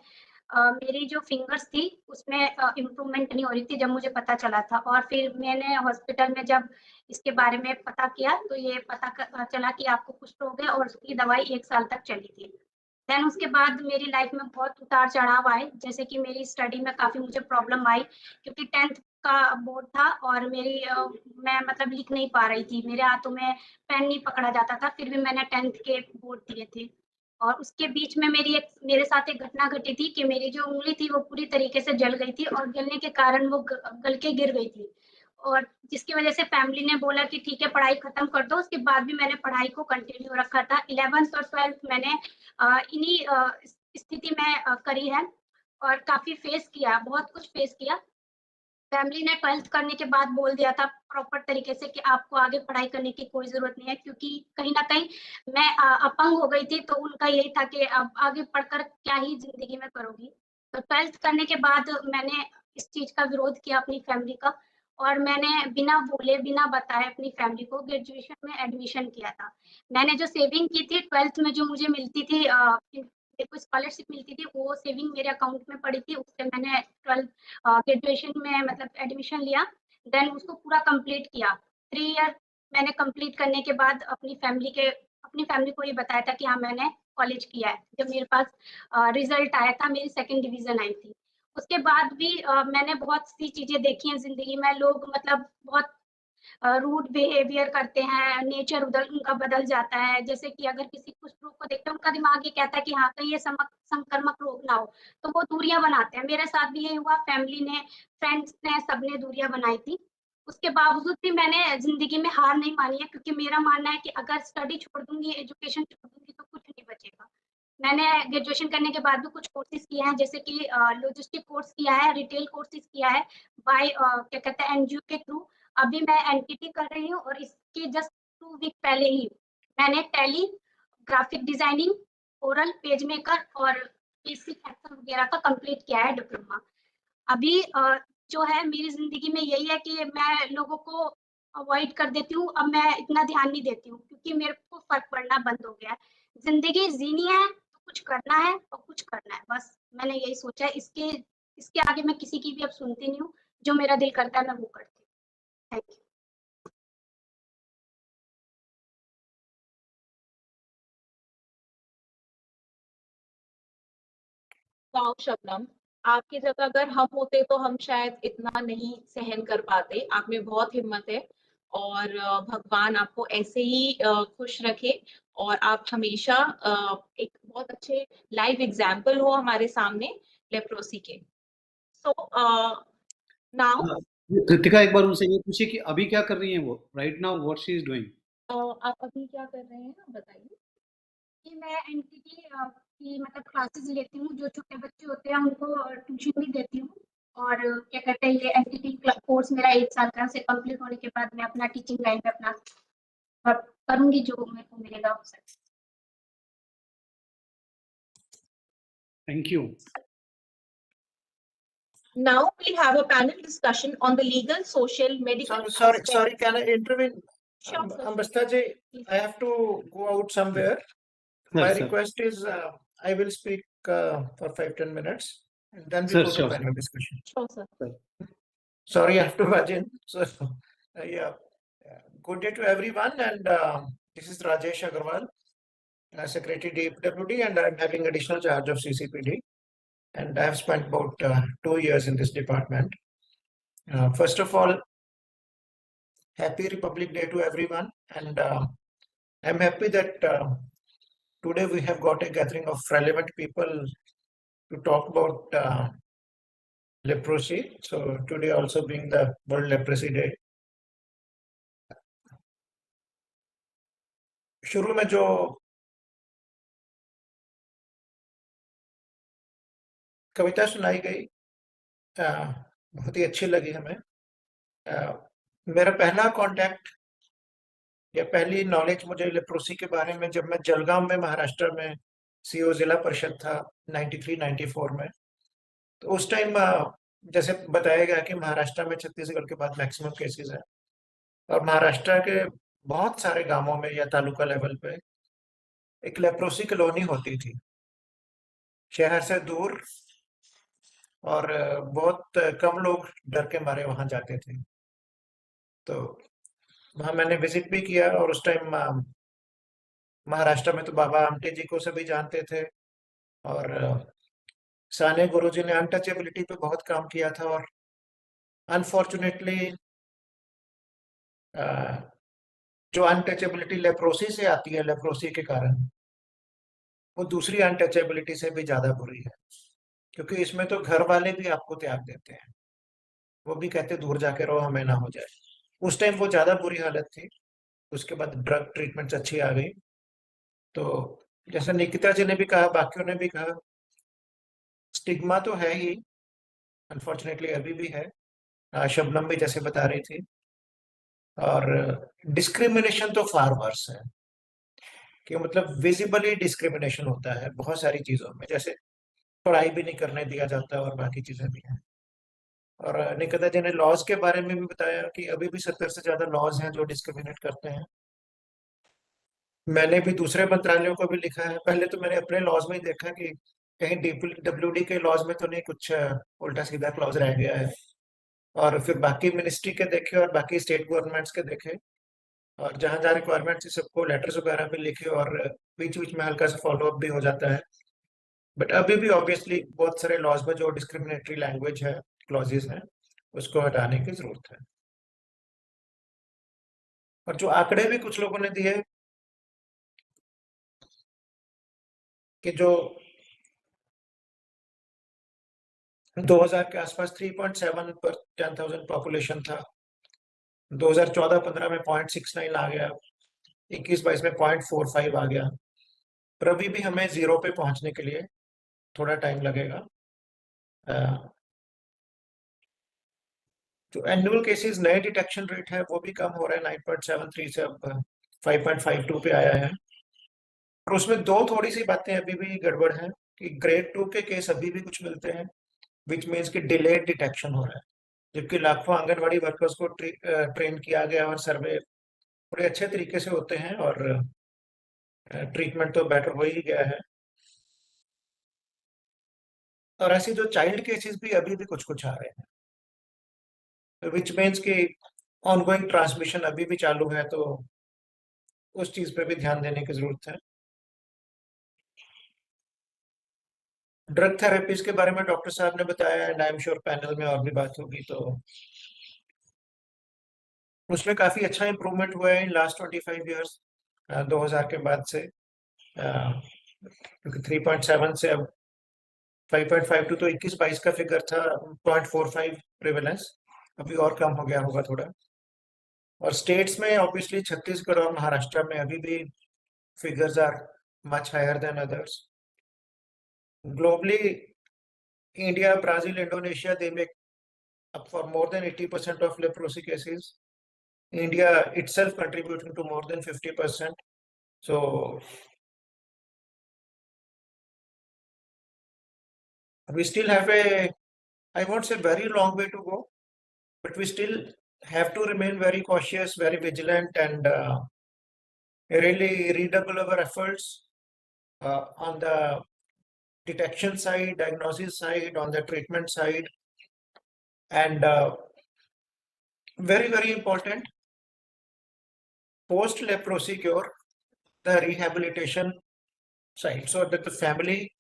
S21: मेरी जो फिंगर्स थी उसमें इम्प्रूवमेंट नहीं हो रही थी जब मुझे पता चला था। और फिर मैंने हॉस्पिटल में जब इसके बारे में पता किया तो ये पता चला कि आपको कुष्ठ रोग है, और उसकी दवाई 1 साल तक चली थी। देन उसके बाद मेरी लाइफ में बहुत उतार चढ़ाव आए, जैसे कि मेरी स्टडी में काफ़ी मुझे प्रॉब्लम आई, क्योंकि 10th का बोर्ड था और मेरी मैं मतलब लिख नहीं पा रही थी, मेरे हाथों में पेन नहीं पकड़ा जाता था, फिर भी मैंने 10th के बोर्ड दिए थे। और उसके बीच में मेरे साथ एक घटना घटी थी कि मेरी जो उंगली थी वो पूरी तरीके से जल गई थी और जलने के कारण वो गल के गिर गई थी, और जिसकी वजह से फैमिली ने बोला कि ठीक है पढ़ाई खत्म कर दो। उसके बाद भी मैंने पढ़ाई को कंटिन्यू रखा था। 11th और 12th मैंने इन्हीं स्थिति में करी है और काफी फेस किया, बहुत कुछ फेस किया। फैमिली ने 12th करने के बाद बोल दिया था प्रॉपर तरीके से कि आपको आगे पढ़ाई करने की कोई जरूरत नहीं है, क्योंकि कहीं ना कहीं मैं अपंग हो गई थी, तो उनका यही था कि अब आगे पढ़कर क्या ही जिंदगी में करोगी। तो 12th करने के बाद मैंने इस चीज का विरोध किया अपनी फैमिली का, और मैंने बिना बोले बिना बताए अपनी फैमिली को ग्रेजुएशन में एडमिशन किया था। मैंने जो सेविंग की थी 12th में, जो मुझे मिलती थी को स्कॉलरशिप मिलती थी, वो सेविंग मेरे अकाउंट में पड़ी थी। उससे मैंने 12th ग्रेजुएशन में मतलब एडमिशन लिया, देन उसको पूरा कंप्लीट किया। 3 ईयर मैंने कंप्लीट करने के बाद अपनी फैमिली को ये बताया था कि हाँ मैंने कॉलेज किया है। जब मेरे पास रिजल्ट आया था, मेरी 2nd डिवीजन आई थी। उसके बाद भी मैंने बहुत सी चीजें देखी हैं जिंदगी में। लोग मतलब बहुत रूड बिहेवियर करते हैं, नेचर उनका बदल जाता है। जैसे कि अगर किसी कुछ लोग को देखते हैं, उनका दिमाग ये कहता है कि हाँ कहीं ये संक्रामक रोग ना हो, तो वो दूरियां बनाते हैं। मेरे साथ भी यही हुआ, फैमिली ने, फ्रेंड्स ने, सबने दूरियां बनाई थी। उसके बावजूद भी मैंने जिंदगी में हार नहीं मानी है, क्योंकि मेरा मानना है कि अगर स्टडी छोड़ दूंगी, एजुकेशन छोड़ दूंगी, तो कुछ नहीं बचेगा। मैंने ग्रेजुएशन करने के बाद भी कुछ कोर्सेज किए हैं, जैसे कि लॉजिस्टिक कोर्स किया है, रिटेल कोर्सेज किया है बाय क्या कहते हैं एनजीओ के थ्रू। अभी मैं एनटीटी कर रही हूँ, और इसके जस्ट 2 वीक पहले ही मैंने tally, graphic designing, oral page maker और बेसिक एक्सेल वगैरह का कंप्लीट किया है डिप्लोमा। अभी जो है मेरी जिंदगी में यही है कि मैं लोगों को अवॉइड कर देती हूँ। अब मैं इतना ध्यान नहीं देती हूँ, क्योंकि मेरे को फर्क पड़ना बंद हो गया है। जिंदगी जीनी है तो कुछ करना है और कुछ करना है, बस मैंने यही सोचा है। इसके आगे मैं किसी की भी अब सुनती नहीं हूँ। जो मेरा दिल करता है मैं वो करती हूँ। Thank you.
S1: वाओ शबनम, आपकी जगह अगर हम होते तो हम शायद इतना नहीं सहन कर पाते। आप में बहुत हिम्मत है, और भगवान आपको ऐसे ही खुश रखे, और आप हमेशा एक बहुत अच्छे लाइव एग्जाम्पल हो हमारे सामने लेप्रोसी के। सो नाउ
S7: कृतिका एक बार उनसे ये पूछिए कि अभी क्या कर रही हैं वो, right now what she is doing.
S1: आप अभी क्या कर रहे हैं बताइए।
S21: कि मैं एनटीटी की मतलब क्लासेस लेती हूँ। जो छोटे बच्चे होते हैं उनको ट्यूशन भी देती हूँ, और क्या कहते हैं ये एनटीटी कोर्स मेरा 1 साल का से कंप्लीट होने के बाद मैं अपना टीचिंग लाइन में अपना करूंगी जो मेरे को मिलेगा उससे।
S7: Thank you.
S1: Now we have a panel discussion on the legal, social, medical.
S8: Sorry, can I intervene?
S1: Sure, sir.
S8: Ambastaji, I have to go out somewhere. My request is I will speak for 5-10 minutes, and then we go to panel discussion.
S1: Sure, sir.
S8: Sorry, I have to budge in. So, yeah. Good day to everyone, and this is Rajesh Agarwal, Secretary Deputy, and I'm having additional charge of CCPD, and I have spent about 2 years in this department. First of all, happy Republic Day to everyone, and I'm happy that today we have got a gathering of relevant people to talk about leprosy. So today also being the World Leprosy Day. शुरू में जो कविता सुनाई गई बहुत ही अच्छी लगी हमें। मेरा पहला कांटेक्ट या पहली नॉलेज मुझे लेप्रोसी के बारे में जब मैं जलगांव में महाराष्ट्र में सीओ जिला परिषद था 93-94 में, तो उस टाइम जैसे बताया गया कि महाराष्ट्र में छत्तीसगढ़ के बाद मैक्सिमम केसेस है, और महाराष्ट्र के बहुत सारे गांवों में या तालुका लेवल पे एक लेप्रोसी कॉलोनी होती थी, शहर से दूर, और बहुत कम लोग डर के मारे वहां जाते थे। तो वहां मैंने विजिट भी किया, और उस टाइम महाराष्ट्र में तो बाबा आमटे जी को सभी जानते थे, और साने गुरुजी ने अनटचेबिलिटी पे बहुत काम किया था। और अनफॉर्चुनेटली जो अनटचेबिलिटी लेप्रोसी से आती है, लेप्रोसी के कारण वो दूसरी अनटचेबिलिटी से भी ज्यादा बुरी है, क्योंकि इसमें तो घर वाले भी आपको त्याग देते हैं, वो भी कहते दूर जाके रहो, हमें ना हो जाए। उस टाइम वो ज्यादा बुरी हालत थी, उसके बाद ड्रग ट्रीटमेंट अच्छी आ गई। तो जैसे निकिता जी ने भी कहा, बाकियों ने भी कहा, स्टिग्मा तो है ही, अनफॉर्चुनेटली अभी भी है। शबनम भी जैसे बता रही थी, और डिस्क्रिमिनेशन तो फार वर्स है, कि मतलब विजिबली डिस्क्रिमिनेशन होता है बहुत सारी चीजों में, जैसे पढ़ाई भी नहीं करने दिया जाता और बाकी चीजें भी हैं। और निकिता जी ने लॉज के बारे में भी बताया कि अभी भी 70 से ज्यादा लॉज हैं जो डिस्क्रिमिनेट करते हैं। मैंने भी दूसरे मंत्रालयों को भी लिखा है, पहले तो मैंने अपने लॉज में ही देखा कि कहीं डब्ल्यूडी के लॉज में तो नहीं कुछ उल्टा सीधा क्लॉज रह गया है, और फिर बाकी मिनिस्ट्री के देखे और बाकी स्टेट गवर्नमेंट्स के देखे, और जहां जहां रिक्वायरमेंट्स सबको लेटर्स वगैरह भी लिखे, और बीच बीच में हल्का सा फॉलो अप भी हो जाता है। बट अभी भी ऑब्वियसली बहुत सारे लॉज में जो डिस्क्रिमिनेटरी लैंग्वेज है, क्लॉजेस हैं, उसको हटाने की जरूरत है। और जो आंकड़े भी कुछ लोगों ने दिए कि जो 2000 के आसपास 3.7 पर 10,000 पॉपुलेशन था, 2014-15 में 0.69 आ गया, 21-22 में 0.45 आ गया, पर अभी भी हमें जीरो पे पहुंचने के लिए थोड़ा टाइम लगेगा। जो एनुअल केसेस नए डिटेक्शन रेट है वो भी कम हो रहा है, 9.73 से अब 5.52 पे आया है। और उसमें दो थोड़ी सी बातें अभी भी गड़बड़ हैं, कि ग्रेड 2 के केस अभी भी कुछ मिलते हैं, विच मीन्स कि डिलेड डिटेक्शन हो रहा है, जबकि लाखों आंगनवाड़ी वर्कर्स को ट्रेन किया गया और सर्वे बड़े अच्छे तरीके से होते हैं, और ट्रीटमेंट तो बेटर हो ही गया है। और ऐसे जो चाइल्ड केसेस भी अभी भी कुछ कुछ आ रहे हैं, विच मीन्स कि ऑनगोइंग ट्रांसमिशन अभी भी चालू है, तो उस चीज पे भी ध्यान देने की जरूरत है। ड्रग थेरेपीज के बारे में डॉक्टर साहब ने बताया, and I am sure panel में और भी बात होगी, तो उसमें काफी अच्छा इंप्रूवमेंट हुआ है इन लास्ट 25 ईयर्स, 2000 के बाद से, क्योंकि 3.7 से अब 5.52, तो 21-22 का फिगर था, 0.45 प्रिवेलेंस, अभी और कम हो गया होगा थोड़ा। और स्टेट्स में ऑब्वियसली छत्तीसगढ़ और महाराष्ट्र में अभी भी figures are much higher than others. Globally, India, Brazil, Indonesia, they make up for more than 80% of leprosy cases. India itself contributing to more than 50%. So we still have I won't say very long way to go, but we still have to remain very cautious, very vigilant, and really redouble our efforts on the detection side, diagnosis side, on the treatment side, and very, very important, post leprosy cure, the rehabilitation side, so that the family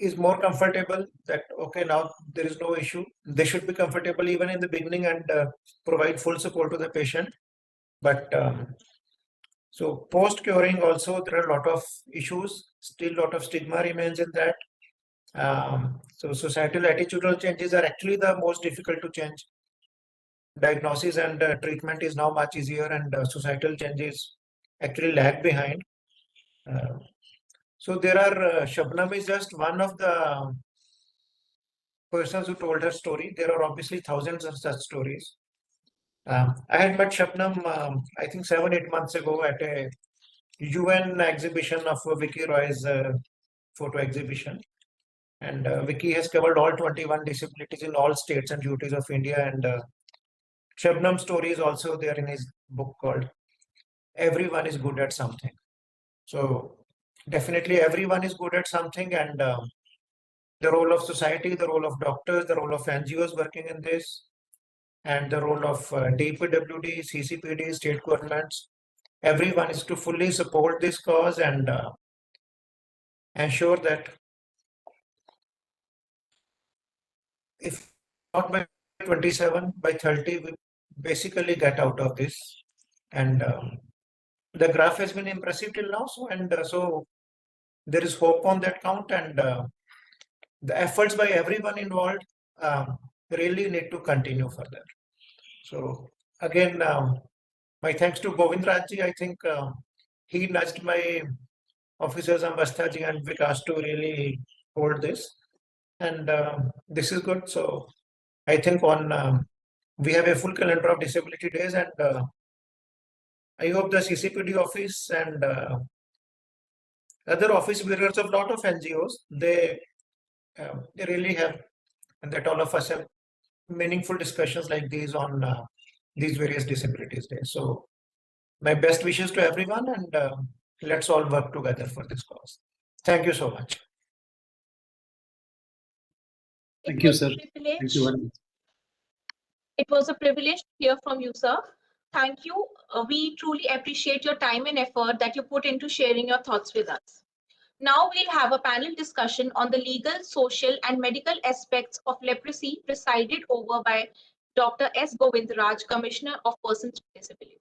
S8: is more comfortable that, okay, now there is no issue. They should be comfortable even in the beginning, and provide full support to the patient. But so post curing also, there are a lot of issues, still a lot of stigma remains in that. So societal attitudinal changes are actually the most difficult to change. Diagnosis and treatment is now much easier, and societal changes actually lag behind. So there are, Shabnam is just one of the persons who told her story. There are obviously thousands of such stories. I had met Shabnam, I think 7-8 months ago at a UN exhibition of Vicky Roy's photo exhibition. And Vicky has covered all 21 disabilities in all states and duties of India. And Shabnam's story is also there in his book called Everyone is Good at Something. So definitely everyone is good at something, and the role of society, the role of doctors, the role of NGOs working in this, and the role of DPWD, CCPD, state governments, everyone is to fully support this cause and ensure that if not by 27, by 30, we basically get out of this. And the graph has been impressive till now. So there is hope on that count, and the efforts by everyone involved really need to continue further. So again, my thanks to Govind Rajji. I think he nudged my officers Ambasthaji and Vikas to really hold this, and this is good. So I think we have a full calendar of disability days, and I hope the CCPD office and other office bearers of lot of NGOs, they really have, and that all of us have meaningful discussions like these on these various disabilities days. So my best wishes to everyone, and let's all work together for this cause. Thank you so much.
S7: Thank you, sir. Thank you very much.
S1: It was a privilege to hear from you, sir. Thank you. We truly appreciate your time and effort that you put into sharing your thoughts with us. Now we'll have a panel discussion on the legal, social, and medical aspects of leprosy presided over by Dr. S. Govindaraj, Commissioner of Persons with Disabilities.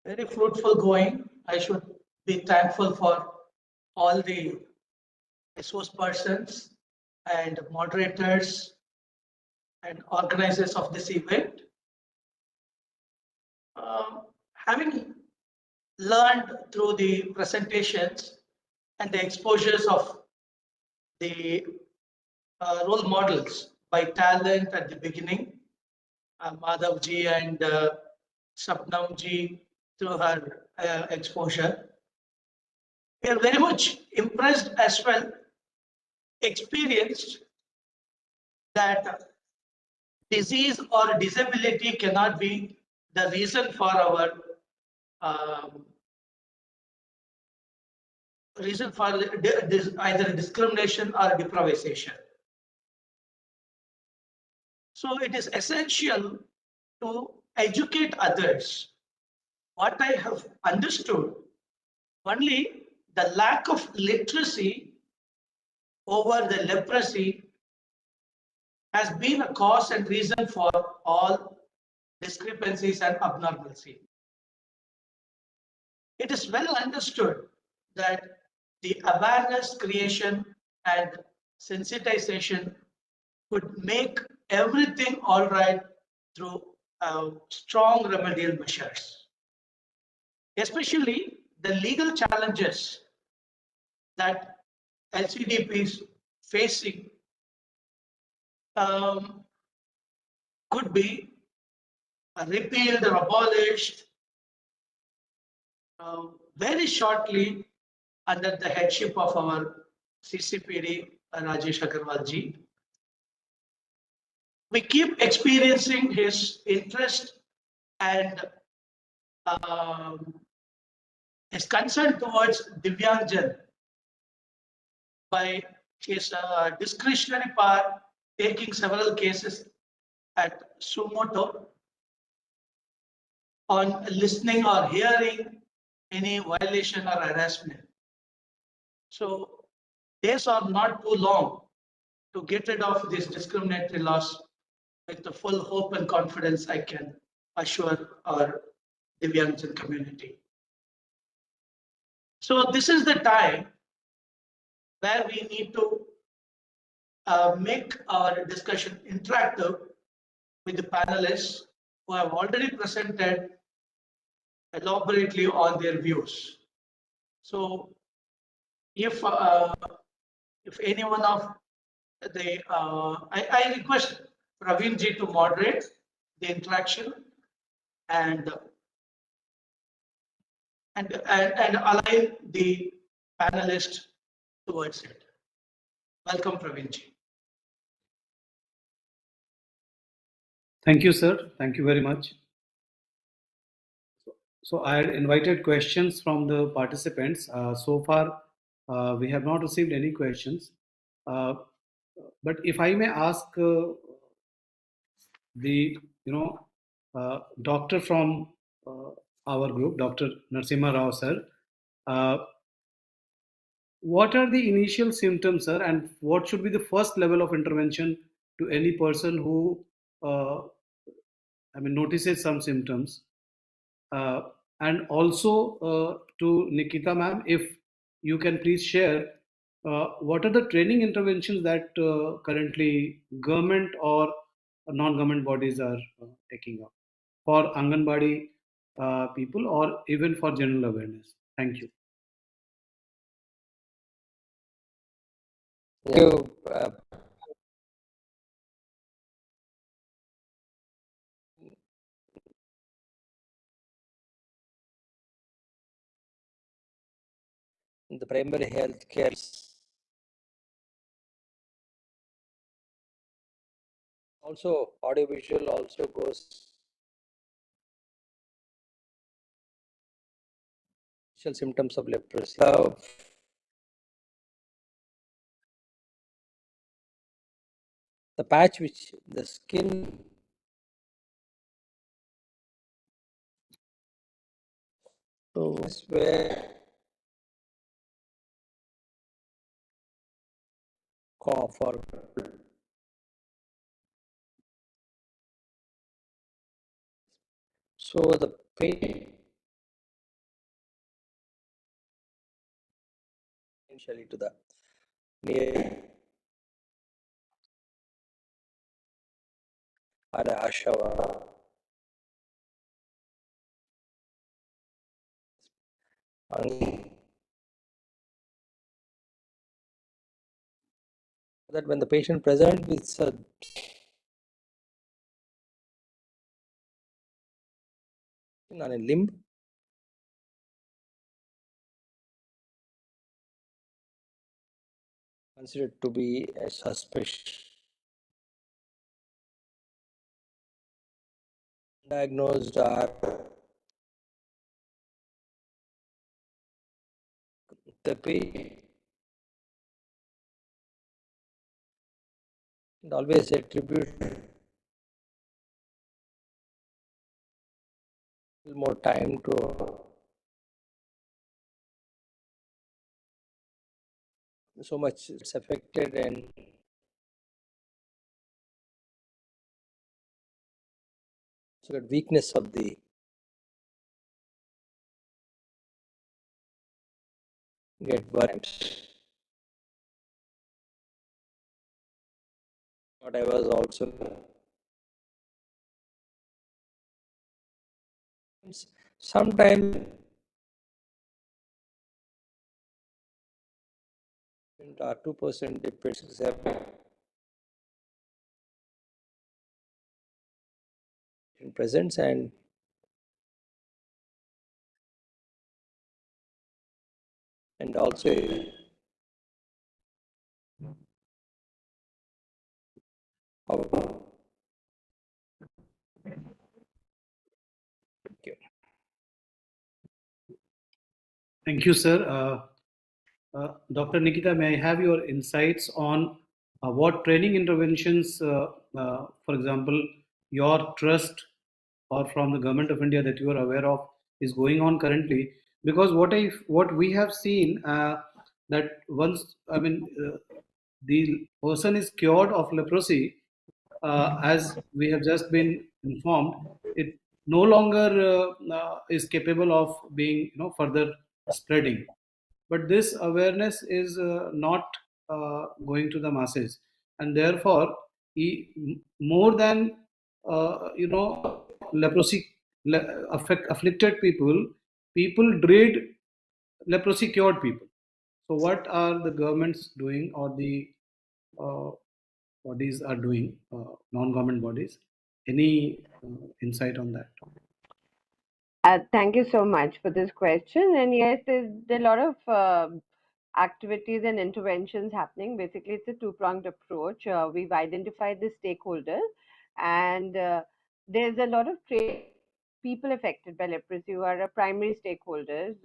S2: Very fruitful going. I should be thankful for all the resource persons and moderators and organizers of this event. Having learned through the presentations and the exposures of the role models by talent at the beginning, Madhavji and Sapnamji through her exposure, we are very much impressed as well, experienced that disease or disability cannot be the reason for our either discrimination or deprivation. So it is essential to educate others. What I have understood, only the lack of literacy over the leprosy has been a cause and reason for all discrepancies and abnormalcy. It is well understood that the awareness creation and sensitization could make everything all right through strong remedial measures. Especially the legal challenges that LCDP facing could be repealed or abolished very shortly under the headship of our CCPD Rajesh Agarwal ji. We keep experiencing his interest and his concern towards Divyangjan by his discretionary power, taking several cases at sumoto on listening or hearing any violation or harassment. So days are not too long to get rid of these discriminatory laws with the full hope and confidence I can assure our Divyangjan community. So this is the time where we need to make our discussion interactive with the panelists who have already presented elaborately on their views. So if any one of the, I request Praveen ji to moderate the interaction and align the panelists towards it. Welcome, Praveen ji.
S7: Thank you, sir. Thank you very much. So I had invited questions from the participants. So far, we have not received any questions. But if I may ask the doctor from our group, Dr. Narasimha Rao sir, what are the initial symptoms, sir, and what should be the first level of intervention to any person who notices some symptoms. And also to Nikita ma'am, if you can please share what are the training interventions that currently government or non-government bodies are taking up for Anganwadi people or even for general awareness. Thank you.
S18: You, the primary health care also audiovisual also goes initial symptoms of leprosy. The patch which the skin so is where cough or so the pain initially to the near or ashava and that when the patient present with on a limb considered to be a suspicious diagnosed or the patient always attribute more time to so much it's affected and so that weakness of the get burned. What I was also sometimes 2% depends in presence and also how
S7: Thank you, sir. Dr. Nikita, may I have your insights on what training interventions, for example, your trust or from the government of India that you are aware of is going on currently? Because what we have seen that once the person is cured of leprosy, as we have just been informed, it no longer is capable of being further spreading. But this awareness is not going to the masses, and therefore more than leprosy afflicted people dread leprosy cured people. So what are the governments doing or the uh, bodies are doing, non-government bodies? Any insight on that?
S19: Thank you so much for this question. And yes, there are a lot of activities and interventions happening. Basically, it's a two-pronged approach. We've identified the stakeholders, and there's a lot of people affected by leprosy who are primary stakeholders,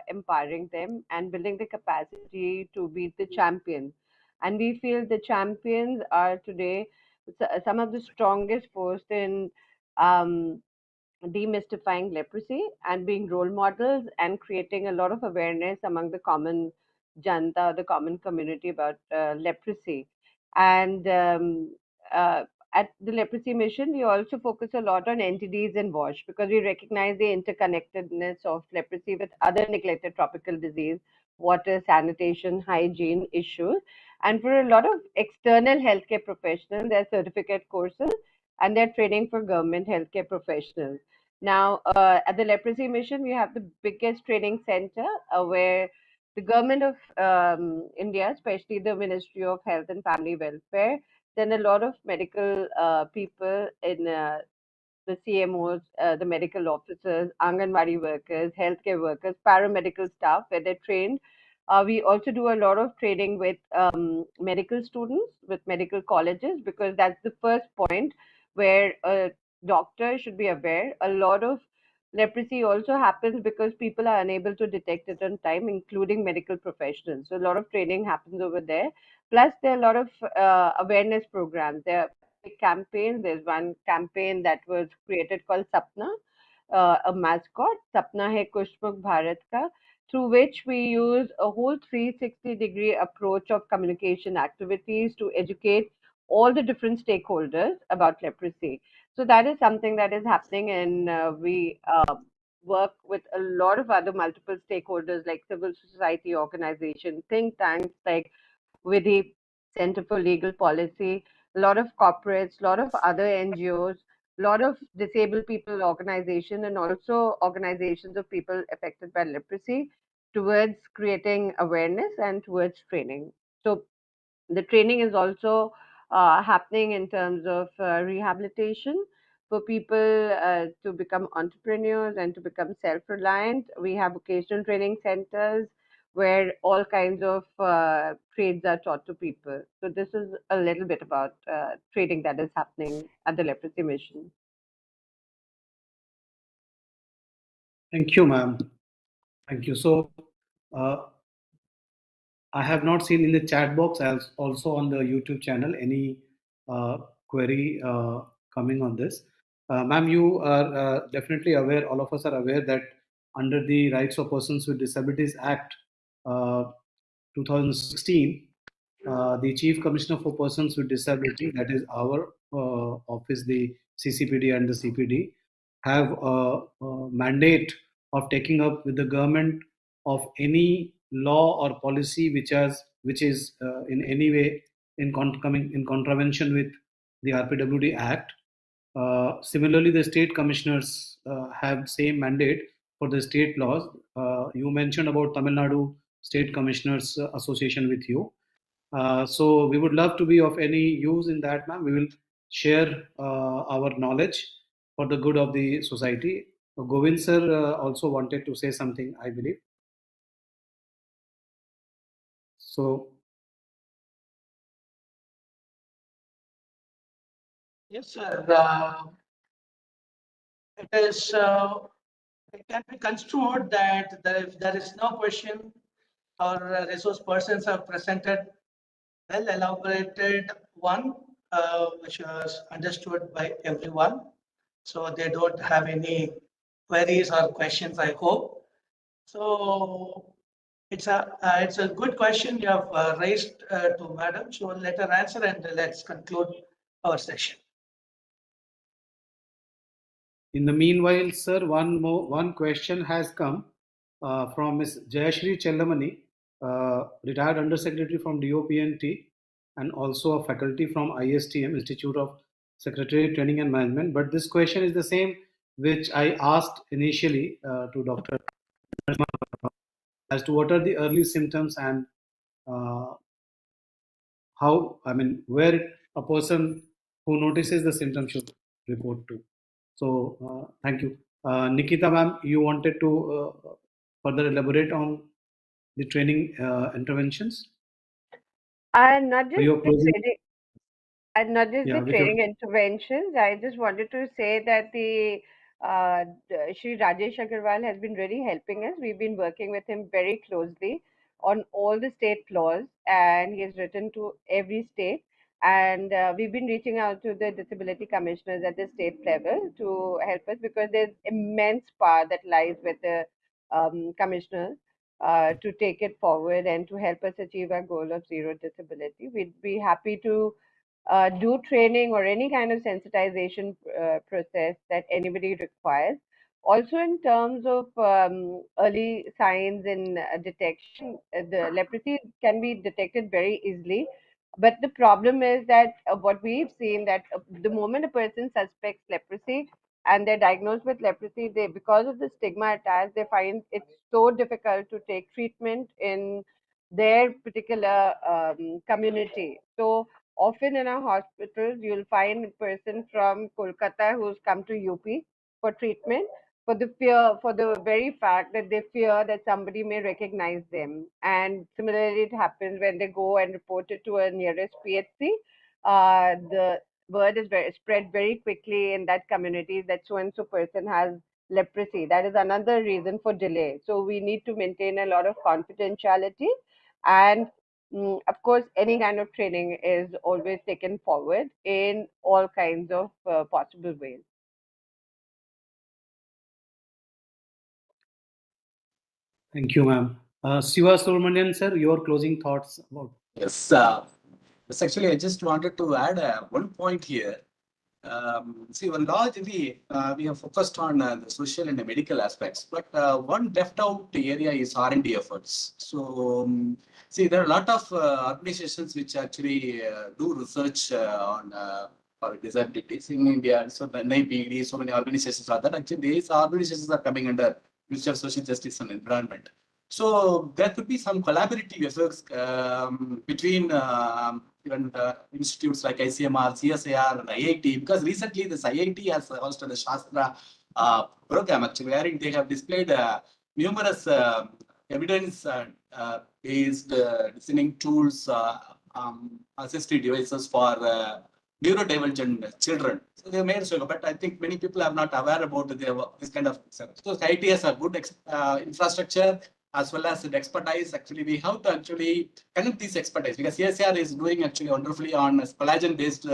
S19: empowering them and building the capacity to be the champions. And we feel the champions are today some of the strongest force in demystifying leprosy and being role models and creating a lot of awareness among the common janta, the common community about leprosy. And at the leprosy mission, we also focus a lot on entities and WASH because we recognize the interconnectedness of leprosy with other neglected tropical disease, water, sanitation, hygiene issues. And for a lot of external healthcare professionals, there are certificate courses and they're training for government healthcare professionals. Now, at the leprosy mission, we have the biggest training center where the government of India, especially the Ministry of Health and Family Welfare, then a lot of medical people in the CMOs, the medical officers, Anganwadi workers, healthcare workers, paramedical staff, where they're trained. We also do a lot of training with medical students, with medical colleges, because that's the first point where a doctor should be aware. A lot of leprosy also happens because people are unable to detect it on time, including medical professionals. So a lot of training happens over there. Plus, there are a lot of awareness programs. There are big campaigns. There's one campaign that was created called Sapna, a mascot, Sapna Hai Kushmukh Bharat Ka, through which we use a whole 360-degree approach of communication activities to educate all the different stakeholders about leprosy. So that is something that is happening, and we work with a lot of other multiple stakeholders like civil society organizations, think tanks like with the Center for Legal Policy, a lot of corporates, a lot of other NGOs, a lot of disabled people organizations, and also organizations of people affected by leprosy towards creating awareness and towards training. So the training is also happening in terms of rehabilitation for people to become entrepreneurs and to become self-reliant. We have vocational training centers where all kinds of trades are taught to people. So this is a little bit about training that is happening at the leprosy mission.
S7: Thank you, ma'am. Thank you. So, I have not seen in the chat box as also on the YouTube channel any query coming on this. Ma'am, you are definitely aware, all of us are aware that under the Rights of Persons with Disabilities Act 2016, the Chief Commissioner for Persons with Disability, that is our office, the CCPD and the CPD, have a mandate of taking up with the government of any law or policy which is in any way coming in contravention with the RPWD Act. Similarly, the state commissioners have same mandate for the state laws. You mentioned about Tamil Nadu State Commissioners Association with you. So we would love to be of any use in that, ma'am. We will share our knowledge for the good of the society. Govind sir also wanted to say something, I believe. So.
S2: Yes, sir. It can be construed that if there is no question or resource persons have presented well elaborated one, which was understood by everyone. So they don't have any queries or questions, I hope. So it's a good question you have raised to madam. So let her answer and let's conclude our session.
S7: In the meanwhile, sir, one question has come from Ms. Jayashri Chellamani, retired undersecretary from DOPNT and also a faculty from ISTM, Institute of Secretariat Training and Management. But this question is the same which I asked initially to Dr. as to what are the early symptoms and how, I mean, where a person who notices the symptom should report to. So thank you. Nikita ma'am, you wanted to further elaborate on the training interventions?
S19: And not just
S7: You're
S19: the
S7: closing.
S19: training, and not just
S7: Yeah,
S19: the
S7: with your
S19: training interventions. I just wanted to say that Shri Rajesh Agarwal has been really helping us. We've been working with him very closely on all the state laws, and he has written to every state. And we've been reaching out to the disability commissioners at the state level to help us because there's immense power that lies with the commissioners to take it forward and to help us achieve our goal of zero disability. We'd be happy to do training or any kind of sensitization process that anybody requires. Also, in terms of early signs in detection, the leprosy can be detected very easily. But the problem is that what we've seen that the moment a person suspects leprosy and they're diagnosed with leprosy, they because of the stigma attached, they find it's so difficult to take treatment in their particular community. So often in our hospitals, you'll find a person from Kolkata who's come to UP for treatment for the fear, for the very fact that they fear that somebody may recognize them. And similarly, it happens when they go and report it to a nearest PHC. The word is spread very quickly in that community that so and so person has leprosy. That is another reason for delay. So we need to maintain a lot of confidentiality and of course, any kind of training is always taken forward in all kinds of possible ways.
S7: Thank you, ma'am. Siva Subramanian, sir, your closing thoughts about.
S16: Yes, actually, I just wanted to add one point here. See, largely we have focused on the social and the medical aspects, but one left out area is R&D efforts. So, see, there are a lot of organizations which actually do research on for disabilities in India. So, the NIPD, so many organizations are there. Actually, these organizations are coming under Ministry of Social Justice and Environment. So there could be some collaborative efforts between even institutes like ICMR, CSIR, and IIT, because recently this IIT has hosted a Shastra program actually, wherein they have displayed numerous evidence-based listening tools, assistive devices for neurodivergent children. So they made so, but I think many people are not aware about this kind of. So IIT has a good infrastructure as well as the expertise. Actually, we have to actually connect these expertise because CSR is doing actually wonderfully on collagen-based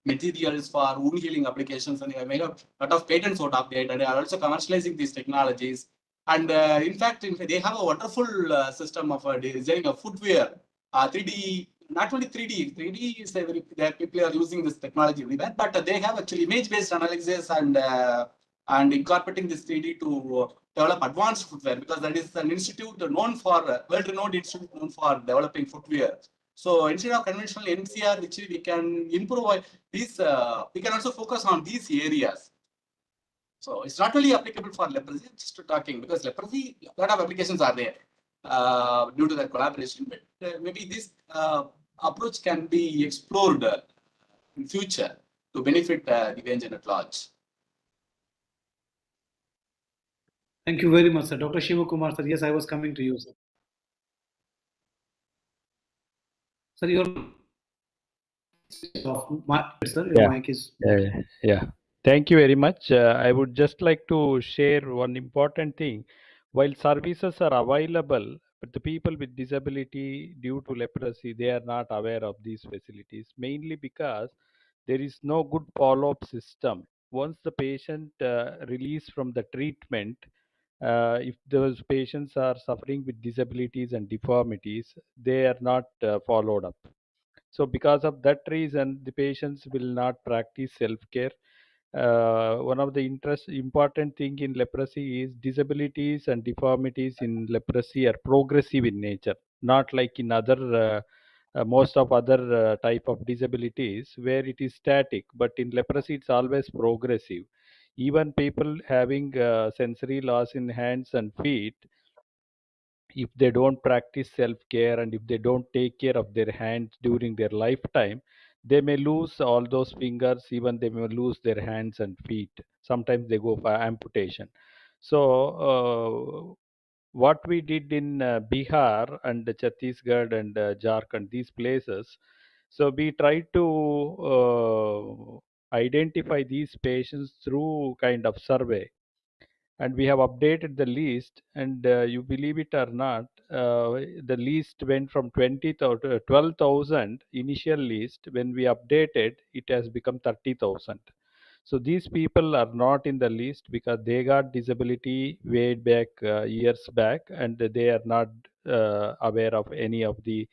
S16: materials for wound healing applications, and they made a lot of patents out of it, and they are also commercializing these technologies. And in fact, they have a wonderful system of designing of footwear, 3D. Not only 3D, 3D is a very, people are using this technology everywhere, but they have actually image-based analysis and incorporating this 3D to develop advanced footwear, because that is an institute known for, world-renowned institute known for developing footwear. So instead of conventional NCR, which we can improve these, we can also focus on these areas. So it's not only applicable for leprosy, just talking, because leprosy, a lot of applications are there due to the collaboration, but maybe this approach can be explored in future to benefit Divyangjan at large.
S7: Thank you very much, sir. Dr. Shiva Kumar, sir. Yes, I was coming to you, sir. Sir, your mic is.
S20: Yeah. Thank you very much. I would just like to share one important thing. While services are available, but the people with disability due to leprosy, they are not aware of these facilities, mainly because there is no good follow-up system. Once the patient released from the treatment, if those patients are suffering with disabilities and deformities, they are not followed up. So because of that reason, the patients will not practice self-care. One of the important thing in leprosy is disabilities and deformities in leprosy are progressive in nature, not like in other most of other type of disabilities where it is static, but in leprosy it's always progressive. Even people having sensory loss in hands and feet, if they don't practice self-care and if they don't take care of their hands during their lifetime, they may lose all those fingers, even they may lose their hands and feet. Sometimes they go for amputation. So what we did in Bihar and Chhattisgarh and Jharkhand, these places, so we tried to identify these patients through kind of survey, and we have updated the list, and you believe it or not, the list went from 12,000 initial list. When we updated, it has become 30,000. So these people are not in the list because they got disability way back years back, and they are not aware of any of the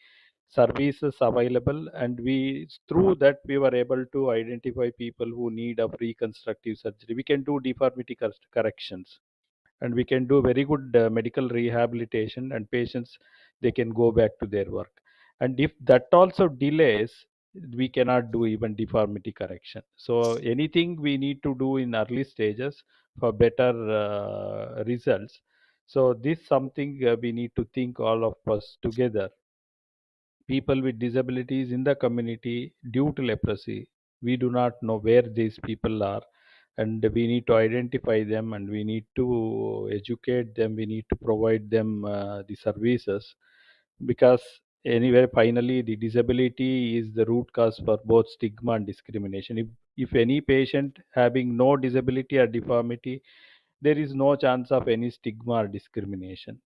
S20: services available, and we through that we were able to identify people who need of reconstructive surgery. We can do deformity corrections, and we can do very good medical rehabilitation, and patients, they can go back to their work. And if that also delays, we cannot do even deformity correction. So anything we need to do in early stages for better results. So this something we need to think all of us together. People with disabilities in the community due to leprosy, we do not know where these people are, and we need to identify them, and we need to educate them, we need to provide them the services, because anyway finally the disability is the root cause for both stigma and discrimination. If any patient having no disability or deformity, there is no chance of any stigma or discrimination.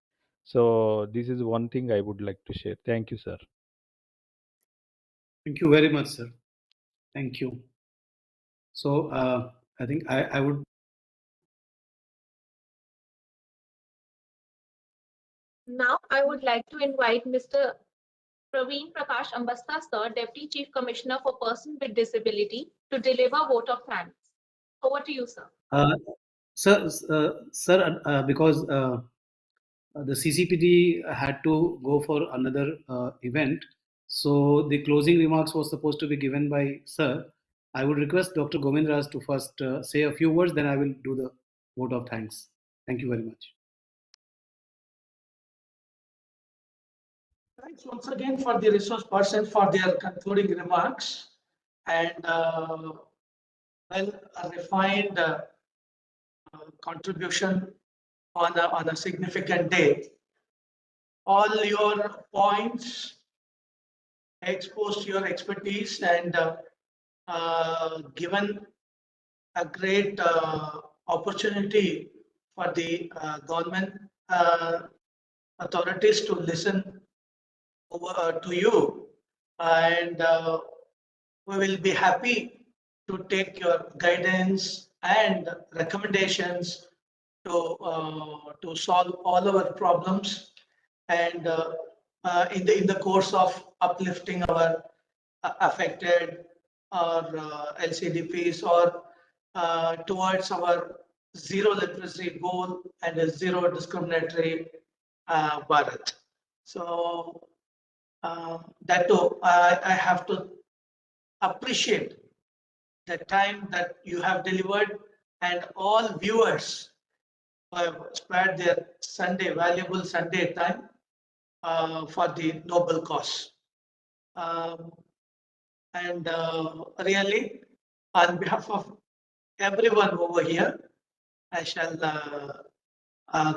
S20: So this is one thing I would like to share. Thank you, sir.
S7: Thank you very much, sir. Thank you. So I think I would.
S1: Now, I would like to invite Mr. Praveen Prakash Ambasta, Sir, Deputy Chief Commissioner for Persons with Disability, to deliver vote of thanks. Over to you, sir.
S7: Sir, because the CCPD had to go for another event, so the closing remarks was supposed to be given by Sir. I would request Dr. Govindraj to first say a few words, then I will do the vote of thanks. Thank you very much.
S2: Thanks once again for the resource person for their concluding remarks and well, a refined contribution on a significant day. All your points exposed your expertise and given a great opportunity for the government authorities to listen over to you, and we will be happy to take your guidance and recommendations to solve all our problems, and in the course of uplifting our affected or LCDPs or towards our zero leprosy goal and a zero discriminatory Bharat. So that too, I have to appreciate the time that you have delivered, and all viewers who have spared their valuable Sunday time for the noble cause. And really, on behalf of everyone over here, I shall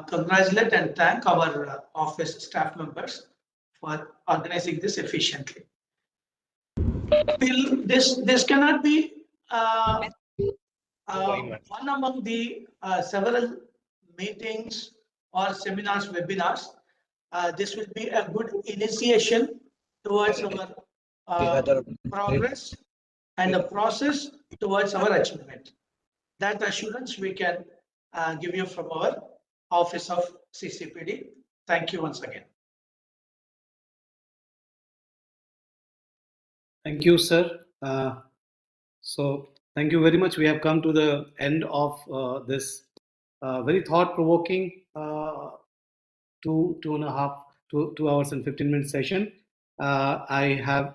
S2: congratulate and thank our office staff members for organizing this efficiently. This cannot be one among the several meetings or seminars, webinars. This will be a good initiation towards our progress and the process towards our achievement. That assurance we can give you from our office of CCPD. Thank you once again.
S7: Thank you, sir. So thank you very much. We have come to the end of this very thought-provoking 2 hours and 15 minute session. I'm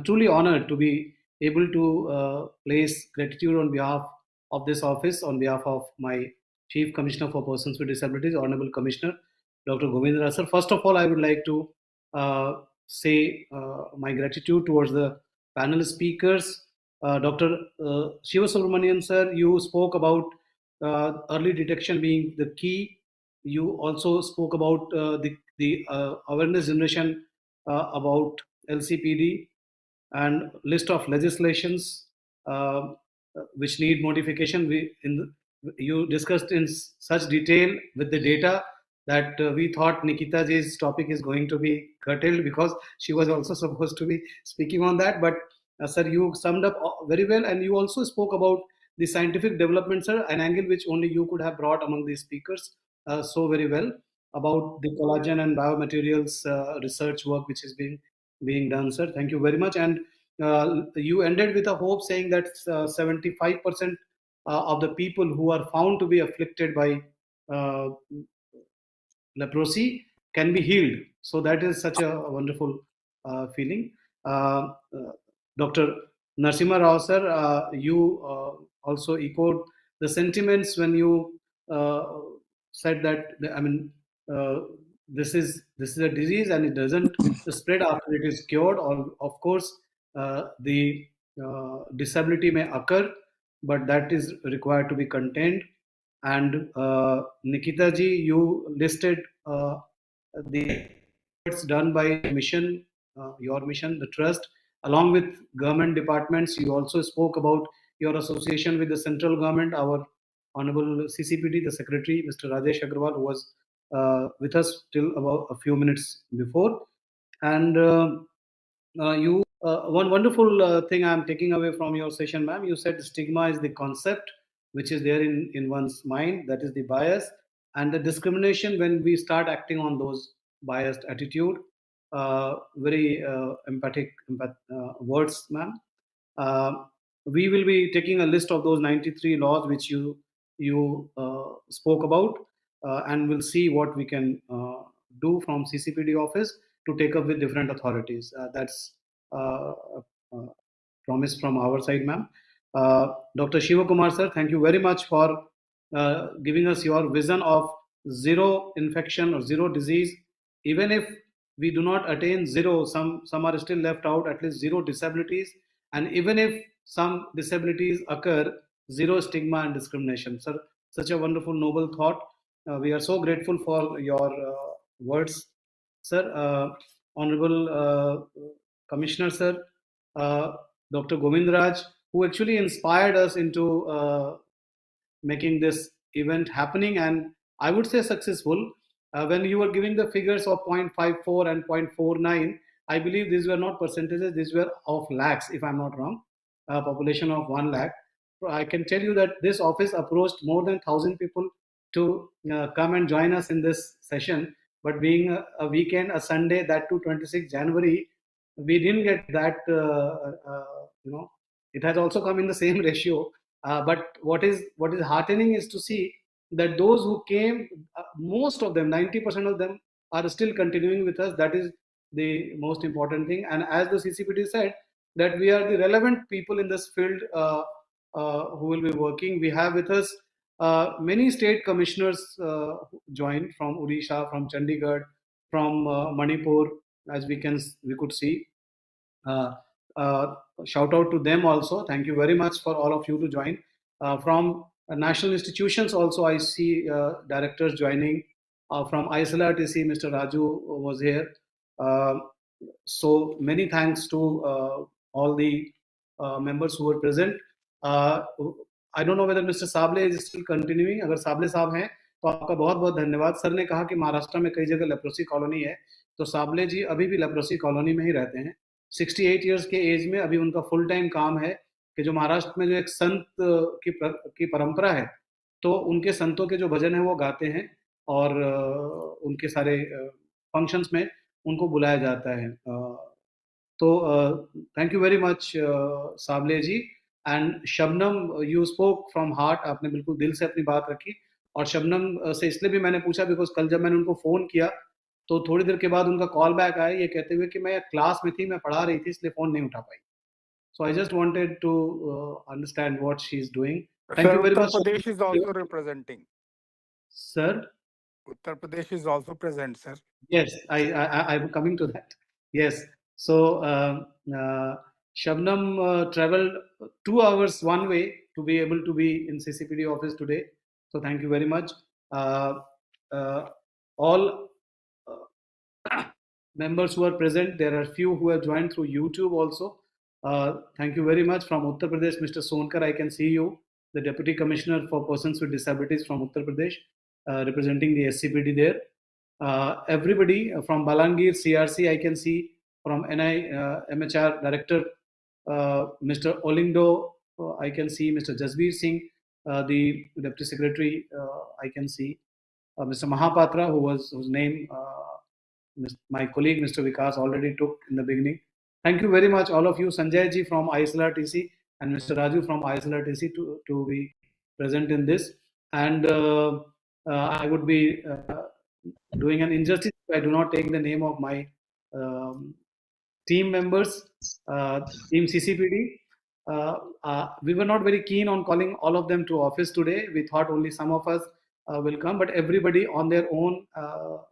S7: truly honored to be able to place gratitude on behalf of this office, on behalf of my Chief Commissioner for Persons with Disabilities, Honorable Commissioner Dr. Govindraj sir. First of all, I would like to say my gratitude towards the panel speakers. Dr. Shiva Subramanian sir, you spoke about early detection being the key. You also spoke about the awareness generation about LCPD and list of legislations which need modification. You discussed in such detail with the data that we thought Nikita ji's topic is going to be curtailed because she was also supposed to be speaking on that. But sir, you summed up very well, and you also spoke about the scientific development, sir, an angle which only you could have brought among the speakers so very well. about the collagen and biomaterials research work which is being done, sir. Thank you very much. And you ended with a hope saying that 75% of the people who are found to be afflicted by leprosy can be healed. So that is such a wonderful feeling. Dr. Narasimha Rao sir, you also echoed the sentiments when you said that this is a disease and it doesn't spread after it is cured. Or of course, the disability may occur, but that is required to be contained. And Nikita ji, you listed the efforts done by mission, your mission, the trust, along with government departments. You also spoke about your association with the central government. Our Honorable CCPD, the Secretary, Mr. Rajesh Agrawal, who was with us till about a few minutes before. And one wonderful thing I'm taking away from your session, ma'am, you said stigma is the concept which is there in one's mind, that is the bias, and the discrimination when we start acting on those biased attitude. Very empathic words, ma'am. We will be taking a list of those 93 laws which you spoke about, and we'll see what we can do from CCPD office to take up with different authorities. That's promise from our side, ma'am. Dr. Shiva Kumar sir, thank you very much for giving us your vision of zero infection or zero disease. Even if we do not attain zero, some are still left out, at least zero disabilities. And even if some disabilities occur, zero stigma and discrimination. Sir, such a wonderful, noble thought. We are so grateful for your words, sir. Honorable Commissioner, sir, Dr. Govindraj, who actually inspired us into making this event happening, and I would say successful. When you were giving the figures of 0.54 and 0.49, I believe these were not percentages, these were of lakhs, if I'm not wrong, a population of 1 lakh. So I can tell you that this office approached more than 1,000 people to come and join us in this session. But being a weekend, a Sunday, that to 26th January, we didn't get that, it has also come in the same ratio. But what is heartening is to see that those who came, most of them, 90% of them, are still continuing with us. That is the most important thing. And as the CCPD said, that we are the relevant people in this field who will be working. We have with us many state commissioners joined from Odisha, from Chandigarh, from Manipur, as we could see. Shout out to them also. Thank you very much for all of you to join. From national institutions also, I see directors joining. From ISLRTC, Mr. Raju was here. So many thanks to all the members who were present. I don't know whether Mr. Sable is still continuing. अगर साबले साहब हैं तो आपका बहुत बहुत धन्यवाद. Sir ने कहा कि महाराष्ट्र में कई जगह लेप्रोसी कॉलोनी है, तो साबले जी अभी भी लेप्रोसी कॉलोनी में ही रहते हैं. 68 इयर्स के एज में अभी उनका फुल टाइम काम है कि जो महाराष्ट्र में जो एक संत की परंपरा है, तो उनके संतों के जो भजन है वो गाते हैं और उनके सारे फंक्शंस में उनको बुलाया जाता है. तो thank you very much Sable ji. And Shabnam, you spoke from heart, आपने बिल्कुल दिल से अपनी बात रखी. और शबनम से इसलिए भी मैंने पूछा बिकॉज कल जब मैंने उनको फ़ोन किया तो थोड़ी देर के बाद उनका कॉल बैक आया ये कहते हुए कि मैं क्लास में थी, मैं पढ़ा रही थी, इसलिए फ़ोन नहीं उठा पाई. So I just wanted to understand what she is doing. Thank you very
S5: Uttar
S7: मच.
S5: Pradesh is also representing.
S7: Sir?
S5: Uttar Pradesh is also present, sir.
S7: Yes, I'm coming to that. Yes. So Shabnam traveled 2 hours one way to be able to be in CCPD office today. So thank you very much. All members who are present, there are few who have joined through YouTube also. Thank you very much. From Uttar Pradesh, Mr. Sonkar, I can see you, the Deputy Commissioner for Persons with Disabilities from Uttar Pradesh, representing the SCPD there. Everybody from Balangir, CRC, I can see. From NI, MHR Director, Mr. Olindo, I can see. Mr. Jasbir Singh, the Deputy Secretary, I can see. Mr. Mahapatra, whose name my colleague Mr. Vikas already took in the beginning. Thank you very much, all of you, Sanjay ji from ISLRTC and Mr. Raju from ISLRTC to be present in this. And I would be doing an injustice if I do not take the name of my team members, team CCPD. We were not very keen on calling all of them to office today. We thought only some of us will come, but everybody on their own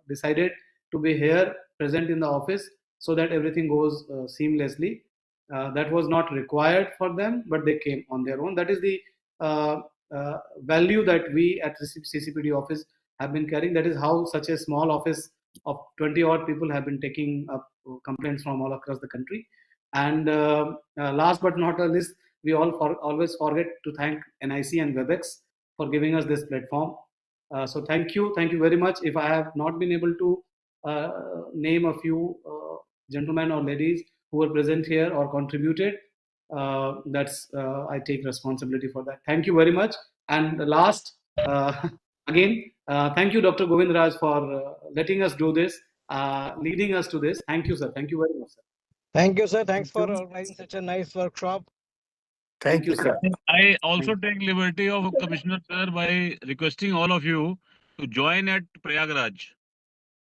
S7: decided to be here present in the office so that everything goes seamlessly. That was not required for them, but they came on their own. That is the value that we at the CCPD office have been carrying. That is how such a small office of 20 odd people have been taking up complaints from all across the country. And last but not least, we always forget to thank NIC and WebEx for giving us this platform. So thank you very much. If I have not been able to name a few gentlemen or ladies who were present here or contributed, that's I take responsibility for that. Thank you very much. And last, again, thank you, Dr. Govind Raj, for letting us do this, leading us to this. Thank you, sir. Thank you very much, sir.
S6: Thank you, sir. Thanks for organizing such a nice workshop.
S7: Thank you, sir.
S3: I also take liberty of Commissioner Sir by requesting all of you to join at Prayagraj.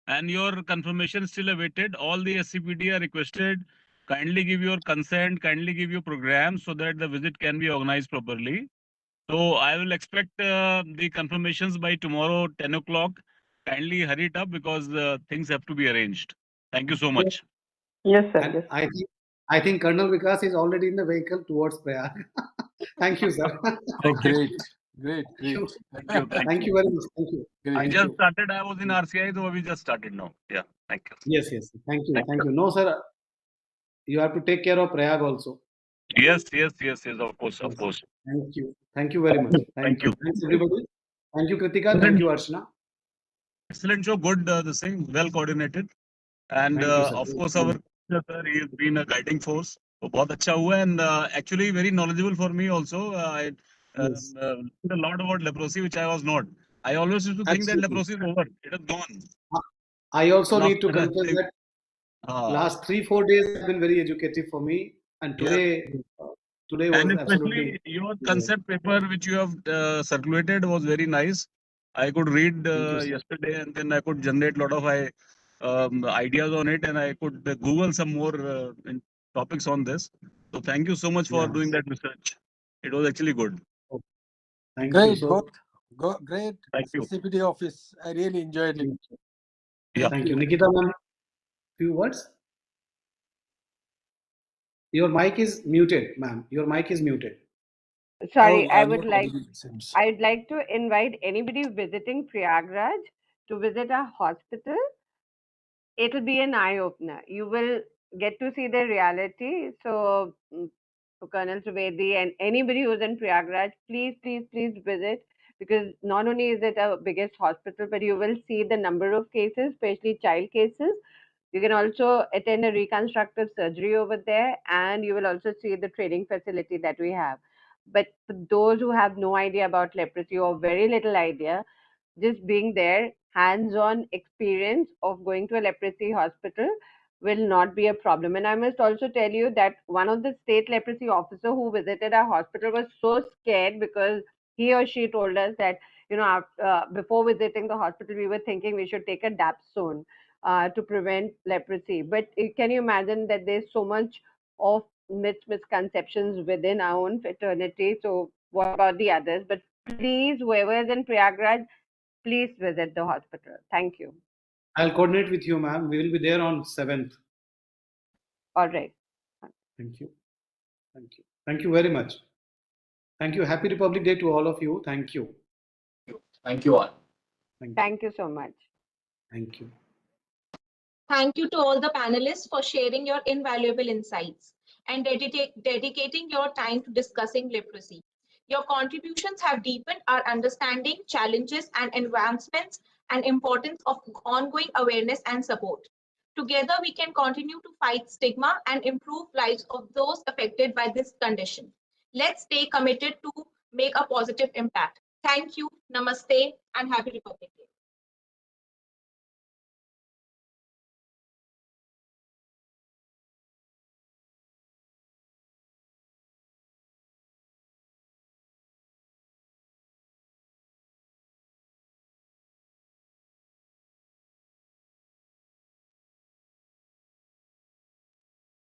S3: And your confirmation still awaited. All the SCPD are requested. Kindly give your consent, kindly give your program so that the visit can be organized properly. So I will expect the confirmations by tomorrow, 10 o'clock. Kindly hurry it up because things have to be arranged. Thank you so much.
S19: Yes, sir.
S7: And
S19: Yes.
S7: I think Colonel Vikas is already in the vehicle towards Prayag. Thank you, sir.
S3: Oh, great.
S9: Great.
S7: Thank you.
S3: Thank you.
S7: Very much. Thank you.
S3: We
S7: Thank
S3: just
S7: you.
S3: started. I was in RCI, so we just started now. Yeah. Thank you.
S7: Yes. Thank you. Thank you. No, sir. You have to take care of Prayag also.
S3: Yes. Of course.
S7: Thank you. Thank you very much.
S3: Thank you.
S7: Thanks, everybody. Thank you, Kritika. Thank you, Archana.
S3: Excellent show. Good. This thing well coordinated. And
S7: Thank you, sir.
S3: of course, our sir, he has been a guiding force. So, बहुत अच्छा हुआ and actually very knowledgeable for me also. I
S7: Yes.
S3: learned a lot about leprosy, which I was not. I always used to think that
S7: Absolutely.
S3: leprosy is over. It is gone.
S7: I also
S3: And
S7: need to
S3: after
S7: confess that last 3-4 days have been very educative for me, and today was
S3: and
S7: absolutely.
S3: especially your concept paper which you have circulated was very nice. I could read yesterday and then I could generate a lot of ideas on it and I could Google some more topics on this. So thank you so much for doing that research. It was actually good.
S7: Thank
S9: Great,
S7: you. So,
S9: great.
S3: Thank you.
S9: CCPD office. I really enjoyed it.
S7: Thank you. Nikita ma'am, few words. Your mic is muted, ma'am. Your mic is muted.
S19: Sorry,
S9: Oh,
S19: I
S9: I'm
S19: would
S9: not
S19: like
S9: audible, it seems.
S19: I'd like to invite anybody visiting Prayagraj to visit our hospital. It'll be an eye opener. You will get to see the reality. So, to Colonel Trivedi and anybody who's in Prayagraj, please visit, because not only is it our biggest hospital, but you will see the number of cases, especially child cases. You can also attend a reconstructive surgery over there, and you will also see the training facility that we have. But for those who have no idea about leprosy or very little idea, just being there, hands-on experience of going to a leprosy hospital will not be a problem. And I must also tell you that one of the state leprosy officer who visited our hospital was so scared because he or she told us that, before visiting the hospital, we were thinking we should take a dapsone to prevent leprosy. But can you imagine that there's so much of misconceptions within our own fraternity? So what about the others? But please, whoever is in Prayagraj, please visit the hospital. Thank you.
S7: I'll coordinate with you, ma'am. We will be there on 7th.
S19: All right.
S7: Thank you. Thank you very much. Thank you. Happy Republic Day to all of you. Thank you.
S16: Thank you all.
S19: Thank you so much.
S7: Thank you.
S1: Thank you to all the panelists for sharing your invaluable insights and dedicating your time to discussing leprosy. Your contributions have deepened our understanding, challenges, and advancements, and importance of ongoing awareness and support. Together, we can continue to fight stigma and improve lives of those affected by this condition. Let's stay committed to make a positive impact. Thank you, namaste, and happy Republic Day.